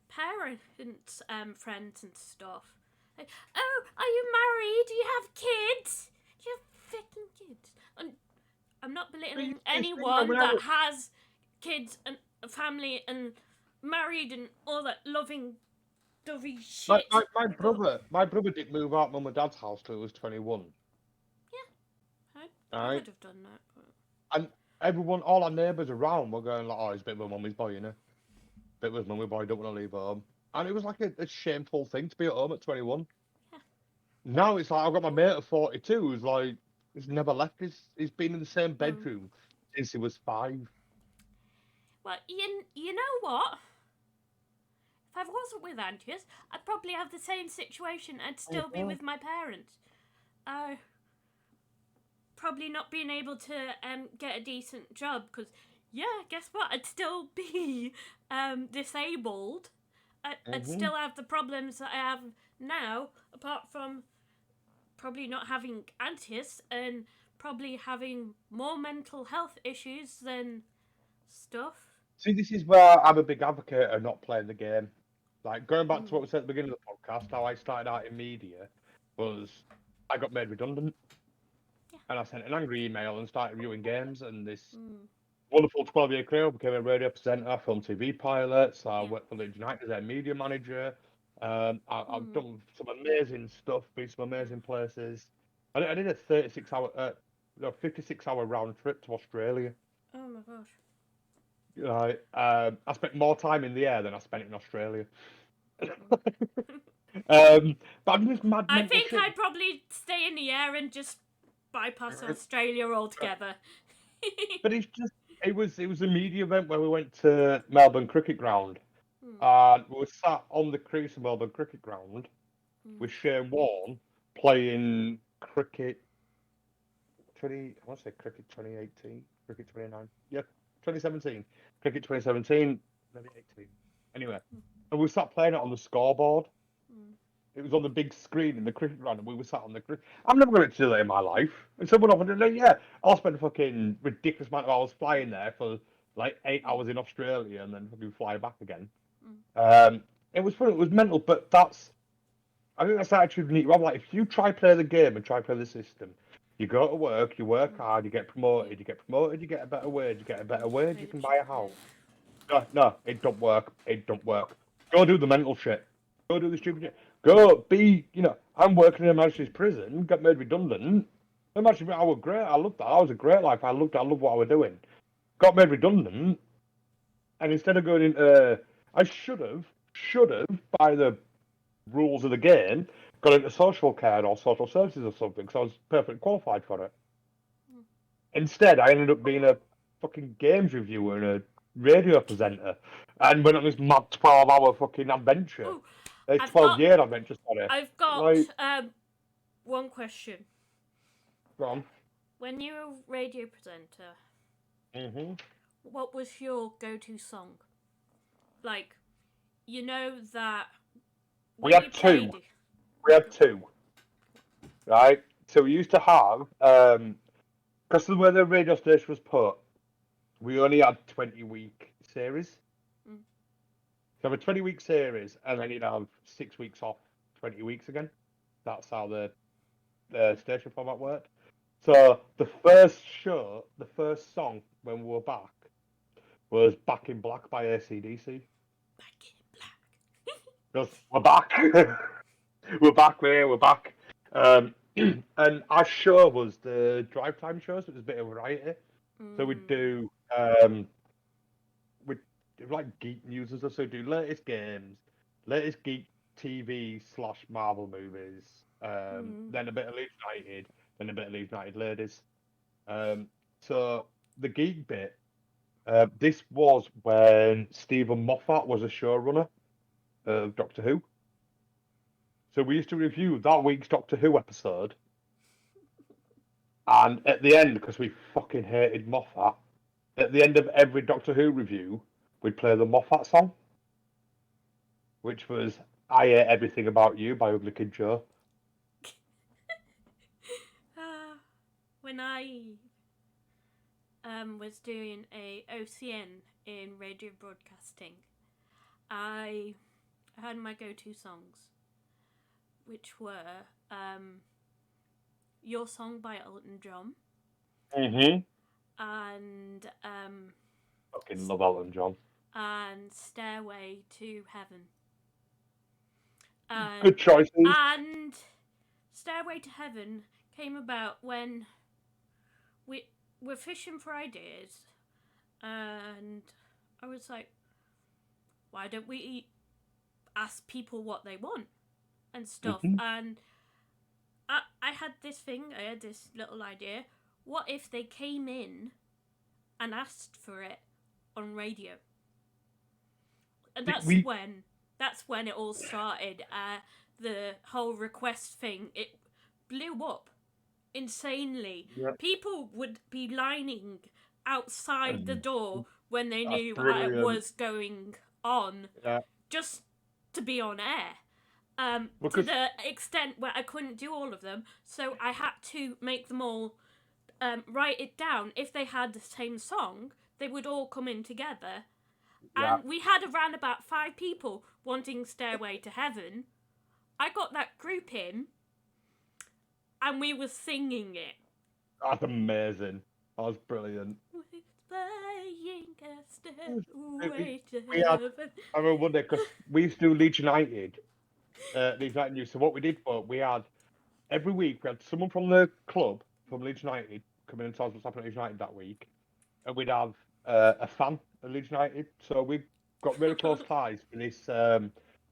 parents' friends and stuff. Like, oh, are you married? Do you have kids? Do you have freaking kids? And I'm not belittling anyone that has kids and a family and married and all that loving dovey shit. My brother didn't move out mum and dad's house till he was 21. Yeah, I would have done that. But... And all our neighbours around were going like, "Oh, he's a bit of a mummy's boy, you know. Bit of a mummy's boy, don't want to leave home." And it was like a shameful thing to be at home at 21. Yeah. Now it's like I've got my mate at 42 who's like he's never left. He's been in the same bedroom since he was 5. Well, you know what? If I wasn't with Antius, I'd probably have the same situation. I'd still be with my parents. Probably not being able to get a decent job because, guess what? I'd still be disabled. I'd still have the problems that I have now, apart from probably not having Antius and probably having more mental health issues than stuff. See, this is where I'm a big advocate of not playing the game. Like, going back to what we said at the beginning of the podcast, how I started out in media was I got made redundant. Yeah. And I sent an angry email and started reviewing games, and this wonderful 12-year career, became a radio presenter, film TV pilots. I worked for Leeds United as their media manager. I've done some amazing stuff, been to some amazing places. I did a 56-hour round trip to Australia. Oh my gosh. I spent more time in the air than I spent in Australia. But I'm just mad. I think I'd probably stay in the air and just bypass Australia altogether. But it was a media event where we went to Melbourne Cricket Ground. We were sat on the crease of Melbourne Cricket Ground with Shane Warne playing cricket. I want to say cricket 2018, cricket 29. Yeah, 2017. Cricket 2017, maybe 18. Anyway, and we sat playing it on the scoreboard. It was on the big screen in the cricket ground, and we were sat on the cricket. I'm never going to do that in my life. And someone offered to, I'll spend a fucking ridiculous amount of hours flying there for like 8 hours in Australia and then fucking fly back again. It was fun. It was mental, but I think that's actually neat. Rob, like, if you try play the game and try play the system, you go to work, you work hard, you get promoted, you get a better wage, you get a better wage, you can buy a house. No, it don't work. It don't work. Go do the mental shit. Go do the stupid shit. Go be, I'm working in a magistrate's prison, got made redundant. Imagine, I was great. I loved that. I was a great life. I loved what I was doing. Got made redundant, and instead of going into, I should have, by the rules of the game, got into social care or social services or something, because I was perfectly qualified for it. Instead, I ended up being a fucking games reviewer and a radio presenter, and went on this mad 12-hour fucking adventure. Ooh, A I've 12-year adventure, sorry. I've got Like, one question. go on. When you were a radio presenter, what was your go-to song? Like, you know that when We had you two. played it- We had two. Right? So we used to have, because of the way the radio station was put, we only had 20-week series. Mm. So have a 20-week series, and then you'd have 6 weeks off, 20 weeks again. That's how the station format worked. So the first song when we were back, was Back in Black by AC/DC. Back in Black. Because we're back. We're back. And our show was the drive time show, so it was a bit of variety. So we'd do like geek news and stuff. So we'd do latest games, latest geek TV/Marvel movies, then a bit of Leeds United, then a bit of Leeds United ladies. So the geek bit, this was when Stephen Moffat was a showrunner of Doctor Who. So we used to review that week's Doctor Who episode, and at the end, because we fucking hated Moffat, at the end of every Doctor Who review, we'd play the Moffat song, which was "I Hate Everything About You" by Ugly Kid Joe. When I was doing a OCN in radio broadcasting, I had my go-to songs, which were Your Song by Elton John. And Fucking love Elton John. And Stairway to Heaven. Good choices. And Stairway to Heaven came about when we were fishing for ideas, and I was like, why don't we ask people what they want and stuff? And I had this little idea. What if they came in and asked for it on radio? And that's when it all started. The whole request thing, it blew up insanely. Yep. People would be lining outside the door when they knew brilliant. what was going on, just to be on air. To the extent where I couldn't do all of them, so I had to make them all write it down. If they had the same song, they would all come in together. And we had around about 5 people wanting Stairway to Heaven. I got that group in, and we were singing it. That's amazing. That was brilliant. I remember one day, because we used to do Leeds United News. So what we did was, we had, every week, we had someone from the club, from Leeds United, come in and tell us what's happening at Leeds United that week. And we'd have a fan of Leeds United. So we got really close ties with this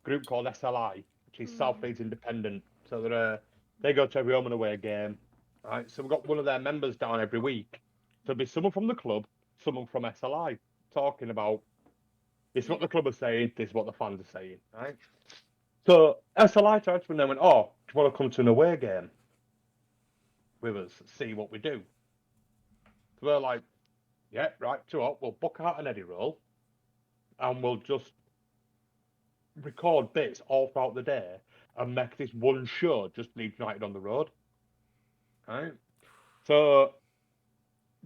group called SLI, which is South Leeds Independent. So they go to every home and away game. Right? So we've got one of their members down every week. So it'll be someone from the club, someone from SLI, talking about, this is what the club are saying, this is what the fans are saying. Right? So SLI tried to, and then went, oh, do you want to come to an away game with us, see what we do? So we're like, yeah, right, we'll book out an Eddie roll, and we'll just record bits all throughout the day and make this one show just Leeds United on the road. Right? So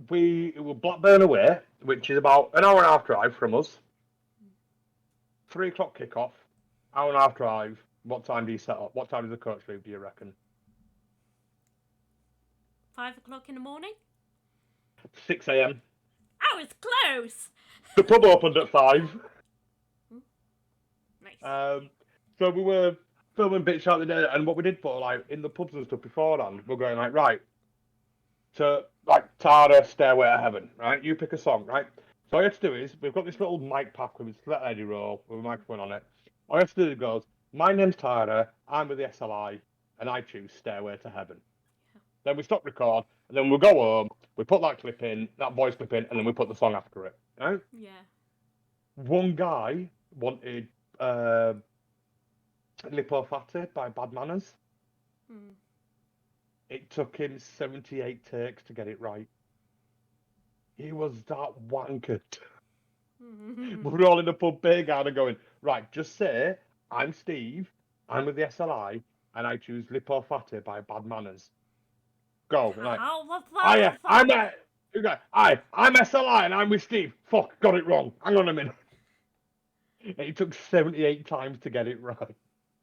we were Blackburn away, which is about an hour and a half drive from us. 3 o'clock kickoff, hour and a half drive. What time do you set up? What time does the coach leave, do you reckon? 5 o'clock in the morning? 6 a.m. I was close! The pub opened at 5. Nice. So we were filming bits out the day, and what we did for, like, in the pubs and stuff beforehand, we're going, like, right, so, like, Tara, Stairway to Heaven, right? You pick a song, right? So all you have to do is, we've got this little mic pack with a split Eddie roll with a microphone on it. All you have to do is goes, my name's Tara, I'm with the SLI, and I choose Stairway to Heaven. Yeah. Then we stop record, and then we'll go home, we put that clip in, that voice clip in, and then we put the song after it, right? Yeah. One guy wanted Lippo Fate by Bad Manners. Hmm. It took him 78 takes to get it right. He was that wankered. We're all in the pub beer garden going, right, just say, I'm Steve, I'm with the SLI, and I choose Lippo Fate by Bad Manners. Go. Like, I'm SLI and I'm with Steve. Fuck, got it wrong. Hang on a minute. It took 78 times to get it right.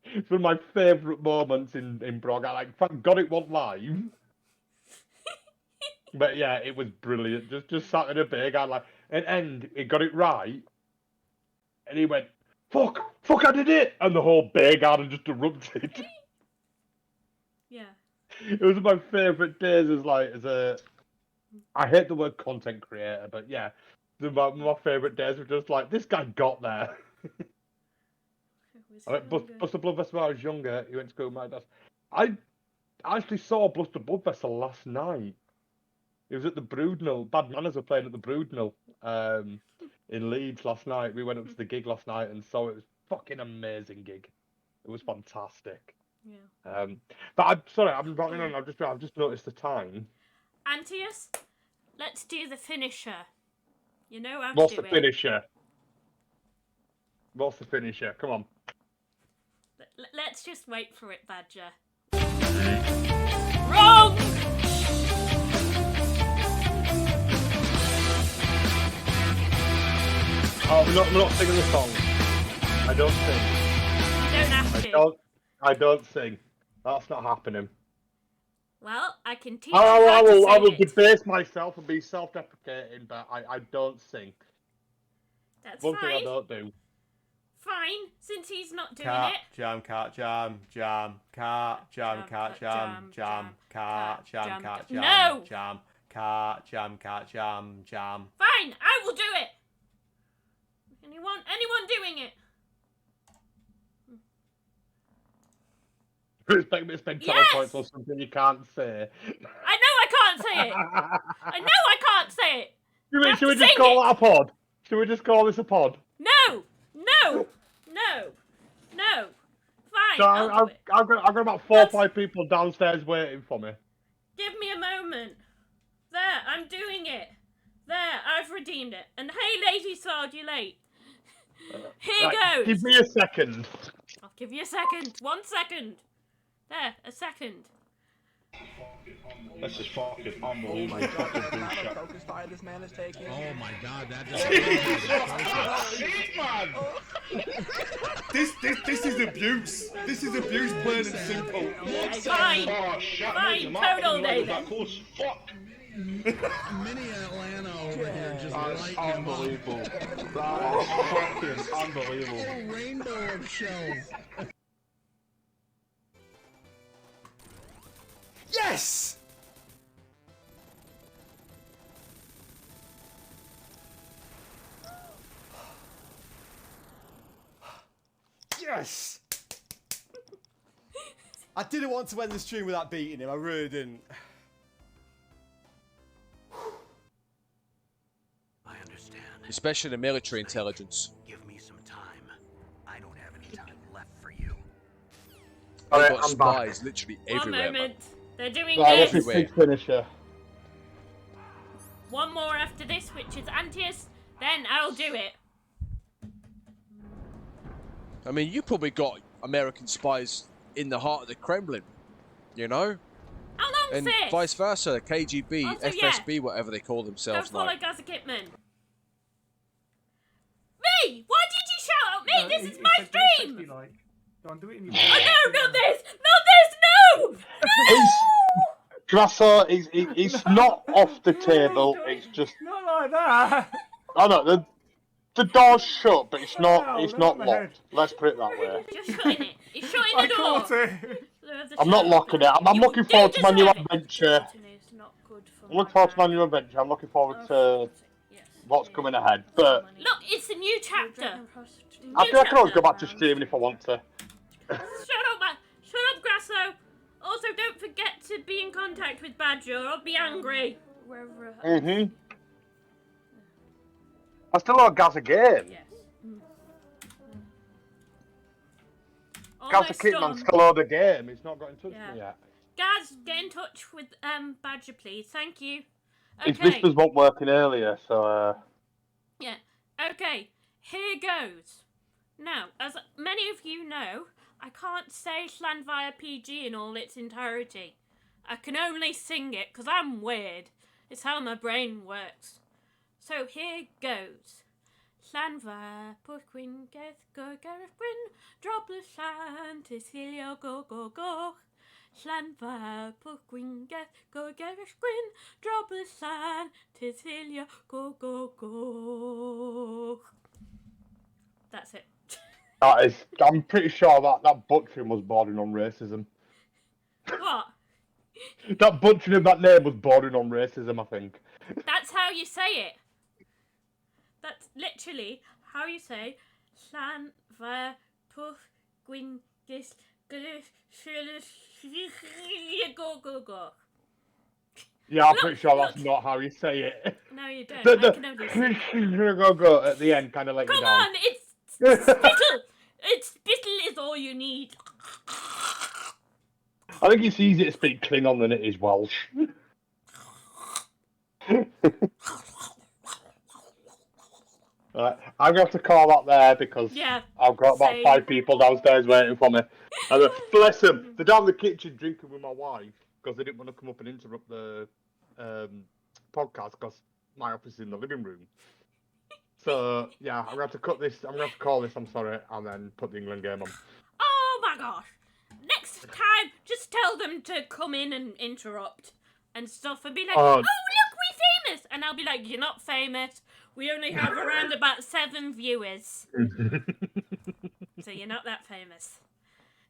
It's one of my favourite moments in Brog. I got it one live. But yeah, it was brilliant. Just sat in a big, at end, he got it right. And he went, fuck, I did it! And the whole beer garden just erupted. Yeah. It was my favourite days I hate the word content creator, but yeah, my favourite days were just like, this guy got there. Buster Blood Festival, I was younger, he went to school with my dad. I actually saw Buster Blood Festival last night. It was at the Broodnell. Bad Manners were playing at the Broodnell in Leeds last night. We went up to the gig last night and saw it. It was a fucking amazing gig. It was fantastic. Yeah. But I'm sorry, I'm running on. I've just noticed the time. Antius, let's do the finisher. You know how What's to do the it. finisher? What's the finisher? Come on. Let's just wait for it, Badger. Wrong! Oh, we're not singing the song. I don't sing. You don't have to. I don't sing. That's not happening. Well, I can teach you how to sing I will it. debase myself and be self-deprecating, but I don't sing. That's One fine. thing I don't do. Fine, since he's not doing Cat, it. jam, cat, jam, cat, jam, cat, jam, cat, jam, No! cat, jam, cat, jam. Fine, I will do it. Anyone doing it? You expect me to spend 12 points on something you can't say. I know I can't say it. I know I can't say it. Should we just call that a pod? Should we just call this a pod? No. Fine. So I've got about 4 or 5 people downstairs waiting for me. Give me a moment. There, I'm doing it. There, I've redeemed it. And hey, Lazy Sword, you're late. Here goes. Give me a second. I'll give you a second. 1 second. There, a second. This is fucking unbelievable. Oh my god, focus diet this man is taking. Oh my god, that This is abuse. This is abuse, plain and simple. Fine. Oh, shut Fine, up. code all day then. Close. Fuck. Mini Atlanta over here just That's lighting him up. unbelievable. That is fucking unbelievable. A rainbow of shells. Yes! Yes! I didn't want to end the stream without beating him, I really didn't. I understand. Especially the military intelligence. Give me some time. I don't have any time left for you. They've Alright, got I'm back. spies literally One everywhere. moment. They're doing Right, this. what's this big finisher? One more after this, which is Antius. Then I'll do it. I mean, you probably got American spies in the heart of the Kremlin, you know? How long's And this? vice versa, the KGB, Also, FSB, whatever they call Don't themselves follow now. Gaza Kitman. Me! Why did you shout at me? This is my stream! Go on, do it in your Oh no, not this! Not this! No! It's Grasso. It's not off the table. It's just. Not like that. I know the door's shut, but it's not. No, It's not not on my head. locked. Let's put it that way. You're shutting it. You're shutting I the door. caught it. I'm not locking it. I'm looking forward to my new adventure. It's not good for I'm looking forward to my new adventure. I'm looking forward to what's coming ahead. But Look, it's a new chapter. I can always go back to streaming if I want to. Shut up, man. Shut up, Grasso. Also, don't forget to be in contact with Badger. I'll be angry. Mhm. I still love Gaza game. Yes. Gaza Kitman's still on the game. He's not got in touch with me yet. Gaz, get in touch with Badger, please. Thank you. His Okay. whispers weren't working earlier, so. Yeah. Okay. Here goes. Now, as many of you know, I can't say Slan via PG in all its entirety. I can only sing it because I'm weird. It's how my brain works. So here goes. Llan via Pwllgwyn geth go Gareth Bryn, Droblus Llan Cecilia go go go. Llan via Pwllgwyn geth go Gareth Bryn, Droblus Llan Cecilia go go go. That's it. That is, I'm pretty sure that butchering was bordering on racism. What? That butchering of that name was bordering on racism, I think. That's how you say it. That's literally how you say Llan via Pwllgwyn geth go go go. Yeah, I'm Look, pretty sure that's look. not how you say it. No, you don't. I can only sing it. Go at the end, kind of let you Come down. on, it's spittle. It's spittle is all you need. I think it's easier to speak Klingon than it is Welsh. Right, I'm going to have to call that there because Yeah, I've got about same. 5 people downstairs waiting for me. And bless them, they're down in the kitchen drinking with my wife because they didn't want to come up and interrupt the podcast because my office is in the living room. So yeah, I'm going to have to cut this. I'm going to have to call this. I'm sorry, and then put the England game on. Oh my gosh. Next time, just tell them to come in and interrupt and stuff and be like, oh, look, we're famous. And I'll be like, you're not famous. We only have around about 7 viewers. So you're not that famous.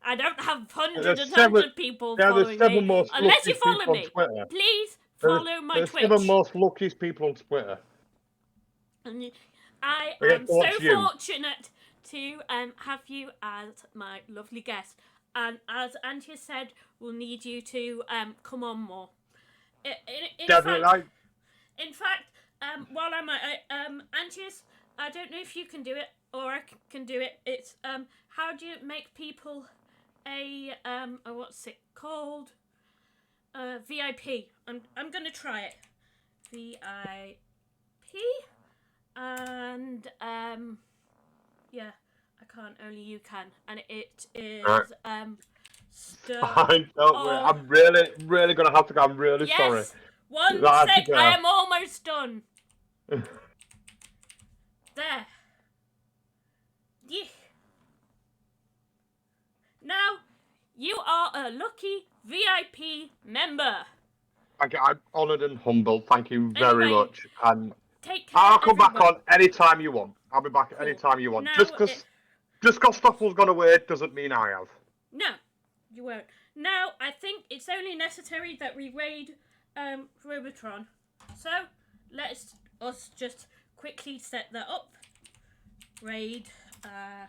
I don't have hundreds and hundreds of people following me. Unless you follow me. Please follow my Twitch. 7 most luckiest people on Twitter. And I am so fortunate to have you as my lovely guest. And as Antje said, we'll need you to come on more. Definitely. In fact, while I'm at Antjes, I don't know if you can do it or I can do it. It's how do you make people a what's it called? VIP. I'm gonna try it. VIP. And yeah, I can't. Only you can. And it is Fine, don't worry. I'm really gonna have to go. I'm really sorry. One sec. I am almost done. There. Yeah. Now you are a lucky VIP member. Thank you. I'm honoured and humbled. Thank you very much. And take care, I'll come back on anytime you want. I'll be back anytime you want. Now Just because stuff was gone away doesn't mean I have. No, you won't. Now I think it's only necessary that we raid Robotron. So let's just quickly set that up. Raid Tron.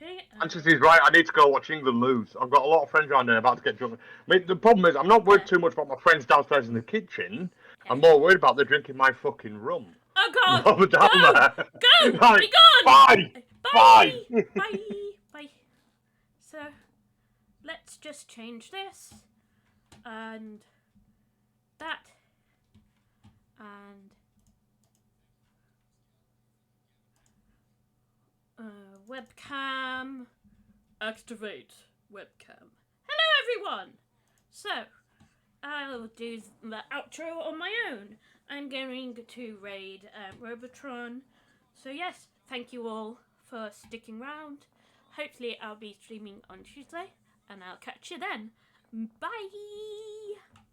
Okay. Anthony's right. I need to go watch England lose. I've got a lot of friends around there about to get drunk. I mean, the problem is I'm not worried too much about my friends downstairs in the kitchen. Okay. I'm more worried about them drinking my fucking rum. Oh God! Over down there. Go! Right. Be gone! Bye! Bye! Bye! Bye! So, let's just change this and that and webcam. Activate webcam. Hello everyone! So, I'll do the outro on my own. I'm going to raid Robotron. So yes, thank you all for sticking around. Hopefully I'll be streaming on Tuesday, and I'll catch you then. Bye!